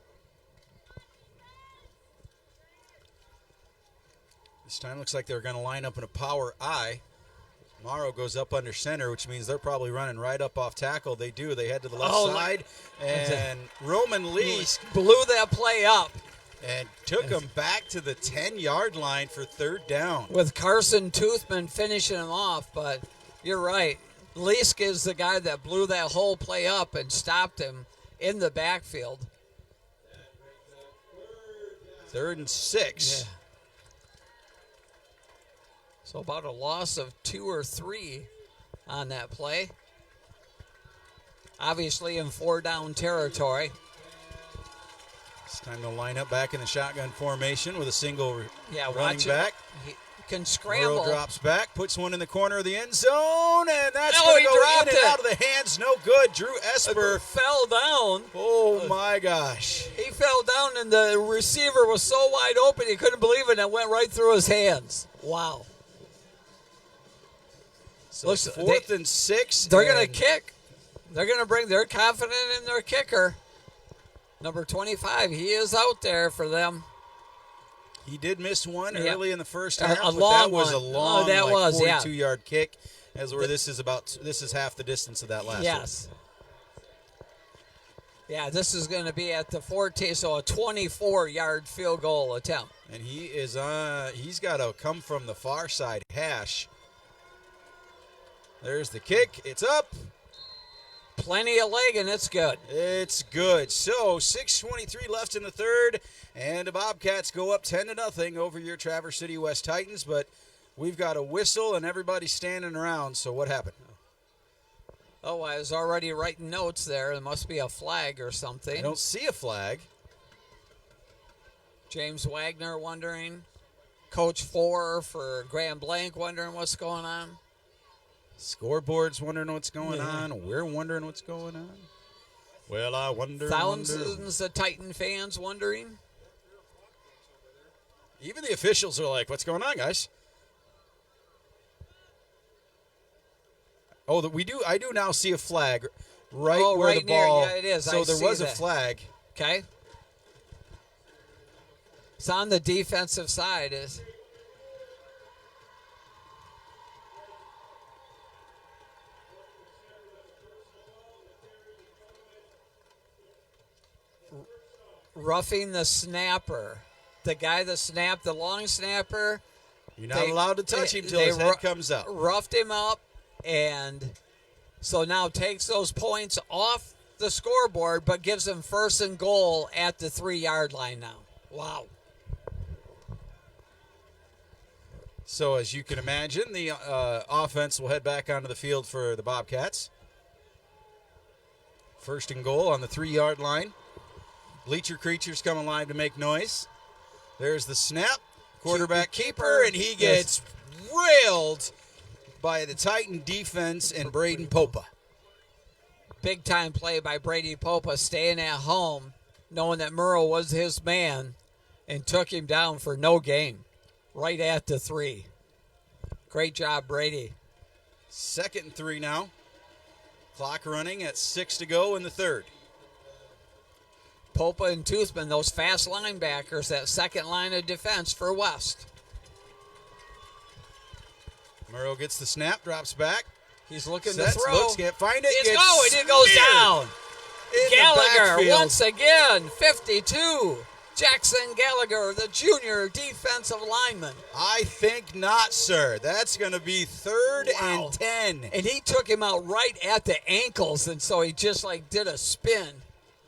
This time looks like they're going to line up in a power I. Morrow goes up under center, which means they're probably running right up off tackle. They do. They head to the left side. And Roman Leask blew that play up. And took him back to the 10-yard line for third down. With Carson Toothman finishing him off, but you're right. Leask is the guy that blew that whole play up and stopped him in the backfield. 3rd and 6. Yeah. So about a loss of 2 or 3 on that play. Obviously in 4-down territory. It's time to line up back in the shotgun formation with a single running watch back. He can scramble. Morrow drops back, puts one in the corner of the end zone, and that's Oh, going he to go dropped in and it. out of the hands. No good. Drew Esper fell down. Oh, my gosh. He fell down, and the receiver was so wide open he couldn't believe it, and it went right through his hands. Wow. So 4th and 6. They're going to kick. They're going to bring, they're confident in their kicker. Number 25, he is out there for them. He did miss one Yeah. early in the first half, A but long that was a one. long, Oh, that was, yeah. 42-yard kick. As where this is half the distance of that last Yes. one. Yeah, this is going to be at the 14, so a 24-yard field goal attempt. And he is he's got to come from the far side hash. There's the kick. It's up. Plenty of leg, and it's good. It's good. So 6:23 left in the third, and the Bobcats go up 10-0 over your Traverse City West Titans. But we've got a whistle, and everybody's standing around. So what happened? Oh, I was already writing notes there. There must be a flag or something. I don't see a flag. James Wagner wondering. Coach 4 for Grand Blanc wondering what's going on. Scoreboard's wondering what's going on. We're wondering what's going on. Well, I wonder. Thousands of Titan fans wondering. Even the officials are like, what's going on, guys? Oh, I do now see a flag right where right the ball. near, yeah, it is. So I there see was a that. flag. Okay. It's on the defensive side. Roughing the snapper. The guy that snapped, the long snapper. You're not allowed to touch him till his head comes up. Roughed him up, and so now takes those points off the scoreboard, but gives him 1st and goal at the 3-yard line now. Wow. So as you can imagine, the offense will head back onto the field for the Bobcats. 1st and goal on the 3-yard line. Bleacher Creatures come alive to make noise. There's the snap. Quarterback keeper, and he gets railed by the Titan defense and Braden Popa. Big time play by Brady Popa, staying at home, knowing that Murrow was his man, and took him down for no gain, right at the 3. Great job, Brady. 2nd and 3 now. Clock running at 6 to go in the third. Popa and Toothman, those fast linebackers, that second line of defense for West. Murrow gets the snap, drops back. He's looking Sets, to throw. looks, can't find it. It's going. It goes down. in the Gallagher, backfield. once again, 52. Jackson Gallagher, the junior defensive lineman. I think not, sir. That's going to be 3rd and 10. And he took him out right at the ankles, and so he just did a spin.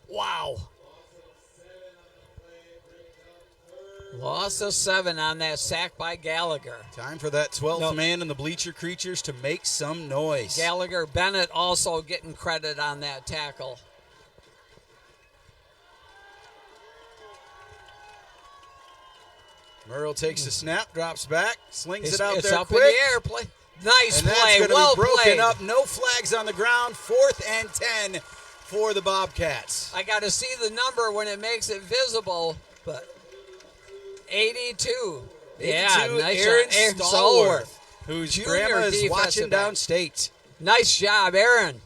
Wow. Loss of 7 on that sack by Gallagher. Time for that 12th man and the Bleacher Creatures to make some noise. Gallagher Bennett also getting credit on that tackle. Murrow takes the snap, drops back, slings it out it's there up quick. in the air. Nice and play. That's Well be broken played. up. No flags on the ground. 4th and 10 for the Bobcats. I got to see the number when it makes it visible, but 82. Yeah, nice Aaron Aaron Stallworth, whose Junior grandma is watching defensive back. downstate. Nice job, Aaron.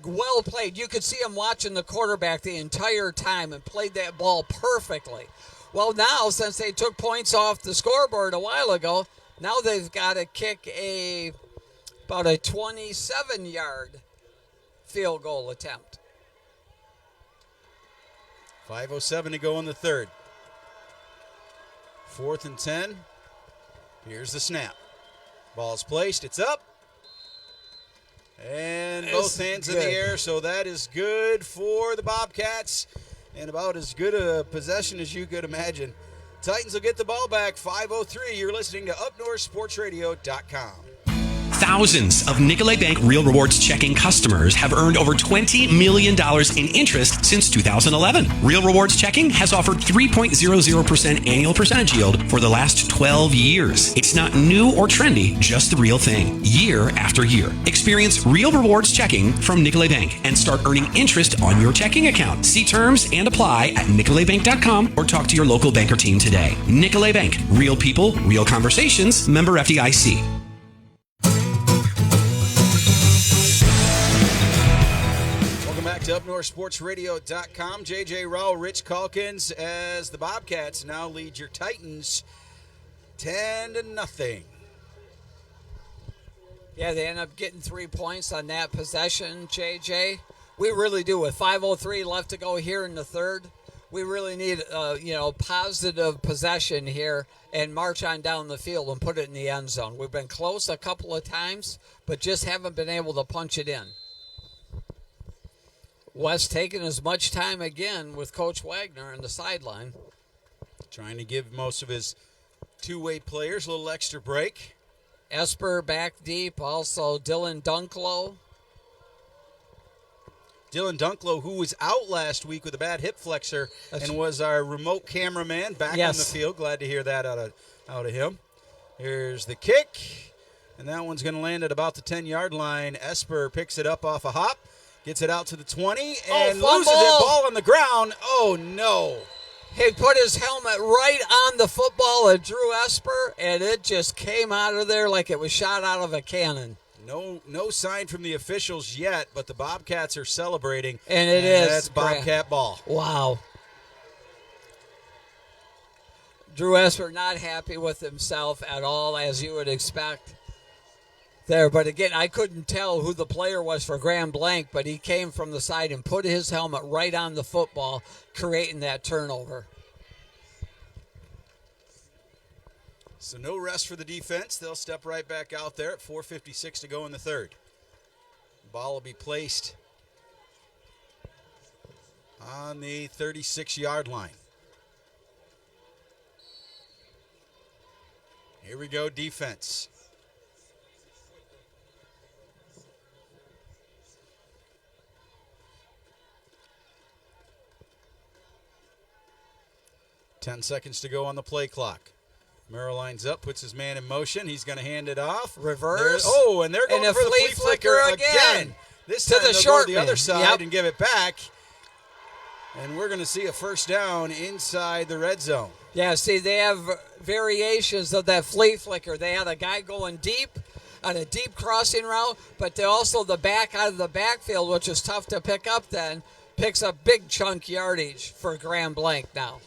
Well played. You could see him watching the quarterback the entire time and played that ball perfectly. Well, now, since they took points off the scoreboard a while ago, Now they've got to kick about a 27-yard field goal attempt. 5:07 to go in the third. 4th and 10. Here's the snap. Ball's placed. It's up. And both hands in the air, so that is good for the Bobcats. And about as good a possession as you could imagine. Titans will get the ball back. 5:03. You're listening to UpNorthSportsRadio.com. Thousands of Nicolay Bank Real Rewards checking customers have earned over $20 million in interest since 2011. Real Rewards checking has offered 3.00% annual percentage yield for the last 12 years. It's not new or trendy, just the real thing, year after year. Experience Real Rewards checking from Nicolay Bank and start earning interest on your checking account. See terms and apply at nicolaybank.com or talk to your local banker team today. Nicolay Bank, real people, real conversations, member FDIC. To UpNorthSportsRadio.com. JJ Rowell, Rich Calkins, as the Bobcats now lead your Titans 10-0. Yeah, they end up getting 3 points on that possession, JJ. We really do. With 5:03 left to go here in the third, we really need positive possession here and march on down the field and put it in the end zone. We've been close a couple of times, but just haven't been able to punch it in. West taking as much time again with Coach Wagner on the sideline. Trying to give most of his two-way players a little extra break. Esper back deep, also Dylan Dunklow. Dylan Dunklow, who was out last week with a bad hip flexor and was our remote cameraman back on the field. Glad to hear that out of him. Here's the kick, and that one's going to land at about the 10-yard line. Esper picks it up off a hop. Gets it out to the 20 and loses it. Ball on the ground. Oh, no. He put his helmet right on the football at Drew Esper, and it just came out of there like it was shot out of a cannon. No sign from the officials yet, but the Bobcats are celebrating. And it is. That's Bobcat ball. Wow. Drew Esper not happy with himself at all, as you would expect. There, but again, I couldn't tell who the player was for Grand Blanc, but he came from the side and put his helmet right on the football, creating that turnover. So no rest for the defense. They'll step right back out there at 4:56 to go in the third. Ball will be placed on the 36-yard line. Here we go, defense. Ten seconds to go on the play clock. Merrill lines up, puts his man in motion. He's going to hand it off. Reverse. And they're going for the flea flicker again. This time they'll go to the other side and give it back. And we're going to see a first down inside the red zone. Yeah, see, they have variations of that flea flicker. They had a guy going deep on a deep crossing route, but they also the back out of the backfield, which is tough to pick up then, picks up big chunk yardage for Grand Blanc now.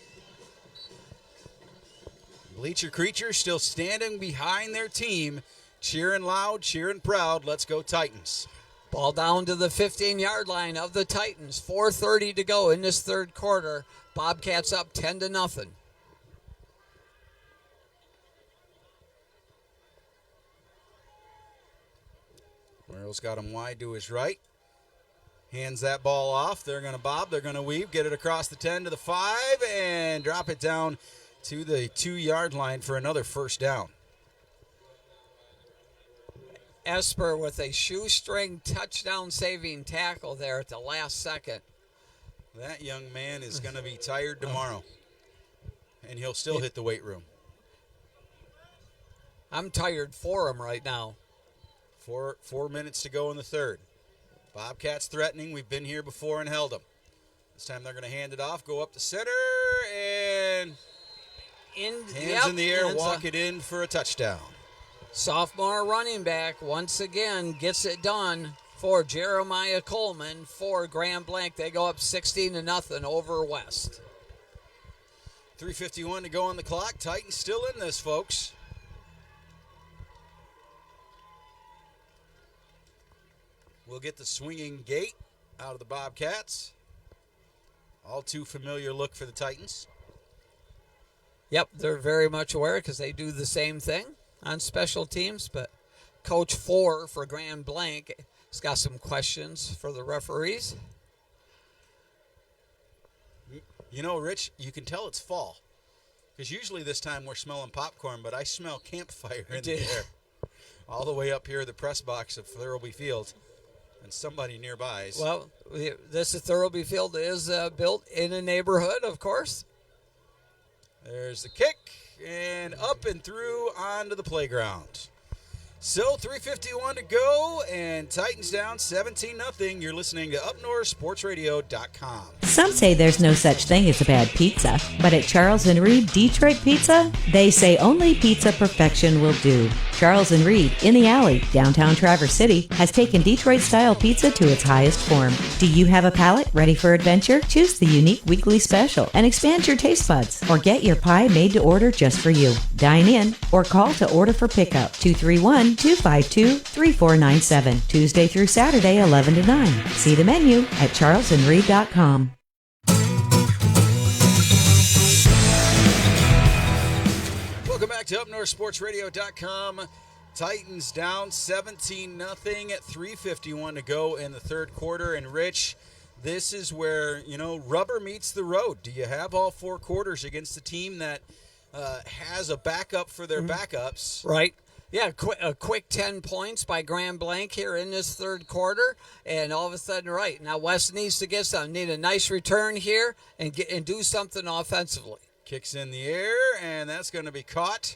Bleacher Creatures still standing behind their team, cheering loud, cheering proud. Let's go Titans. Ball down to the 15-yard line of the Titans. 4:30 to go in this third quarter. Bobcats up 10-0. Merrill's got him wide to his right. Hands that ball off. They're going to bob. They're going to weave. Get it across the 10 to the 5 and drop it down to the 2-yard line for another first down. Esper with a shoestring touchdown saving tackle there at the last second. That young man is going to be tired tomorrow, and he'll still hit the weight room. I'm tired for him right now. 4 minutes to go in the third. Bobcats threatening. We've been here before and held them. This time they're going to hand it off, go up the center, and hands in the air, walk it in for a touchdown. Sophomore running back once again gets it done for Jeremiah Coleman for Grand Blanc. They go up 16-0 over West. 3:51 to go on the clock. Titans still in this, folks. We'll get the swinging gate out of the Bobcats. All too familiar look for the Titans. Yep, they're very much aware because they do the same thing on special teams. But Coach Four for Grand Blanc has got some questions for the referees. You know, Rich, you can tell it's fall. Because usually this time we're smelling popcorn, but I smell campfire in the air. All the way up here at the press box of Thurlby Field. And somebody nearby is... Well, this is Thurlby Field is built in a neighborhood, of course. There's the kick, and up and through onto the playground. So 3:51 to go, and Titans down 17-0. You're listening to UpNorthSportsRadio.com. Some say there's no such thing as a bad pizza, but at Charles & Reed Detroit Pizza, they say only pizza perfection will do. Charles & Reed, in the alley, downtown Traverse City, has taken Detroit-style pizza to its highest form. Do you have a palate ready for adventure? Choose the unique weekly special and expand your taste buds, or get your pie made to order just for you. Dine in or call to order for pickup, 231-252-3497, Tuesday through Saturday, 11 to 9. See the menu at charlesandreed.com. Welcome back to UpNorthSportsRadio.com. Titans down 17-0 at 3:51 to go in the third quarter. And, Rich, this is where, you know, rubber meets the road. Do you have all four quarters against a team that has a backup for their backups? Right. Yeah, a quick 10 points by Grand Blanc here in this third quarter, and all of a sudden, right, now West needs to get something. Need a nice return here and do something offensively. Kicks in the air, and that's going to be caught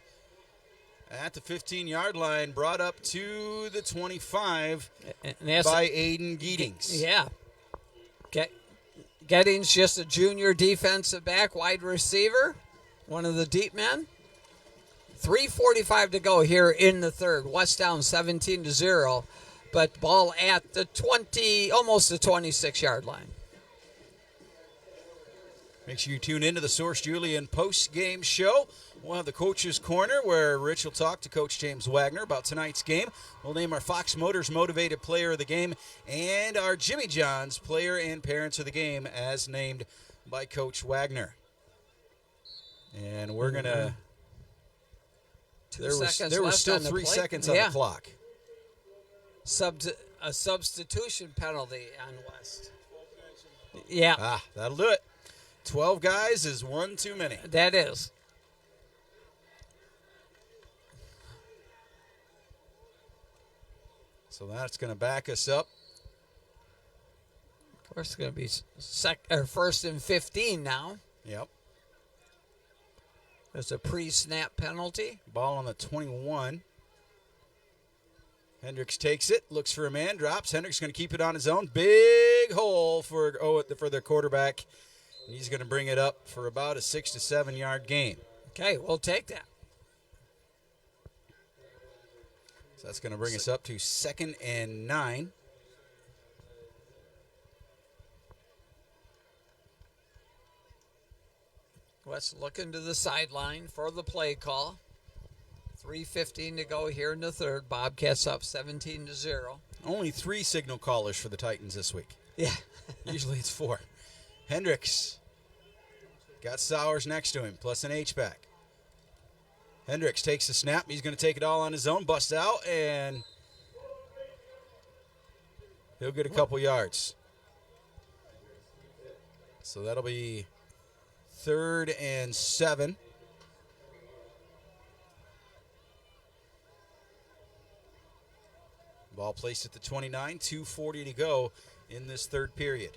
at the 15-yard line, brought up to the 25 by Aiden Giddings. Yeah. Giddings, just a junior defensive back, wide receiver, one of the deep men. 3:45 to go here in the third. West down 17-0, but ball at the 20, almost the 26-yard line. Make sure you tune into the Source Julian post-game show. We'll have the Coach's Corner where Rich will talk to Coach James Wagner about tonight's game. We'll name our Fox Motors Motivated Player of the Game and our Jimmy John's Player and Parents of the Game as named by Coach Wagner. And we're going to... There was still 3 seconds on the clock. A substitution penalty on West. Yeah. That'll do it. 12 guys is one too many. That is. So that's going to back us up. Of course, it's going to be first and 15 now. Yep. There's a pre-snap penalty. Ball on the 21. Hendricks takes it, looks for a man, drops. Hendricks going to keep it on his own. Big hole for their quarterback. He's going to bring it up for about a 6 to 7 yard gain. Okay, we'll take that. So that's going to bring us up to 2nd and 9. West looking to the sideline for the play call. 3:15 to go here in the third. Bobcats up 17-0. Only 3 signal callers for the Titans this week. Yeah. Usually it's 4. Hendricks got Sowers next to him, plus an H-back. Hendricks takes the snap. He's going to take it all on his own, busts out, and he'll get a couple yards. So that'll be 3rd and 7. Ball placed at the 29, 2:40 to go in this third period.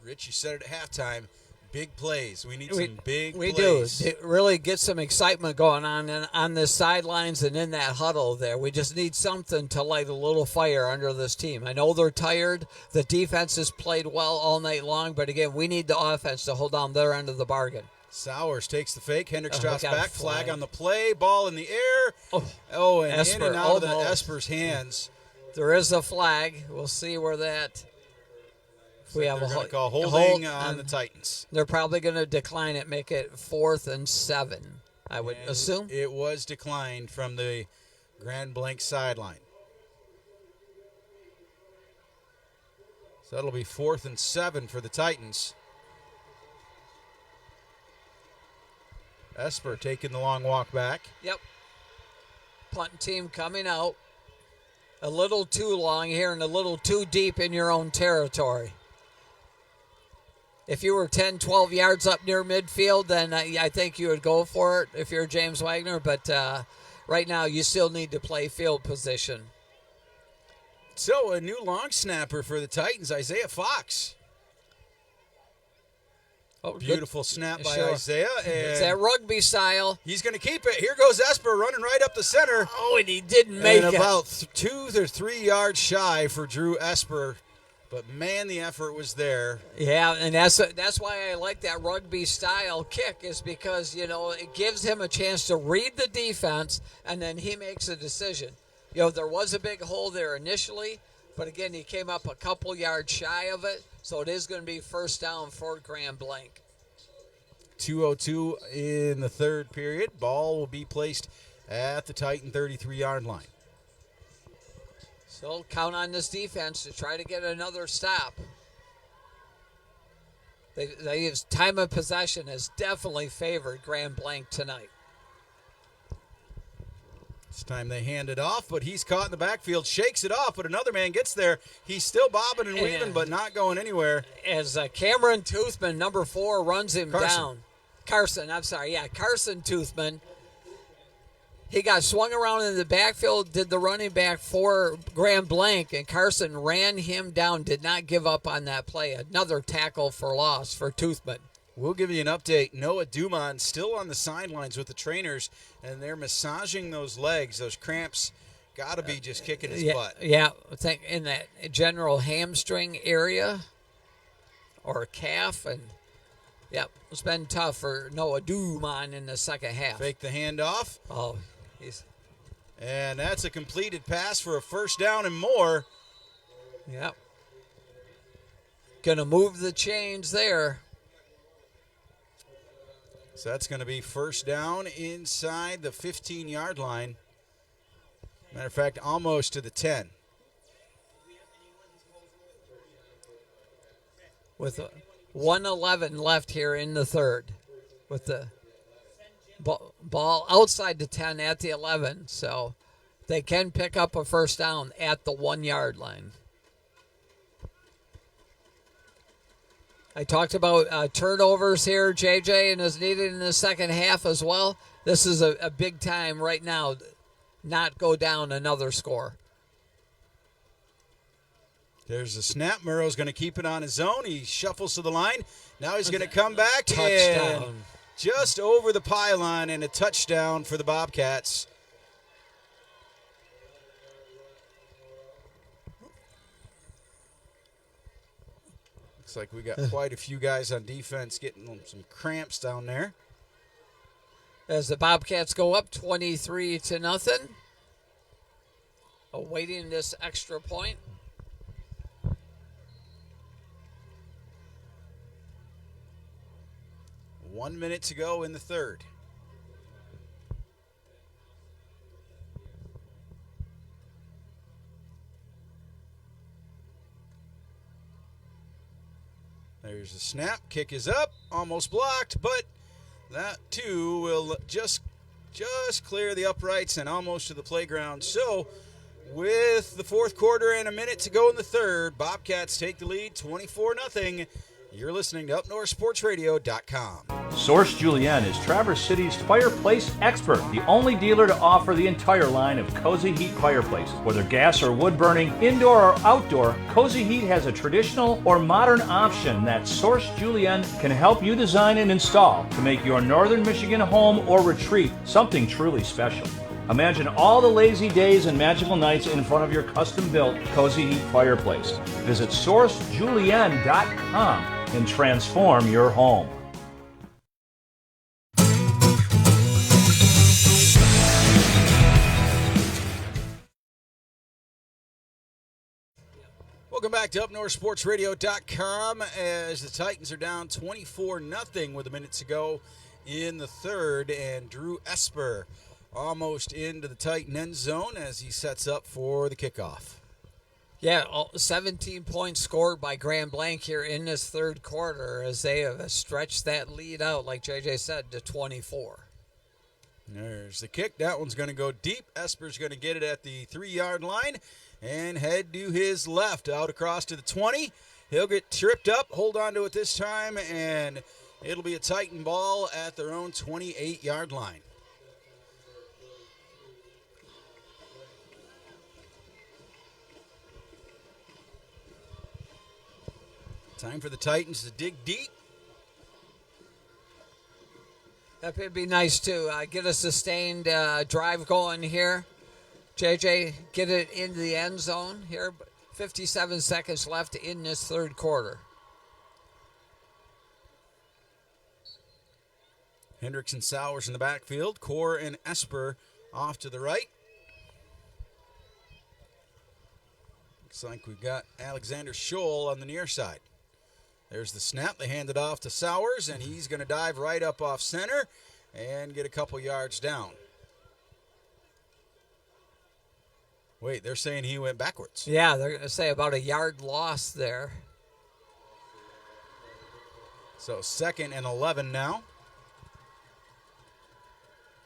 Rich, you said it at halftime. Big plays. We need some big plays. We do. It really get some excitement going on the sidelines and in that huddle there. We just need something to light a little fire under this team. I know they're tired. The defense has played well all night long, but again, we need the offense to hold on their end of the bargain. Sowers takes the fake. Hendricks drops back. Flag on the play. Ball in the air. And Esper, in and out of Esper's hands. There is a flag. We'll see where that We have they're a going to call hold holding on the Titans. They're probably going to decline it, make it 4th and 7, I would assume. It was declined from the Grand Blanc sideline. So that'll be 4th and 7 for the Titans. Esper taking the long walk back. Yep. Punt team coming out. A little too long here and a little too deep in your own territory. If you were 10, 12 yards up near midfield, then I think you would go for it if you're James Wagner. But right now, you still need to play field position. So a new long snapper for the Titans, Isaiah Fox. Oh, beautiful snap by Sure. Isaiah. And It's that rugby style. He's going to keep it. Here goes Esper running right up the center. Oh, and he didn't make and it. About 2 or 3 yards shy for Drew Esper. But, man, the effort was there. Yeah, and that's why I like that rugby style kick, is because, it gives him a chance to read the defense, and then he makes a decision. There was a big hole there initially, but, again, he came up a couple yards shy of it, so it is going to be first down for Grand Blanc. 2:02 in the third period. Ball will be placed at the Titan 33-yard line. So count on this defense to try to get another stop. His time of possession has definitely favored Grand Blanc tonight. This time they hand it off, but he's caught in the backfield, shakes it off, but another man gets there. He's still bobbing and weaving, but not going anywhere. As Cameron Toothman, number 4, runs him down. Carson Toothman. He got swung around in the backfield, did the running back for Grand Blanc, and Carson ran him down, did not give up on that play. Another tackle for loss for Toothman. We'll give you an update. Noah Dumont still on the sidelines with the trainers, and they're massaging those legs. Those cramps got to be just kicking his butt. Yeah, I think in that general hamstring area or calf. And, yep, it's been tough for Noah Dumont in the second half. Fake the handoff. Oh, and that's a completed pass for a first down and more. Yep. Going to move the chains there. So that's going to be first down inside the 15-yard line. Matter of fact, almost to the 10. With 1:11 left here in the third. With the ball outside the 10 at the 11. So they can pick up a first down at the 1-yard line. I talked about turnovers here, JJ, and is needed in the second half as well. This is a big time right now, not go down another score. There's a snap. Murrow's going to keep it on his own. He shuffles to the line. Now he's going to come back. Touchdown. And just over the pylon and a touchdown for the Bobcats. Looks like we got quite a few guys on defense getting some cramps down there. As the Bobcats go up 23-0. Awaiting this extra point. One minute to go in the third. There's a snap. Kick is up. Almost blocked, but that too will just clear the uprights and almost to the playground. So with the fourth quarter and a minute to go in the third, Bobcats take the lead 24-0. You're listening to UpNorthSportsRadio.com. Source Julienne is Traverse City's fireplace expert, the only dealer to offer the entire line of Cozy Heat fireplaces. Whether gas or wood burning, indoor or outdoor, Cozy Heat has a traditional or modern option that Source Julienne can help you design and install to make your Northern Michigan home or retreat something truly special. Imagine all the lazy days and magical nights in front of your custom-built Cozy Heat fireplace. Visit SourceJulienne.com and transform your home. Welcome back to UpNorthSportsRadio.com as the Titans are down 24-0 with a minute to go in the third, and Drew Esper almost into the Titan end zone as he sets up for the kickoff. Yeah, 17 points scored by Grand Blanc here in this third quarter as they have stretched that lead out, like JJ said, to 24. There's the kick. That one's going to go deep. Esper's going to get it at the 3-yard line and head to his left, out across to the 20. He'll get tripped up, hold on to it this time, and it'll be a Titan ball at their own 28-yard line. Time for the Titans to dig deep. That would be nice, too. Get a sustained drive going here. JJ, get it into the end zone here. 57 seconds left in this third quarter. Hendricks and Sowers in the backfield. Core and Esper off to the right. Looks like we've got Alexander Scholl on the near side. There's the snap. They hand it off to Sowers, and he's going to dive right up off center and get a couple yards down. Wait, they're saying he went backwards. Yeah, they're going to say about a yard loss there. So 2nd and 11 now.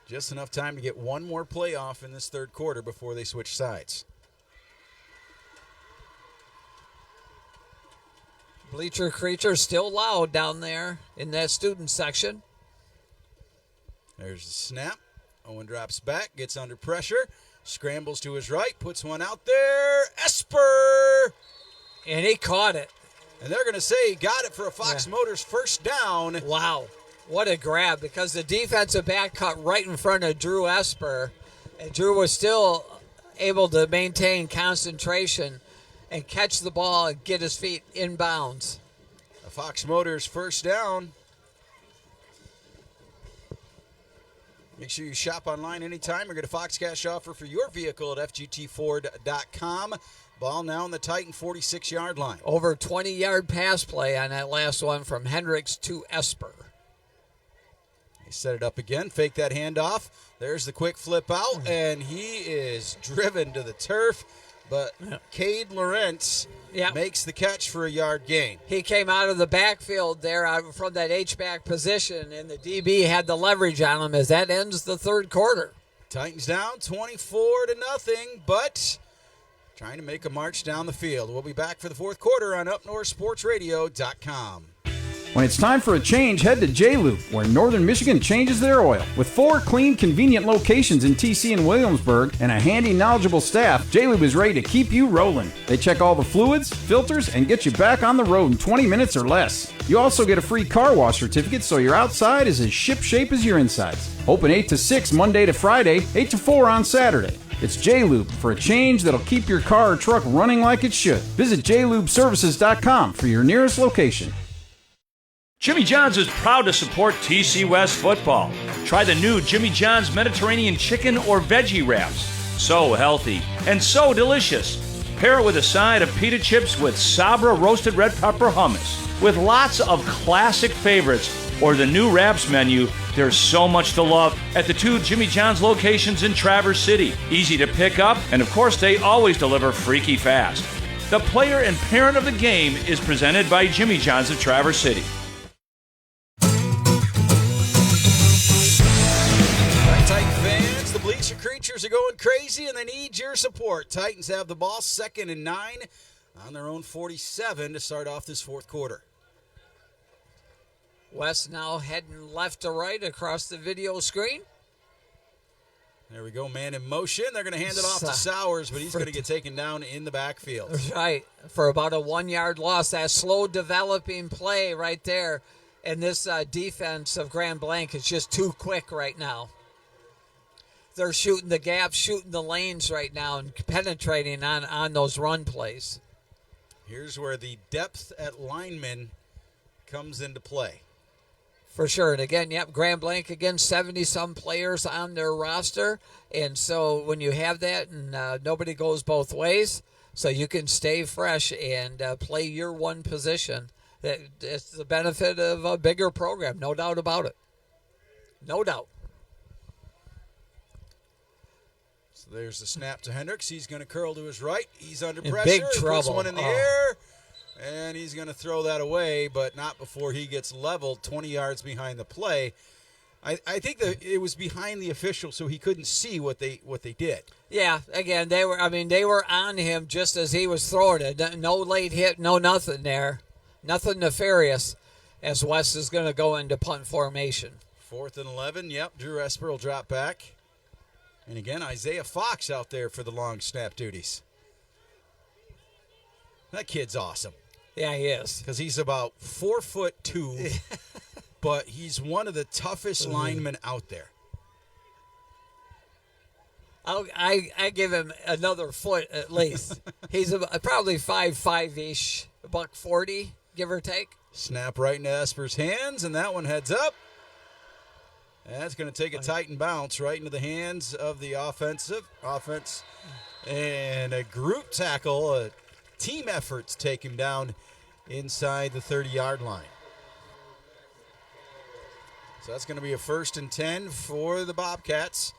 Just enough time to get one more play off in this third quarter before they switch sides. Bleacher creature still loud down there in that student section. There's the snap. Owen drops back, gets under pressure, scrambles to his right, puts one out there. Esper! And he caught it. And they're going to say he got it for a Fox Motors first down. Wow. What a grab, because the defensive back cut right in front of Drew Esper. And Drew was still able to maintain concentration and catch the ball and get his feet inbounds. A Fox Motors first down. Make sure you shop online anytime or get a Fox Cash offer for your vehicle at FGTFord.com. Ball now on the Titan 46-yard line. Over 20-yard pass play on that last one from Hendricks to Esper. He set it up again, fake that handoff. There's the quick flip out, and he is driven to the turf. But Cade Lawrence makes the catch for a yard gain. He came out of the backfield there from that H-back position, and the DB had the leverage on him as that ends the third quarter. Titans down 24-0, but trying to make a march down the field. We'll be back for the fourth quarter on UpNorthSportsRadio.com. When it's time for a change, head to J-Lube, where Northern Michigan changes their oil. With 4 clean, convenient locations in TC and Williamsburg and a handy, knowledgeable staff, J-Lube is ready to keep you rolling. They check all the fluids, filters, and get you back on the road in 20 minutes or less. You also get a free car wash certificate so your outside is as ship-shape as your insides. Open 8 to 6 Monday to Friday, 8 to 4 on Saturday. It's J-Lube for a change that'll keep your car or truck running like it should. Visit jlubeservices.com for your nearest location. Jimmy John's is proud to support TC West football. Try the new Jimmy John's Mediterranean chicken or veggie wraps. So healthy and so delicious. Pair it with a side of pita chips with Sabra roasted red pepper hummus. With lots of classic favorites or the new wraps menu, there's so much to love at the 2 Jimmy John's locations in Traverse City. Easy to pick up, and of course they always deliver freaky fast. The player and parent of the game is presented by Jimmy John's of Traverse City. Titan fans, the Bleacher Creatures are going crazy and they need your support. Titans have the ball, 2nd and 9 on their own 47 to start off this fourth quarter. West now heading left to right across the video screen. There we go, man in motion. They're going to hand it off to Sowers, but he's going to get taken down in the backfield. Right, for about a 1-yard loss. That slow developing play right there. And this defense of Grand Blanc is just too quick right now. They're shooting the gaps, shooting the lanes right now, and penetrating on those run plays. Here's where the depth at lineman comes into play. For sure. And again, yep, Grand Blanc, again, 70-some players on their roster. And so when you have that and nobody goes both ways, so you can stay fresh and play your one position, it's the benefit of a bigger program, no doubt about it. No doubt. So there's the snap to Hendricks. He's going to curl to his right. He's under In pressure. big He puts trouble. one in the air, and he's going to throw that away, but not before he gets leveled 20 yards behind the play. I think that it was behind the official, so he couldn't see what they did. Yeah, again, they were on him just as he was throwing it. No late hit, no nothing there. Nothing nefarious as West is going to go into punt formation. 4th and 11, yep, Drew Esper will drop back. And again, Isaiah Fox out there for the long snap duties. That kid's awesome. Yeah, he is. Because he's about 4'2", but he's one of the toughest linemen out there. I give him another foot at least. He's probably 5'5"-ish, $140, give or take. Snap right into Esper's hands, and that one heads up. That's going to take a Titan bounce right into the hands of the offense. And a group tackle, a team effort to take him down inside the 30-yard line. So that's going to be a 1st and 10 for the Bobcats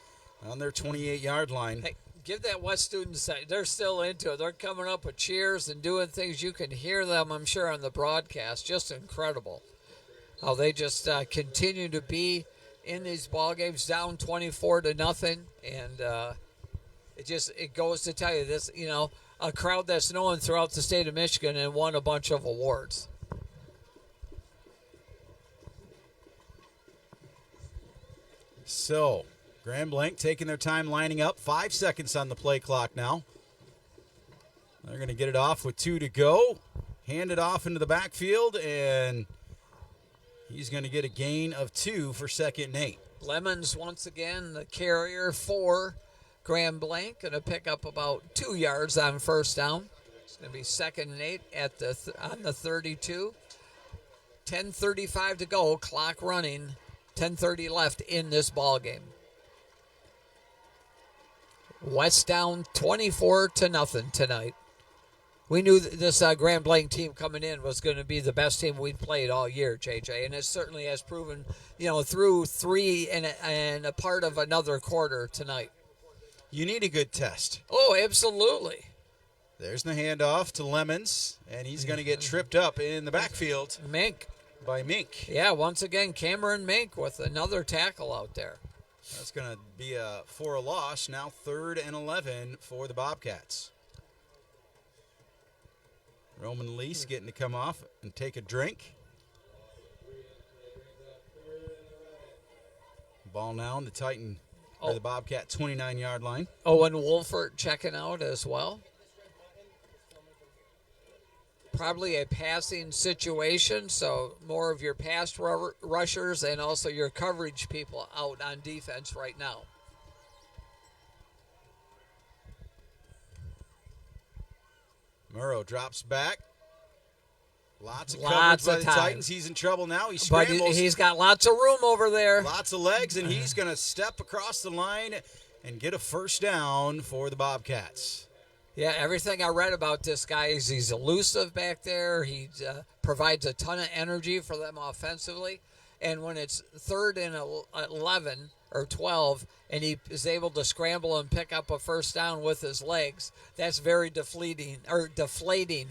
on their 28-yard line. Hey, give that West students, they're still into it. They're coming up with cheers and doing things. You can hear them, I'm sure, on the broadcast. Just incredible how they just continue to be in these ball games, down 24-0, and it goes to tell you this, a crowd that's known throughout the state of Michigan and won a bunch of awards. So, Grand Blanc taking their time lining up. 5 seconds on the play clock now. They're going to get it off with 2 to go. Hand it off into the backfield, and he's going to get a gain of 2 for 2nd and 8. Lemons, once again, the carrier for Grand Blanc, going to pick up about 2 yards on 1st down. It's going to be 2nd and 8 at on the 32. 10:35 to go, clock running. 10:30 left in this ball game. West down 24-0 tonight. We knew that this Grand Blanc team coming in was going to be the best team we've played all year, JJ, and it certainly has proven, through 3 and a part of another quarter tonight. You need a good test. Oh, absolutely. There's the handoff to Lemons, and he's going to get tripped up in the backfield. Mink. By Mink. Yeah, once again, Cameron Mink with another tackle out there. That's going to be for a loss. Now 3rd and 11 for the Bobcats. Roman Lease getting to come off and take a drink. Ball now on the Titan, or the Bobcat 29-yard line. Owen Wolfert checking out as well. Probably a passing situation, so more of your pass rushers and also your coverage people out on defense right now. Murrow drops back. Lots of coverage by the Titans. He's in trouble now. He scrambles. But he's got lots of room over there. Lots of legs, and he's going to step across the line and get a 1st down for the Bobcats. Yeah, everything I read about this guy is he's elusive back there. He provides a ton of energy for them offensively. And when it's 3rd and 11 or 12 and he is able to scramble and pick up a 1st down with his legs, that's very deflating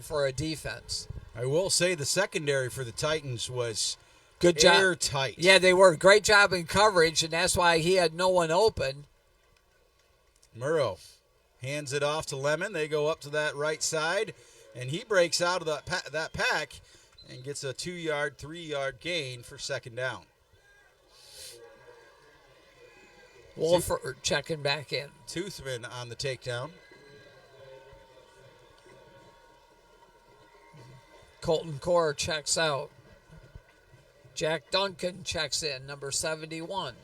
for a defense. I will say the secondary for the Titans was good job. Airtight. Yeah, they were. Great job in coverage, and that's why he had no one open. Murrow hands it off to Lemon. They go up to that right side, and he breaks out of that pack and gets a 2-yard, 3-yard gain for 2nd down. Wolfert checking back in. Toothman on the takedown. Colton Core checks out. Jack Duncan checks in, number 71.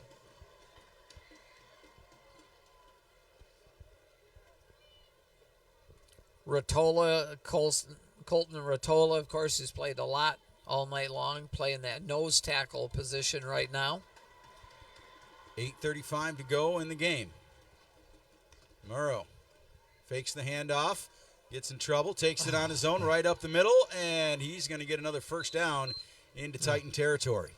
Colton Ratola, of course, he's played a lot all night long, playing that nose tackle position right now. 8:35 to go in the game. Murrow fakes the handoff, gets in trouble, takes it on his own right up the middle, and he's going to get another first down into Titan territory.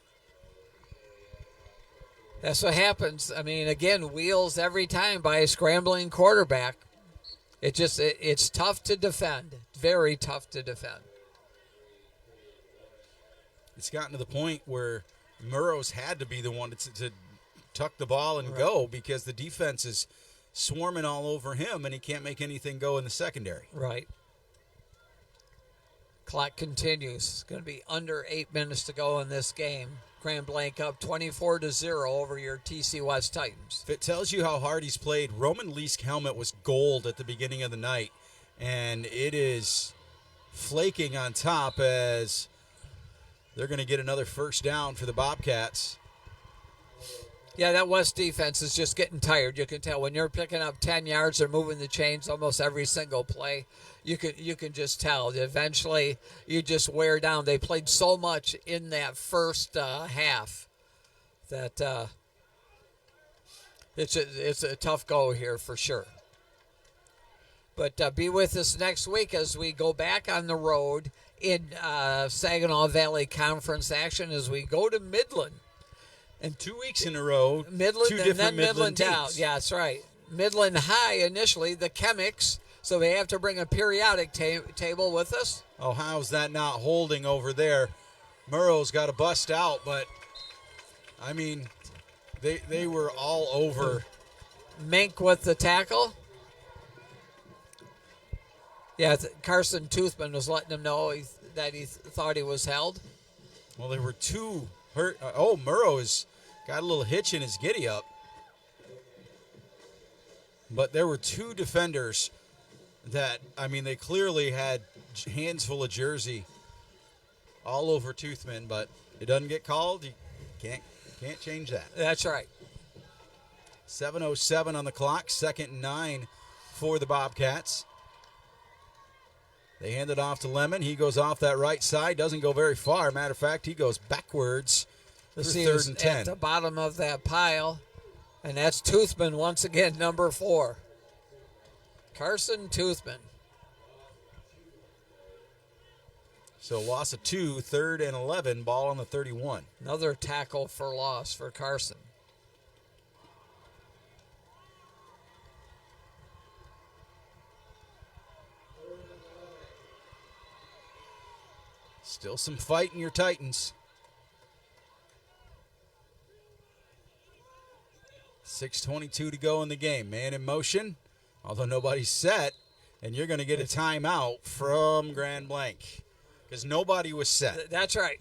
That's what happens. I mean, again, wheels every time by a scrambling quarterback. It's tough to defend. Very tough to defend. It's gotten to the point where Murrow's had to be the one to tuck the ball and go because the defense is swarming all over him and he can't make anything go in the secondary. Right. Clock continues. It's going to be under 8 minutes to go in this game. Grand Blanc up 24-0 over your TC West Titans. If it tells you how hard he's played, Roman Leask helmet was gold at the beginning of the night, and it is flaking on top as they're going to get another first down for the Bobcats. Yeah, that West defense is just getting tired. You can tell when you're picking up 10 yards, they're moving the chains almost every single play. You can just tell. Eventually, you just wear down. They played so much in that first half that it's a tough go here for sure. But be with us next week as we go back on the road in Saginaw Valley Conference action as we go to Midland. And 2 weeks in a row, Midland two and different then Midland down. teams. Yeah, that's right. Midland High initially, the Chemics, so they have to bring a periodic table with us. Oh, how's that not holding over there? Murrow's got to bust out, but, I mean, they were all over. Mink with the tackle. Yeah, Carson Toothman was letting him know that he thought he was held. Well, there were two hurt. Murrow has got a little hitch in his giddy up. But there were two defenders that, I mean, they clearly had hands full of jersey all over Toothman, but it doesn't get called. You can't change that. That's right. 7:07 on the clock, 2nd and 9 for the Bobcats. They hand it off to Lemon. He goes off that right side, doesn't go very far. Matter of fact, he goes backwards for 3rd and 10. At the bottom of that pile, and that's Toothman once again, number 4. Carson Toothman. So loss of 2, 3rd and 11, ball on the 31. Another tackle for loss for Carson. Still some fight in your Titans. 6:22 to go in the game. Man in motion, although nobody's set, and you're going to get a timeout from Grand Blanc because nobody was set. That's right.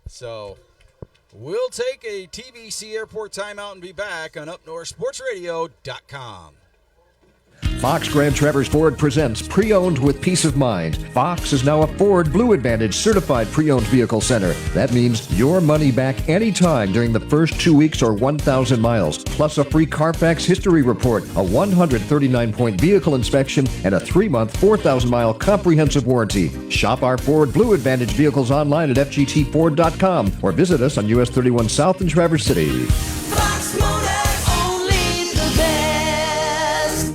So we'll take a TVC Airport timeout and be back on UpNorthSportsRadio.com. Fox Grand Traverse Ford presents Pre-Owned with Peace of Mind. Fox is now a Ford Blue Advantage certified pre-owned vehicle center. That means your money back anytime during the first 2 weeks or 1,000 miles, plus a free Carfax history report, a 139-point vehicle inspection, and a 3-month, 4,000-mile comprehensive warranty. Shop our Ford Blue Advantage vehicles online at FGTFord.com or visit us on US 31 South in Traverse City. Fox Motor, only the best.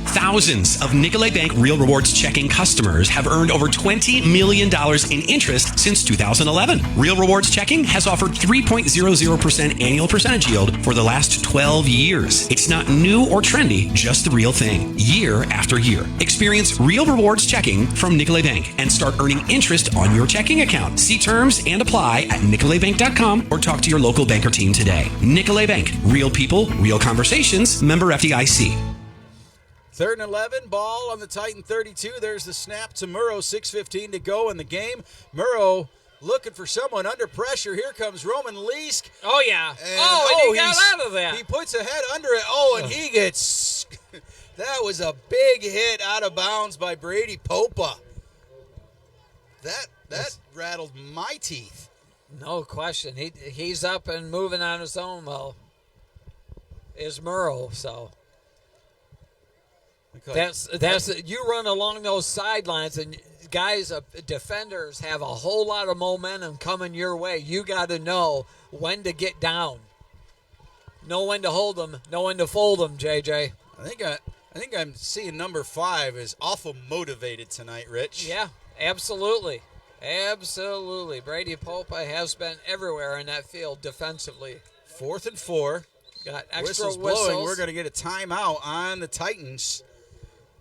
Thousands of Nicolay Bank Real Rewards checking customers have earned over $20 million in interest since 2011. Real Rewards checking has offered 3.00% annual percentage yield for the last 12 years. It's not new or trendy, just the real thing, year after year. Experience Real Rewards checking from Nicolay Bank and start earning interest on your checking account. See terms and apply at nicolaybank.com or talk to your local banker team today. Nicolay Bank, real people, real conversations, member FDIC. 3rd and 11, ball on the Titan 32. There's the snap to Murrow, 6:15 to go in the game. Murrow looking for someone under pressure. Here comes Roman Leask. Oh, yeah. And he got out of that. He puts a head under it. And he gets, that was a big hit out of bounds by Brady Popa. That rattled my teeth. No question. He's up and moving on his own, though, is Murrow, so. That's you run along those sidelines and guys, defenders have a whole lot of momentum coming your way. You got to know when to get down, know when to hold them, know when to fold them. JJ, I think I'm seeing number 5 is awful motivated tonight, Rich. Yeah, absolutely. Absolutely. Brady Pope has been everywhere in that field defensively. 4th and 4. Got extra whistles blowing. We're going to get a timeout on the Titans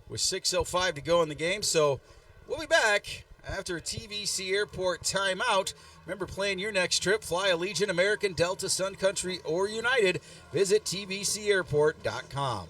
with 6:05 to go in the game. So we'll be back after a TVC Airport timeout. Remember, plan your next trip. Fly Allegiant, American, Delta, Sun Country, or United. Visit tvcairport.com.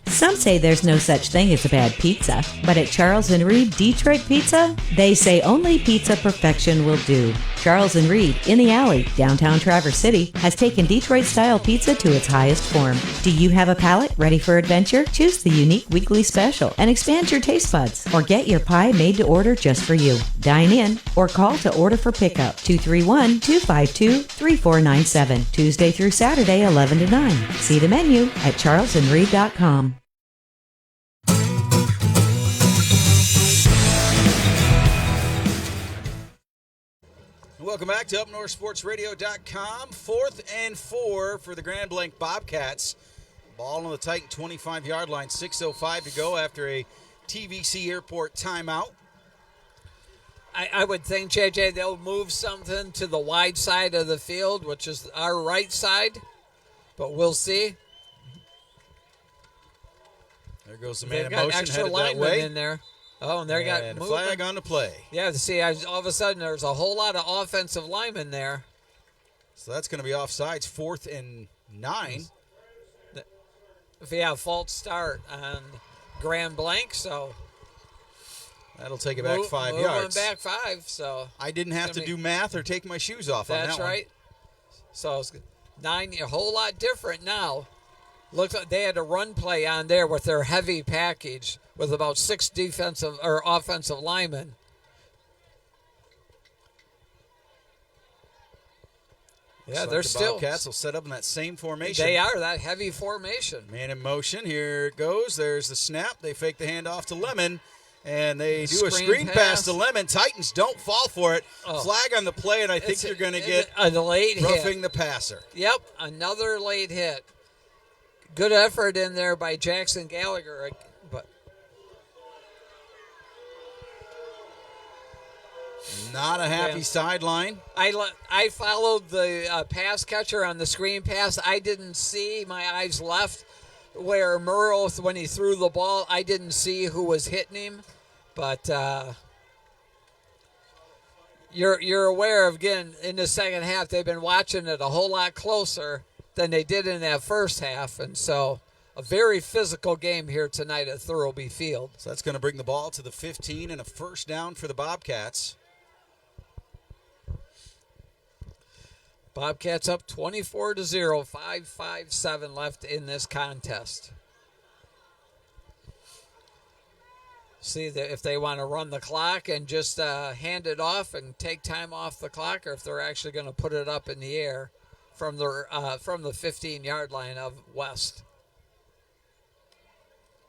Some say there's no such thing as a bad pizza, but at Charles & Reed Detroit Pizza, they say only pizza perfection will do. Charles & Reed, in the alley, downtown Traverse City, has taken Detroit-style pizza to its highest form. Do you have a palate ready for adventure? Choose the unique weekly special and expand your taste buds, or get your pie made to order just for you. Dine in or call to order for pickup, 231-252-3497, Tuesday through Saturday, 11 to 9. See the menu at charlesandreed.com. Welcome back to UpNorthSportsRadio.com. 4th and 4 for the Grand Blanc Bobcats. Ball on the Titan 25-yard line. 6:05 to go after a TVC Airport timeout. I would think, JJ, they'll move something to the wide side of the field, which is our right side, but we'll see. There goes the man in got motion, extra headed that linemen way. in there. Oh, and they got a movement. flag on the play. Yeah, see, all of a sudden there's a whole lot of offensive linemen there. So that's going to be offsides, 4th and 9. If you have false start on Grand Blanc, so that'll take it back 5 yards. Moving back 5, so I didn't have to do math or take my shoes off on that one. That's right. So it's 9, a whole lot different now. Looks like they had a run play on there with their heavy package with about 6 defensive or offensive linemen. Yeah, they're still. Bobcats will set up in that same formation. They are, that heavy formation. Man in motion. Here it goes. There's the snap. They fake the handoff to Lemon, and they do a screen pass to Lemon. Titans don't fall for it. Flag on the play, and I think you're going to get a late roughing hit. the passer. Yep, another late hit. Good effort in there by Jackson Gallagher, but not a happy sideline. I followed the pass catcher on the screen pass. I didn't see, my eyes left where Murrow, when he threw the ball, I didn't see who was hitting him. But you're aware of, again, in the second half, they've been watching it a whole lot closer than they did in that first half. And so a very physical game here tonight at Thurlby Field. So that's going to bring the ball to the 15 and a first down for the Bobcats. Bobcats up 24-0, 5:57 left in this contest. See if they want to run the clock and just hand it off and take time off the clock, or if they're actually going to put it up in the air from the 15-yard line of West.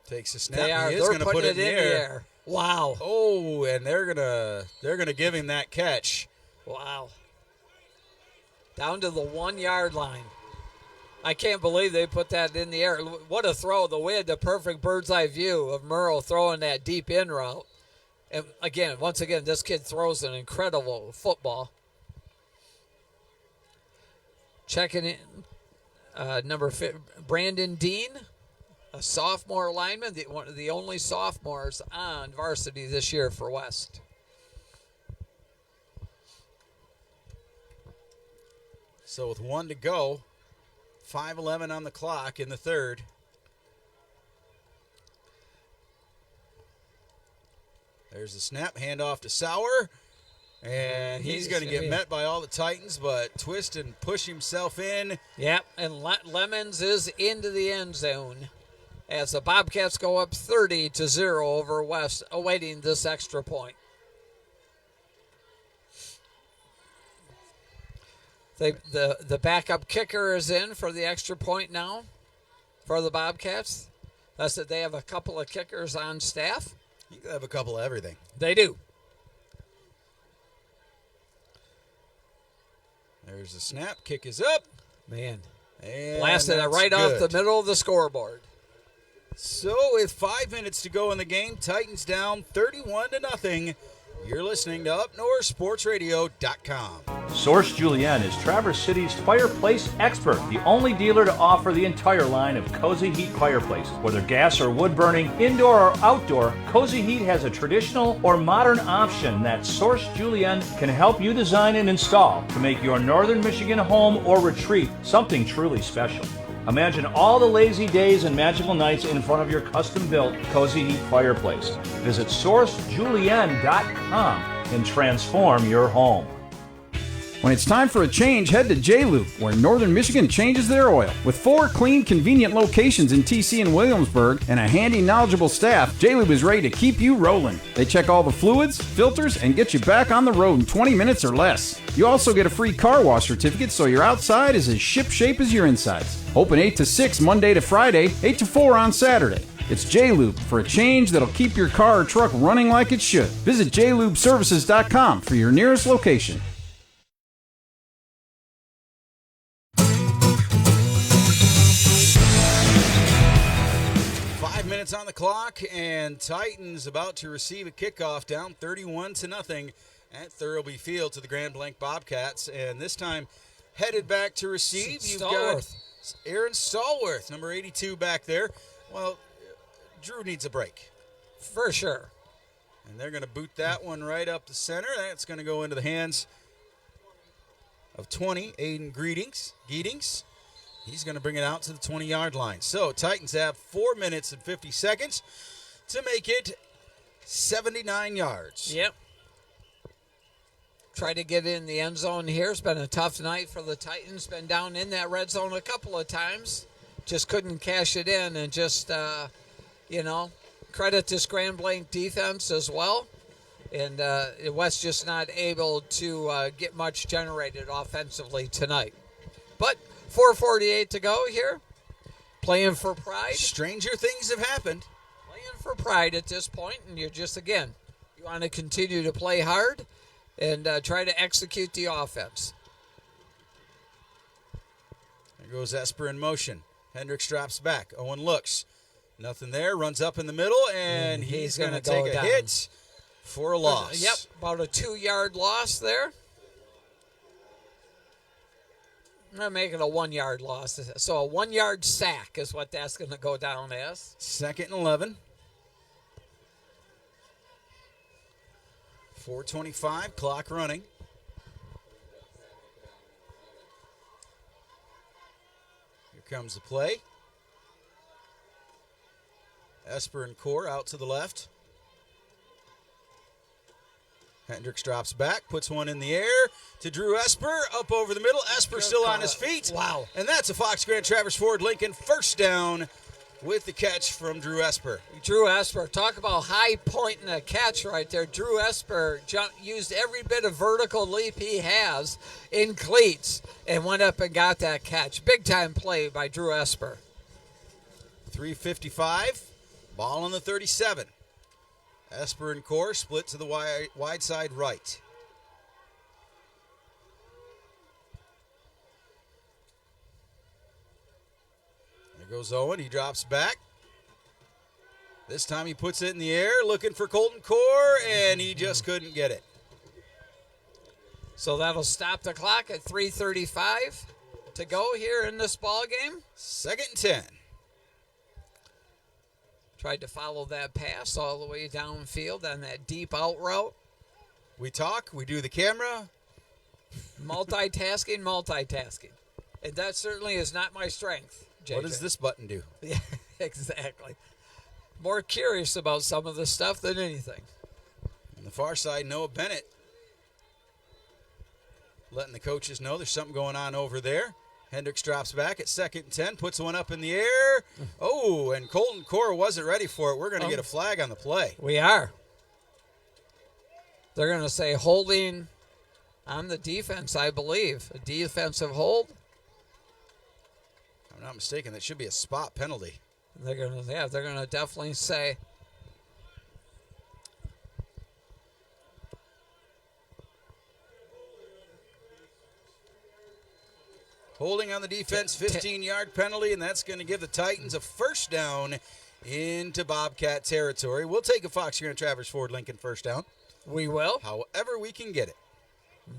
Takes a snap. They're going to put it in the air. Wow. Oh, and they're gonna give him that catch. Wow. Down to the 1-yard line. I can't believe they put that in the air. What a throw. We had the perfect bird's eye view of Murrow throwing that deep in route. And once again, this kid throws an incredible football. Checking in, Brandon Dean, a sophomore lineman, one of the only sophomores on varsity this year for West. So with 1 to go, 5:11 on the clock in the third. There's the snap, handoff to Sauer. And he's going to get met by all the Titans, but twist and push himself in. Yep, and Lemons is into the end zone as the Bobcats go up 30-0 over West, awaiting this extra point. The backup kicker is in for the extra point now for the Bobcats. That's that they have a couple of kickers on staff. You can have a couple of everything. They do. There's the snap. Kick is up. Man. And Blasted it that's right off good. the middle of the scoreboard. So with 5 minutes to go in the game, Titans down 31-0. You're listening to UpNorthSportsRadio.com. Source Julienne is Traverse City's fireplace expert, the only dealer to offer the entire line of Cozy Heat fireplaces. Whether gas or wood burning, indoor or outdoor, Cozy Heat has a traditional or modern option that Source Julienne can help you design and install to make your Northern Michigan home or retreat something truly special. Imagine all the lazy days and magical nights in front of your custom-built Cozy Heat fireplace. Visit SourceJulienne.com and transform your home. When it's time for a change, head to J-Lube, where Northern Michigan changes their oil. With 4 clean, convenient locations in TC and Williamsburg and a handy, knowledgeable staff, J-Lube is ready to keep you rolling. They check all the fluids, filters, and get you back on the road in 20 minutes or less. You also get a free car wash certificate so your outside is as ship-shape as your insides. Open 8 to 6 Monday to Friday, 8 to 4 on Saturday. It's J-Lube for a change that'll keep your car or truck running like it should. Visit jlubeservices.com for your nearest location. 5 minutes on the clock, and Titans about to receive a kickoff down 31-0 at Thurlby Field to the Grand Blanc Bobcats. And this time, headed back to receive, you've got Aaron Stallworth, number 82 back there. Well, Drew needs a break. For sure. And they're going to boot that one right up the center. That's going to go into the hands of 20, Aiden Giddings. He's going to bring it out to the 20-yard line. So Titans have 4 minutes and 50 seconds to make it 79 yards. Yep. Try to get in the end zone here. It's been a tough night for the Titans. Been down in that red zone a couple of times. Just couldn't cash it in, and just, credit this Grand Blanc defense as well. And West just not able to get much generated offensively tonight. But 4:48 to go here. Playing for pride. Stranger things have happened. Playing for pride at this point, and you're just, again, you want to continue to play hard and try to execute the offense. There goes Esper in motion. Hendricks drops back. Owen looks. Nothing there. Runs up in the middle, and he's going to take a hit for a loss. Yep, about a 2-yard loss there. I'm going to make it a 1-yard loss. So a 1-yard sack is what that's going to go down as. 2nd and 11. 4:25, clock running. Here comes the play. Esper and Core out to the left. Hendricks drops back, puts one in the air to Drew Esper, up over the middle. Esper still on his feet. Wow. And that's a Fox Grant Traverse Ford Lincoln first down with the catch from Drew Esper. Drew Esper, talk about high point in a catch right there. Drew Esper used every bit of vertical leap he has in cleats and went up and got that catch. Big time play by Drew Esper. 3:55, ball on the 37. Esper and Core split to the wide side right. There goes Owen. He drops back. This time he puts it in the air, looking for Colton Core, and he just couldn't get it. So that'll stop the clock at 3:35 to go here in this ball game. 2nd and 10. Tried to follow that pass all the way downfield on that deep out route. We talk, we do the camera. Multitasking. And that certainly is not my strength, JJ. What does this button do? Yeah, exactly. More curious about some of this stuff than anything. On the far side, Noah Bennett letting the coaches know there's something going on over there. Hendricks drops back at 2nd and 10, puts one up in the air. Oh, and Colton Core wasn't ready for it. We're going to get a flag on the play. We are. They're going to say holding on the defense, I believe. A defensive hold. If I'm not mistaken, that should be a spot penalty. They're going to definitely say. Holding on the defense, 15-yard penalty, and that's going to give the Titans a first down into Bobcat territory. We'll take a Fox Grand Traverse Ford Lincoln first down. We will. However we can get it.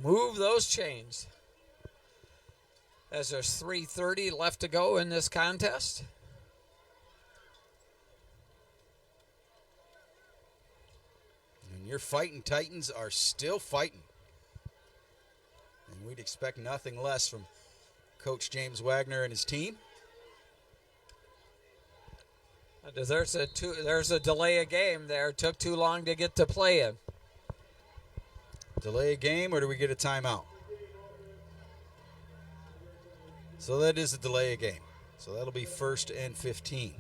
Move those chains. As there's 3:30 left to go in this contest. And your fighting Titans are still fighting. And we'd expect nothing less from Coach James Wagner and his team. There's a delay of game there. It took too long to get to play in. Delay a game, or do we get a timeout? So that is a delay a game. So that'll be 1st and 15.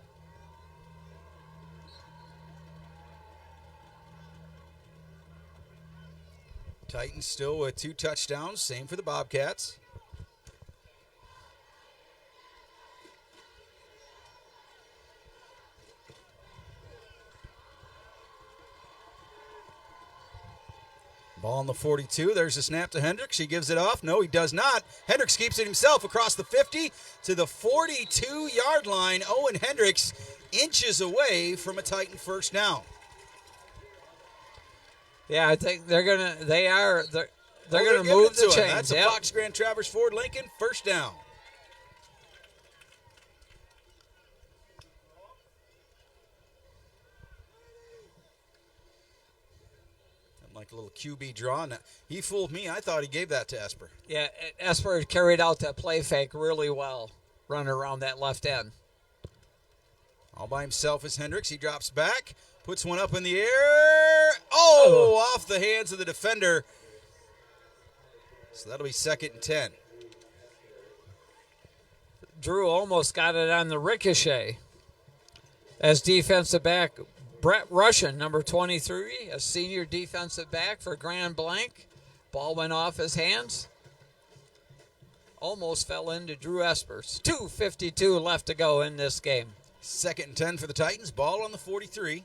Titans still with 2 touchdowns. Same for the Bobcats. Ball on the 42. There's a snap to Hendricks. He gives it off. No, he does not. Hendricks keeps it himself across the 50 to the 42-yard line. Owen Hendricks inches away from a Titan first down. Yeah, I think they're gonna move the chains. That's a Fox Grand Traverse Ford Lincoln first down. Like a little QB draw. Now, he fooled me. I thought he gave that to Esper. Yeah, Esper carried out that play fake really well, running around that left end. All by himself is Hendricks. He drops back, puts one up in the air. Oh, off the hands of the defender. So that'll be 2nd and 10. Drew almost got it on the ricochet. As defensive back, Brett Russian, number 23, a senior defensive back for Grand Blanc. Ball went off his hands. Almost fell into Drew Espers. 2:52 left to go in this game. 2nd and 10 for the Titans. Ball on the 43.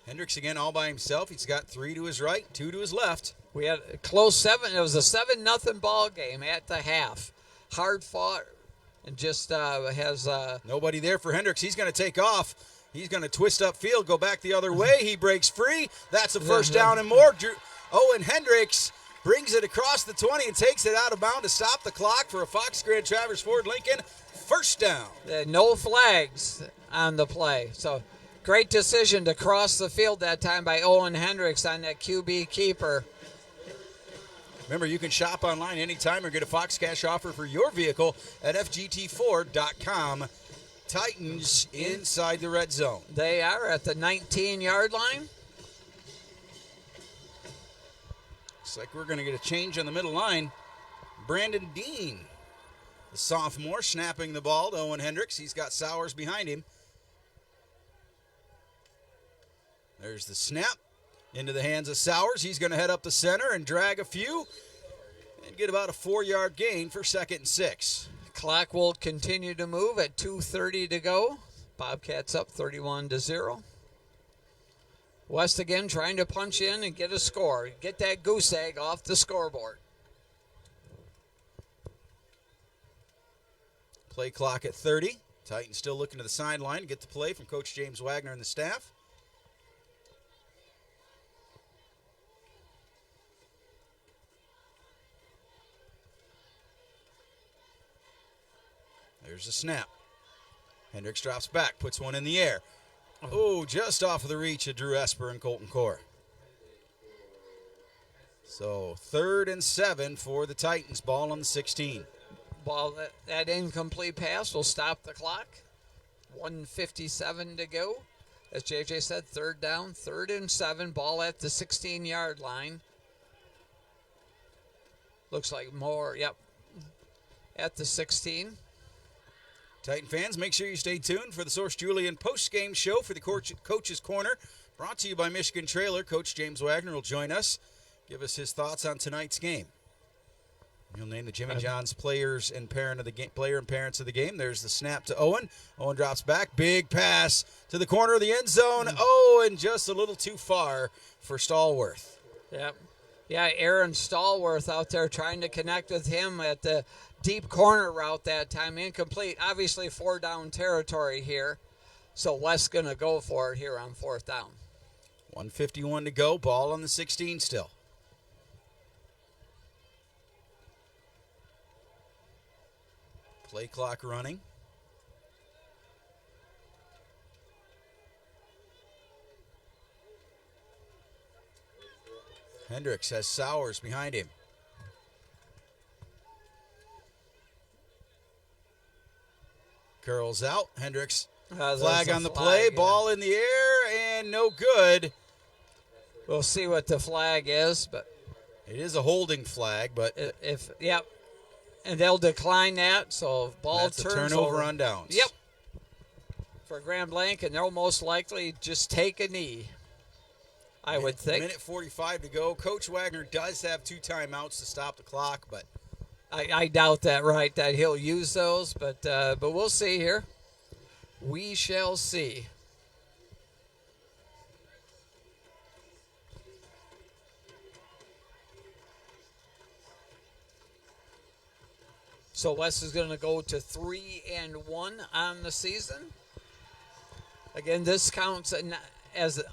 Hendricks again all by himself. He's got 3 to his right, 2 to his left. We had a close 7. It was a 7-0 ball game at the half. Hard fought and just has... Nobody there for Hendricks. He's going to take off. He's going to twist up field, go back the other way. He breaks free. That's a first down and more. Owen Hendricks brings it across the 20 and takes it out of bounds to stop the clock for a Fox Grand Traverse Ford Lincoln first down. No flags on the play. So great decision to cross the field that time by Owen Hendricks on that QB keeper. Remember, you can shop online anytime or get a Fox Cash offer for your vehicle at FGT4.com. Titans inside the red zone. They are at the 19-yard line. Looks like we're going to get a change on the middle line. Brandon Dean, the sophomore, snapping the ball to Owen Hendricks. He's got Sowers behind him. There's the snap into the hands of Sowers. He's going to head up the center and drag a few and get about a 4-yard gain for 2nd and 6. Clock will continue to move at 2:30 to go. Bobcats up 31-0. West again trying to punch in and get a score. Get that goose egg off the scoreboard. Play clock at 30. Titans still looking to the sideline to get the play from Coach James Wagner and the staff. There's a snap. Hendricks drops back, puts one in the air. Oh, just off of the reach of Drew Esper and Colton Core. So 3rd and 7 for the Titans. Ball on the 16. Ball that incomplete pass will stop the clock. 1:57 to go. As JJ said, 3rd down, 3rd and 7. Ball at the 16-yard line. Looks like more. Yep. At the 16. Titan fans, make sure you stay tuned for the Source Julian post-game show for the Coach's Corner. Brought to you by Michigan Trailer. Coach James Wagner will join us, give us his thoughts on tonight's game. He'll name the Jimmy John's players and parents of the game. There's the snap to Owen. Owen drops back. Big pass to the corner of the end zone. Oh, and just a little too far for Stallworth. Yep. Yeah, Aaron Stallworth out there trying to connect with him at the deep corner route that time, incomplete. Obviously 4 down territory here. So West's going to go for it here on 4th down. 1:51 to go. Ball on the 16 still. Play clock running. Hendricks has Sowers behind him. Curls out. Hendricks flag on the play. Ball in the air and no good. We'll see what the flag is, but it is a holding flag. But yep, and they'll decline that. So ball that's turns a turnover over. on downs. Yep, for Grand Blanc, and they'll most likely just take a knee. I would think. Minute 45 to go. Coach Wagner does have 2 timeouts to stop the clock, but I doubt that. Right, that he'll use those, but we'll see here. We shall see. So West is going to go to 3-1 on the season. Again, this counts as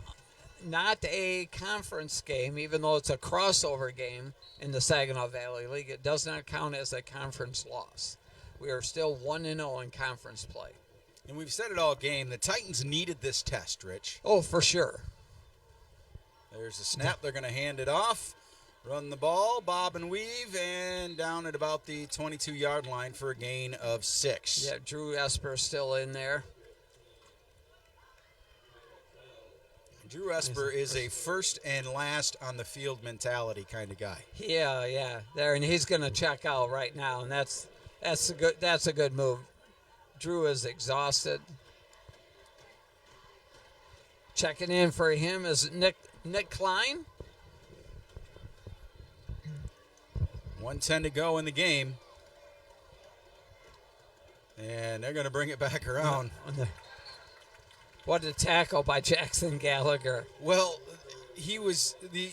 not a conference game, even though it's a crossover game in the Saginaw Valley League. It does not count as a conference loss. We are still 1-0 in conference play. And we've said it all game. The Titans needed this test, Rich. Oh, for sure. There's a snap. They're going to hand it off. Run the ball, bob and weave, and down at about the 22-yard line for a gain of 6. Yeah, Drew Esper still in there. Drew Esper is a first and last on the field mentality kind of guy. Yeah, there, and he's going to check out right now, and that's a good move. Drew is exhausted. Checking in for him is Nick Klein. 1:10 to go in the game, and they're going to bring it back around. What a tackle by Jackson Gallagher. Well, he was the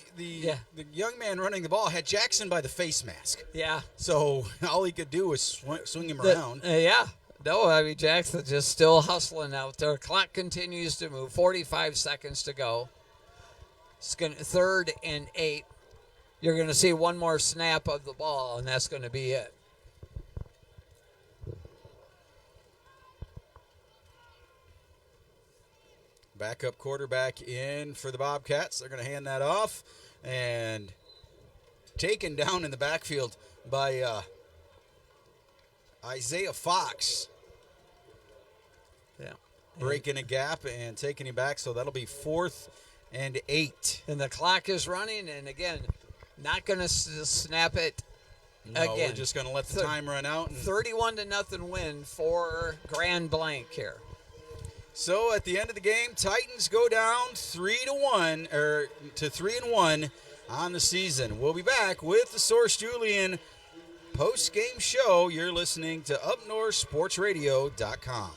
young man running the ball had Jackson by the face mask. Yeah. So all he could do was swing him around. Yeah. No, I mean, Jackson just still hustling out there. Clock continues to move. 45 seconds to go. It's going to 3rd and 8. You're going to see one more snap of the ball, and that's going to be it. Backup quarterback in for the Bobcats. They're going to hand that off, and taken down in the backfield by Isaiah Fox. Yeah. Breaking a gap and taking him back, so that'll be 4th and 8. And the clock is running, and again, not going to snap it No, again. we're just going to let the time run out. 31-0 win for Grand Blanc here. So at the end of the game, Titans go down 3-1 or to 3-1 on the season. We'll be back with the Source Julian post-game show. You're listening to UpNorthSportsRadio.com.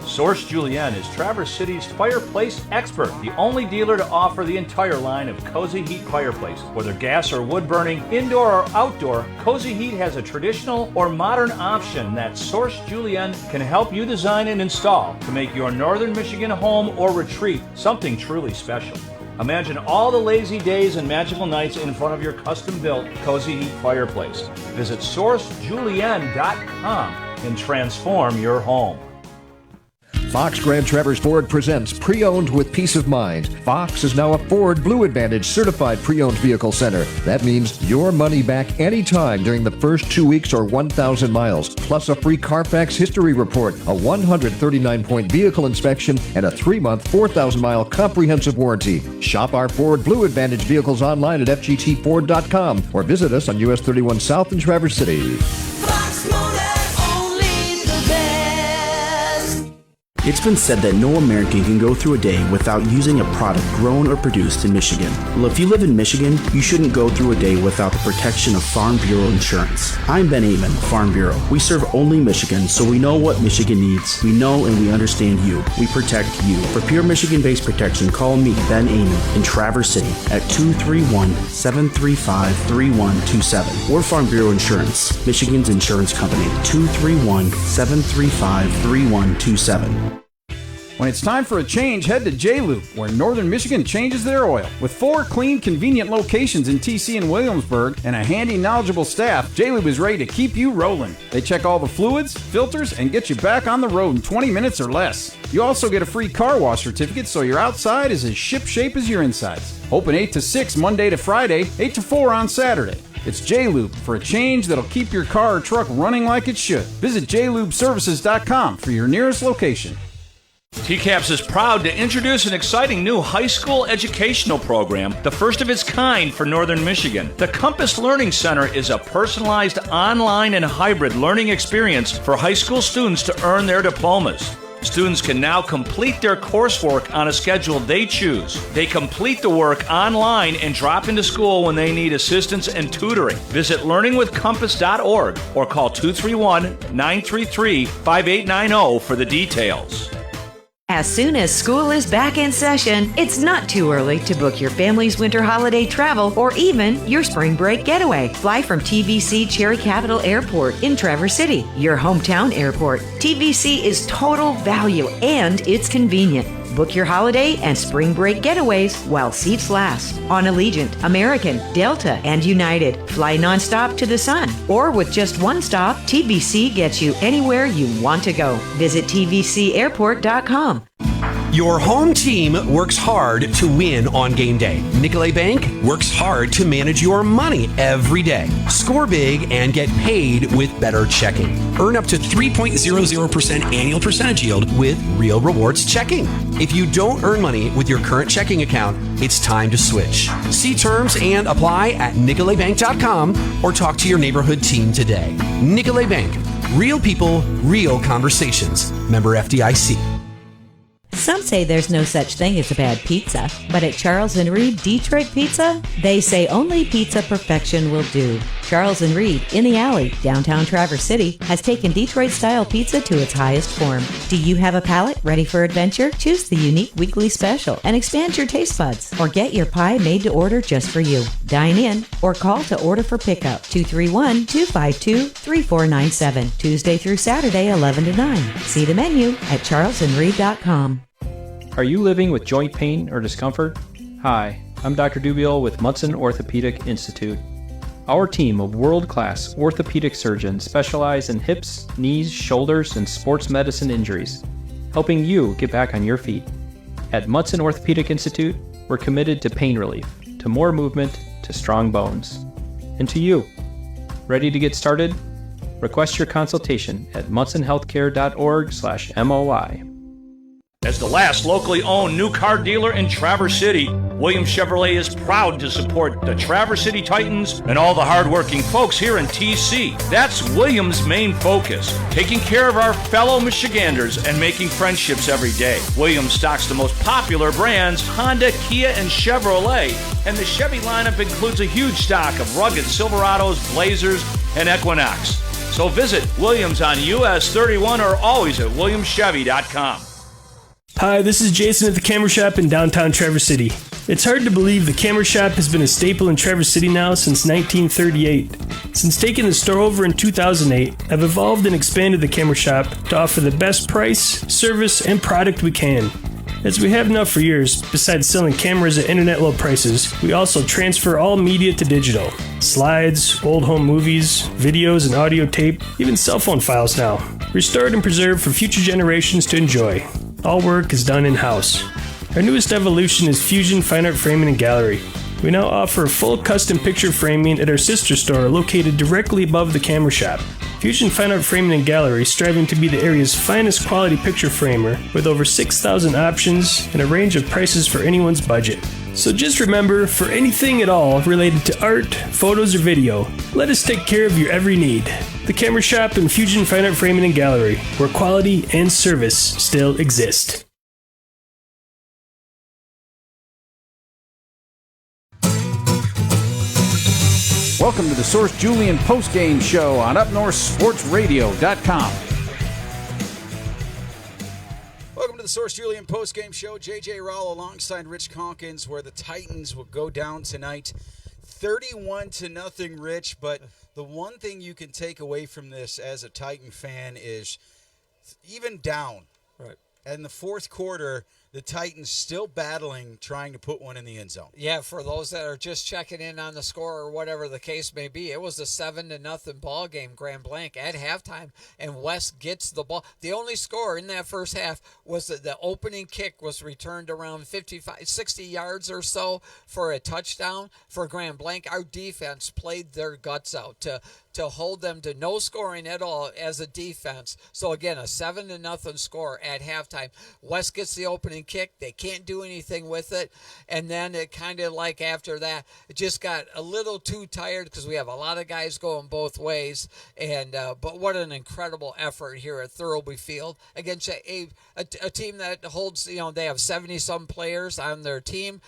Source Julienne is Traverse City's fireplace expert, the only dealer to offer the entire line of Cozy Heat fireplaces. Whether gas or wood burning, indoor or outdoor, Cozy Heat has a traditional or modern option that Source Julienne can help you design and install to make your northern Michigan home or retreat something truly special. Imagine all the lazy days and magical nights in front of your custom-built Cozy Heat fireplace. Visit SourceJulienne.com and transform your home. Fox Grand Traverse Ford presents Pre-Owned with Peace of Mind. Fox is now a Ford Blue Advantage certified pre-owned vehicle center. That means your money back anytime during the first 2 weeks or 1,000 miles, plus a free Carfax history report, a 139-point vehicle inspection, and a 3-month, 4,000-mile comprehensive warranty. Shop our Ford Blue Advantage vehicles online at FGTFord.com or visit us on US 31 South in Traverse City. Fox Motor, only the best. It's been said that no American can go through a day without using a product grown or produced in Michigan. Well, if you live in Michigan, you shouldn't go through a day without the protection of Farm Bureau insurance. I'm Ben Amon, Farm Bureau. We serve only Michigan, so we know what Michigan needs. We know and we understand you. We protect you. For pure Michigan-based protection, call me, Ben Amon, in Traverse City at 231-735-3127. Or Farm Bureau Insurance, Michigan's insurance company, 231-735-3127. When it's time for a change, head to J-Lube, where Northern Michigan changes their oil. With 4 clean, convenient locations in TC and Williamsburg and a handy, knowledgeable staff, J-Lube is ready to keep you rolling. They check all the fluids, filters, and get you back on the road in 20 minutes or less. You also get a free car wash certificate, so your outside is as ship-shape as your insides. Open 8 to 6 Monday to Friday, 8 to 4 on Saturday. It's J-Lube for a change that'll keep your car or truck running like it should. Visit jlubeservices.com for your nearest location. TCAPS is proud to introduce an exciting new high school educational program, the first of its kind for Northern Michigan. The Compass Learning Center is a personalized online and hybrid learning experience for high school students to earn their diplomas. Students can now complete their coursework on a schedule they choose. They complete the work online and drop into school when they need assistance and tutoring. Visit learningwithcompass.org or call 231-933-5890 for the details. As soon as school is back in session, it's not too early to book your family's winter holiday travel or even your spring break getaway. Fly from TVC Cherry Capital Airport in Traverse City, your hometown airport. TVC is total value and it's convenient. Book your holiday and spring break getaways while seats last on Allegiant, American, Delta, and United. Fly nonstop to the sun. Or with just one stop, TVC gets you anywhere you want to go. Visit tvcairport.com. Your home team works hard to win on game day. Nicolet Bank works hard to manage your money every day. Score big and get paid with better checking. Earn up to 3.00% annual percentage yield with Real Rewards checking. If you don't earn money with your current checking account, it's time to switch. See terms and apply at nicoletbank.com or talk to your neighborhood team today. Nicolet Bank. Real people, real conversations. Member FDIC. Some say there's no such thing as a bad pizza, but at Charles & Reed Detroit Pizza, they say only pizza perfection will do. Charles & Reed, in the alley, downtown Traverse City, has taken Detroit-style pizza to its highest form. Do you have a palate ready for adventure? Choose the unique weekly special and expand your taste buds, or get your pie made to order just for you. Dine in or call to order for pickup, 231-252-3497, Tuesday through Saturday, 11 to 9. See the menu at charlesandreed.com. Are you living with joint pain or discomfort? Hi, I'm Dr. Dubiel with Munson Orthopedic Institute. Our team of world-class orthopedic surgeons specialize in hips, knees, shoulders, and sports medicine injuries, helping you get back on your feet. At Munson Orthopedic Institute, we're committed to pain relief, to more movement, to strong bones. And to you. Ready to get started? Request your consultation at munsonhealthcare.org/MOI. As the last locally owned new car dealer in Traverse City, Williams Chevrolet is proud to support the Traverse City Titans and all the hardworking folks here in TC. That's Williams' main focus, taking care of our fellow Michiganders and making friendships every day. Williams stocks the most popular brands, Honda, Kia, and Chevrolet, and the Chevy lineup includes a huge stock of rugged Silverados, Blazers, and Equinox. So visit Williams on US 31 or always at williamschevy.com. Hi, this is Jason at the Camera Shop in downtown Traverse City. It's hard to believe the Camera Shop has been a staple in Traverse City now since 1938. Since taking the store over in 2008, I've evolved and expanded the Camera Shop to offer the best price, service, and product we can. As we have now for years, besides selling cameras at internet low prices, we also transfer all media to digital. Slides, old home movies, videos and audio tape, even cell phone files now. Restored and preserved for future generations to enjoy. All work is done in-house. Our newest evolution is Fusion Fine Art Framing and Gallery. We now offer full custom picture framing at our sister store located directly above the Camera Shop. Fusion Fine Art Framing and Gallery, striving to be the area's finest quality picture framer with over 6,000 options and a range of prices for anyone's budget. So just remember, for anything at all related to art, photos, or video, let us take care of your every need. The Camera Shop and Fusion Fine Art Framing and Gallery, where quality and service still exist. Welcome to the Source Julian postgame show on UpNorthSportsRadio.com. Welcome to the Source Julian postgame show. JJ Rowell alongside Rich Calkins, where the Titans will go down tonight 31-0, Rich. But the one thing you can take away from this as a Titan fan is even down. Right. And the fourth quarter, the Titans still battling, trying to put one in the end zone. Yeah, for those that are just checking in on the score or whatever the case may be, it was a 7-0 ball game, Grand Blanc, at halftime, and West gets the ball. The only score in that first half was that the opening kick was returned around 60 yards or so for a touchdown for Grand Blanc. Our defense played their guts out to hold them to no scoring at all as a defense. So again, a 7-0 score at halftime. West gets the opening kick. They can't do anything with it. And then it kind of like after that, it just got a little too tired because we have a lot of guys going both ways. And but what an incredible effort here at Thurlby Field against a team that holds, they have 70-some players on their team.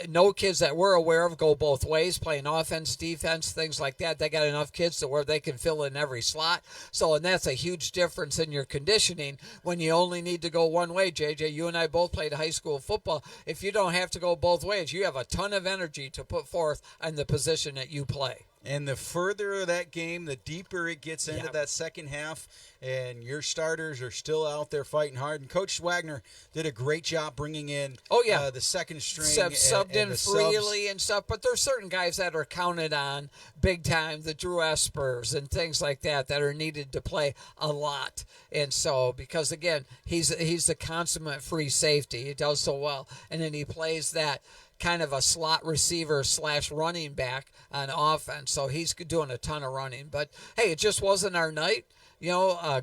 No kids that we're aware of go both ways, playing offense, defense, things like that. They got enough kids to where they can fill in every slot. So, and that's a huge difference in your conditioning when you only need to go one way. JJ, you and I both played high school football. If you don't have to go both ways, you have a ton of energy to put forth on the position that you play. And the further that game, the deeper it gets into that second half, and your starters are still out there fighting hard. And Coach Wagner did a great job bringing in the second string. Subbed in the freely subs. and stuff, but there's certain guys that are counted on big time, the Drew Espers and things like that are needed to play a lot. And so, because again, he's the consummate free safety. He does so well. And then he plays that kind of a slot receiver / running back on offense. So he's doing a ton of running. But, hey, it just wasn't our night.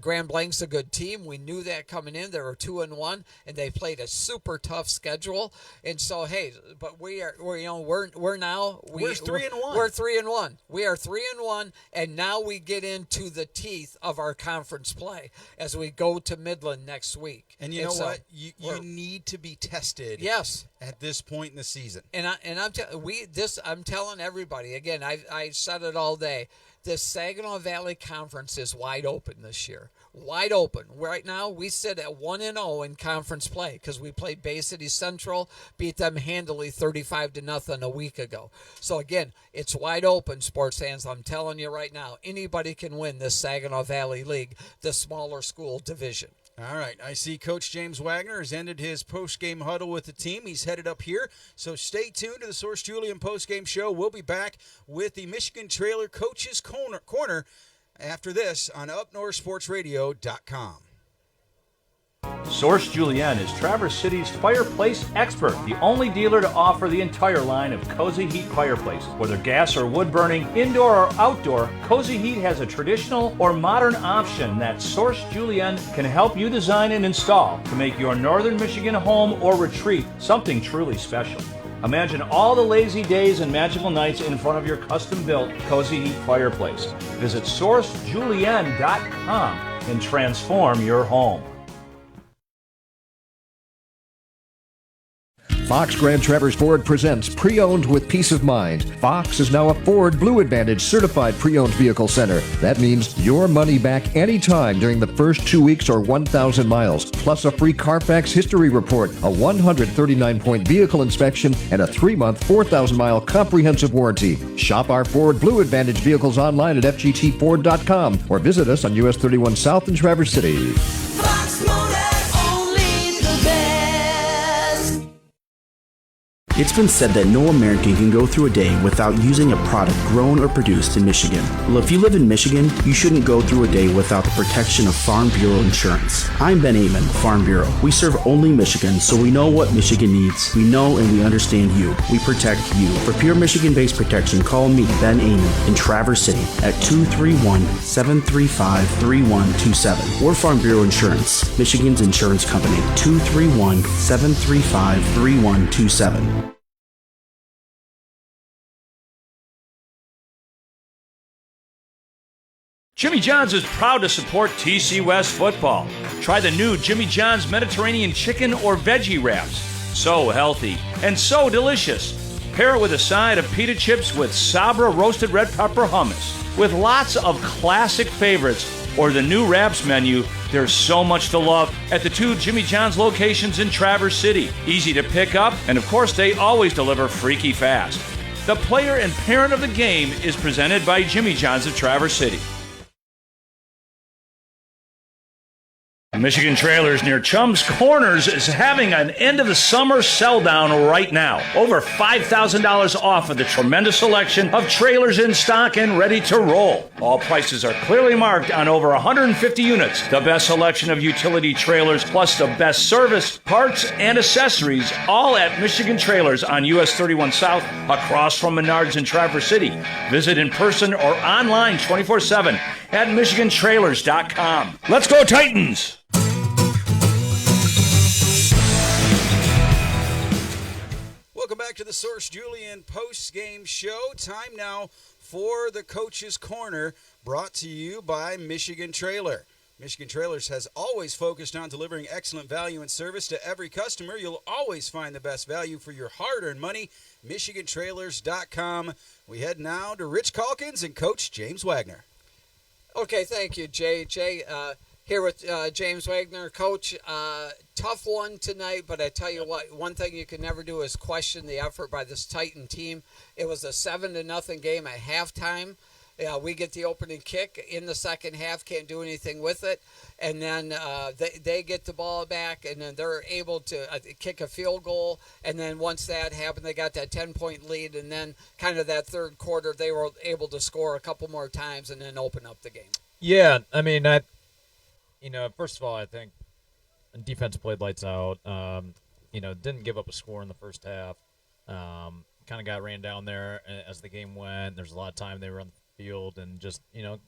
Grand Blanc's a good team. We knew that coming in. They were 2-1, and they played a super tough schedule. And so, hey, but we're 3-1. We're 3-1. We are 3-1, and now we get into the teeth of our conference play as we go to Midland next week. And you know what? You need to be tested. Yes. At this point in the season. I'm telling everybody again. I said it all day. The Saginaw Valley Conference is wide open this year. Wide open. Right now, we sit at 1-0 in conference play because we played Bay City Central, beat them handily 35-0 a week ago. So, again, it's wide open, sports fans. I'm telling you right now, anybody can win this Saginaw Valley League, the smaller school division. All right, I see Coach James Wagner has ended his post-game huddle with the team. He's headed up here, so stay tuned to the Source Julian post-game show. We'll be back with the Michigan Trailer Coaches Corner after this on UpNorthSportsRadio.com. Source Julian is Traverse City's fireplace expert, the only dealer to offer the entire line of Cozy Heat fireplaces. Whether gas or wood burning, indoor or outdoor, Cozy Heat has a traditional or modern option that Source Julian can help you design and install to make your northern Michigan home or retreat something truly special. Imagine all the lazy days and magical nights in front of your custom-built Cozy Heat fireplace. Visit SourceJulian.com and transform your home. Fox Grand Traverse Ford presents Pre-Owned with Peace of Mind. Fox is now a Ford Blue Advantage certified pre-owned vehicle center. That means your money back anytime during the first 2 weeks or 1,000 miles, plus a free Carfax history report, a 139-point vehicle inspection, and a 3-month, 4,000-mile comprehensive warranty. Shop our Ford Blue Advantage vehicles online at FGTFord.com or visit us on US 31 South in Traverse City. Fox Motor, only the best. It's been said that no American can go through a day without using a product grown or produced in Michigan. Well, if you live in Michigan, you shouldn't go through a day without the protection of Farm Bureau insurance. I'm Ben Amon, Farm Bureau. We serve only Michigan, so we know what Michigan needs. We know and we understand you. We protect you. For pure Michigan-based protection, call me, Ben Amon, in Traverse City at 231-735-3127. Or Farm Bureau Insurance, Michigan's insurance company, 231-735-3127. Jimmy John's is proud to support TC West football. Try the new Jimmy John's Mediterranean chicken or veggie wraps. So healthy and so delicious. Pair it with a side of pita chips with Sabra roasted red pepper hummus. With lots of classic favorites or the new wraps menu, there's so much to love at the 2 Jimmy John's locations in Traverse City. Easy to pick up, and of course they always deliver freaky fast. The player and parent of the game is presented by Jimmy John's of Traverse City. Michigan Trailers near Chum's Corners is having an end of the summer sell down right now. Over $5,000 off of the tremendous selection of trailers in stock and ready to roll. All prices are clearly marked on over 150 units. The best selection of utility trailers plus the best service, parts, and accessories, all at Michigan Trailers on US 31 South across from Menards in Traverse City. Visit in person or online 24/7 at MichiganTrailers.com. Let's go Titans! Welcome back to the Source Julian post-game show. Time now for the Coach's Corner, brought to you by Michigan Trailer. Michigan Trailers has always focused on delivering excellent value and service to every customer. You'll always find the best value for your hard-earned money. MichiganTrailers.com. We head now to Rich Calkins and Coach James Wagner. Okay, thank you, JJ. Here with James Wagner. Coach, tough one tonight, but I tell you what, one thing you can never do is question the effort by this Titan team. It was a 7-0 game at halftime. We get the opening kick in the second half, can't do anything with it. And then they get the ball back, and then they're able to kick a field goal. And then once that happened, they got that 10-point lead. And then kind of that third quarter, they were able to score a couple more times and then open up the game. Yeah, I mean, first of all, I think defense played lights out. Didn't give up a score in the first half. Kind of got ran down there as the game went. There's a lot of time they were on the field, and just and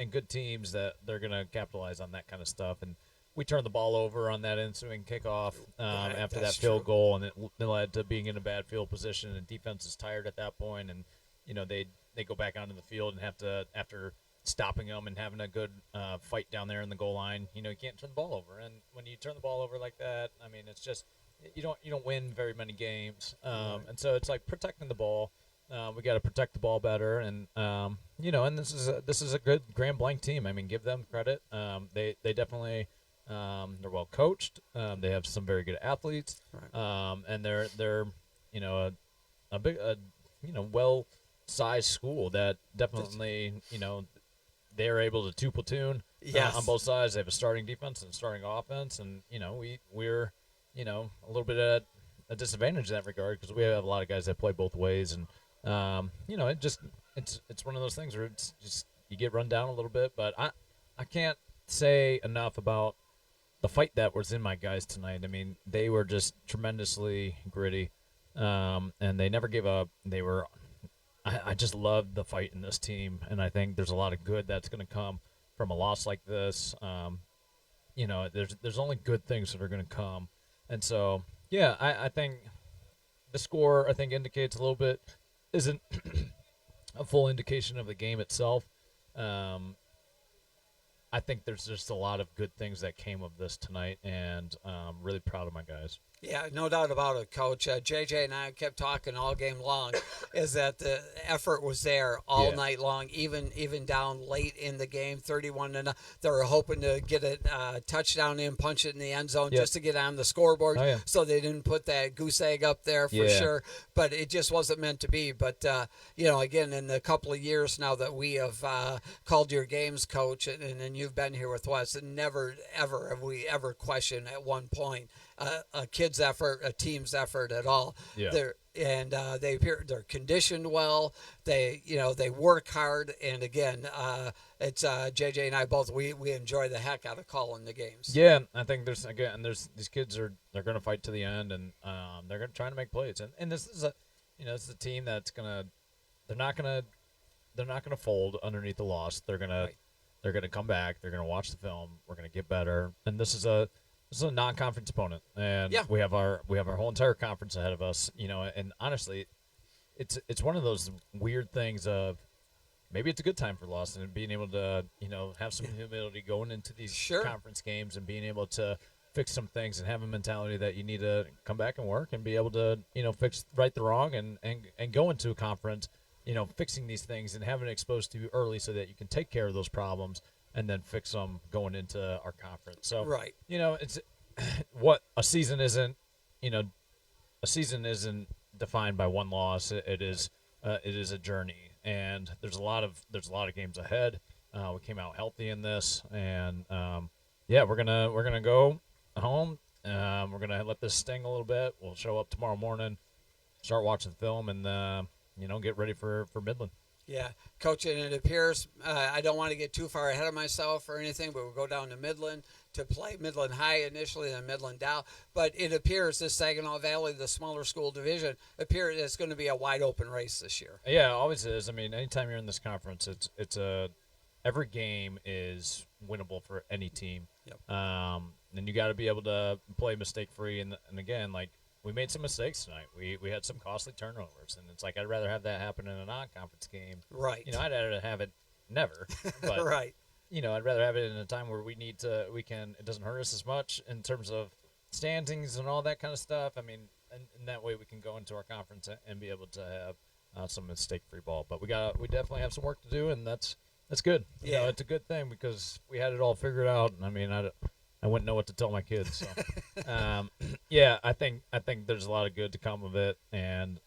good teams that they're going to capitalize on that kind of stuff. And we turned the ball over on that ensuing kickoff after that field goal, and it led to being in a bad field position. And defense is tired at that point, and they go back onto the field and have to, after stopping them and having a good fight down there in the goal line, you can't turn the ball over. And when you turn the ball over like that, I mean, it's just you don't win very many games. And so it's like protecting the ball. We got to protect the ball better, and and this is a good Grand Blanc team. I mean, give them credit. They definitely they're well coached. They have some very good athletes, and they're a big well-sized school that definitely they're able to two-platoon on both sides. They have a starting defense and a starting offense, and we're a little bit at a disadvantage in that regard because we have a lot of guys that play both ways, and it's one of those things where it's just you get run down a little bit. But I can't say enough about the fight that was in my guys tonight. I mean, they were just tremendously gritty, and they never gave up. They were. I just love the fight in this team, and I think there's a lot of good that's going to come from a loss like this. There's only good things that are going to come, and so I think the score indicates a little bit isn't a full indication of the game itself. I think there's just a lot of good things that came of this tonight, and I'm really proud of my guys. Yeah, no doubt about it, Coach. JJ and I kept talking all game long, is that the effort was there all night long, even down late in the game, 31-0. They were hoping to get a touchdown in, punch it in the end zone just to get on the scoreboard, so they didn't put that goose egg up there for sure. But it just wasn't meant to be. But, again, in the couple of years now that we have called your games, Coach, and you've been here with us, and never, ever have we ever questioned at one point a kid's effort, a team's effort at all. Yeah. They're conditioned well. They work hard. And again, it's JJ and I both, we enjoy the heck out of calling the games. Yeah, I think there's these kids they're going to fight to the end, and they're going to try to make plays. And this is a team that's they're not going to fold underneath the loss. They're going to come back. They're going to watch the film. We're going to get better. And this is a non-conference opponent, and we have our whole entire conference ahead of us. And honestly, it's one of those weird things of maybe it's a good time for Lawson and being able to have some humility going into these conference games and being able to fix some things and have a mentality that you need to come back and work and be able to right the wrong and go into a conference fixing these things and having it exposed to you early so that you can take care of those problems and then fix them going into our conference. So, right. It's what a season isn't. A season isn't defined by one loss. It is a journey, and there's a lot of games ahead. We came out healthy in this, and we're gonna go home. We're gonna let this sting a little bit. We'll show up tomorrow morning, start watching the film, and get ready for Midland. Yeah, Coach, and it appears, I don't want to get too far ahead of myself or anything, but we'll go down to Midland to play Midland High initially, then Midland Dow. But it appears this Saginaw Valley, the smaller school division, appears it's going to be a wide open race this year. Yeah, it always is. I mean, anytime you're in this conference, every game is winnable for any team. Yep. And you got to be able to play mistake free. And again, like, we made some mistakes tonight. We had some costly turnovers, and it's like I'd rather have that happen in a non-conference game. Right. I'd rather have it never. But, right. I'd rather have it in a time where it doesn't hurt us as much in terms of standings and all that kind of stuff. I mean, and that way we can go into our conference and be able to have some mistake-free ball. But we definitely have some work to do, and that's good. Yeah. It's a good thing because we had it all figured out. I mean, I wouldn't know what to tell my kids. So. I think there's a lot of good to come of it, and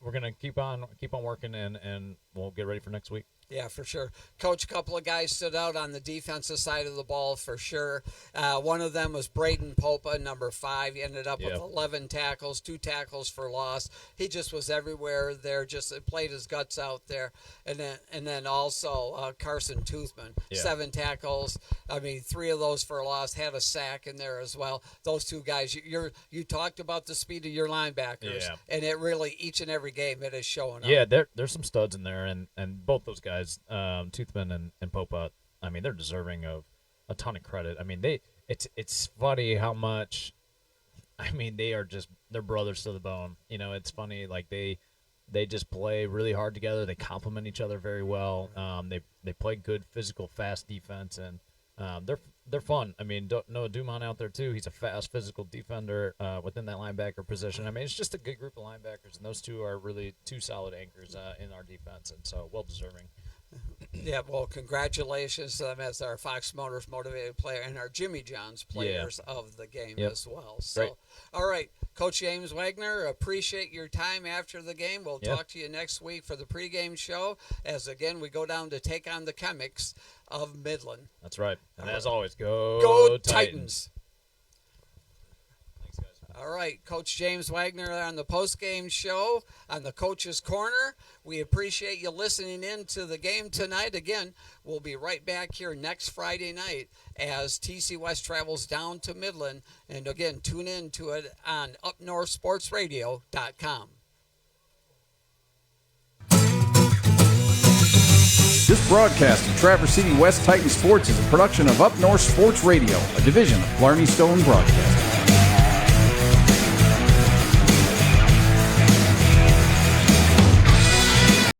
we're gonna keep on working, and we'll get ready for next week. Yeah, for sure. Coach, a couple of guys stood out on the defensive side of the ball for sure. One of them was Braden Popa, number 5. He ended up with 11 tackles, 2 tackles for loss. He just was everywhere there, just played his guts out there. And then also Carson Toothman, 7 tackles. I mean, 3 of those for loss, had a sack in there as well. Those 2 guys, you talked about the speed of your linebackers, and it really, each and every game, it is showing up. Yeah, there's some studs in there, and both those guys, Toothman and Popa, I mean, they're deserving of a ton of credit. I mean, it's funny how much, I mean, they're brothers to the bone. It's funny, like they just play really hard together. They complement each other very well. They play good physical, fast defense, and they're fun. I mean, Noah Dumont out there too. He's a fast, physical defender within that linebacker position. I mean, it's just a good group of linebackers, and those 2 are really 2 solid anchors in our defense, and so well deserving. Yeah, well, congratulations to them as our Fox Motors motivated player and our Jimmy John's players of the game as well. So, Great. All right, Coach James Wagner, appreciate your time after the game. We'll talk to you next week for the pregame show as, again, we go down to take on the Chemics of Midland. That's right. And as always, go Titans. All right, Coach James Wagner on the post-game show on the Coach's Corner. We appreciate you listening in to the game tonight. Again, we'll be right back here next Friday night as TC West travels down to Midland. And again, tune in to it on UpNorthSportsRadio.com. This broadcast of Traverse City West Titan Sports is a production of Up North Sports Radio, a division of Blarney Stone Broadcasting.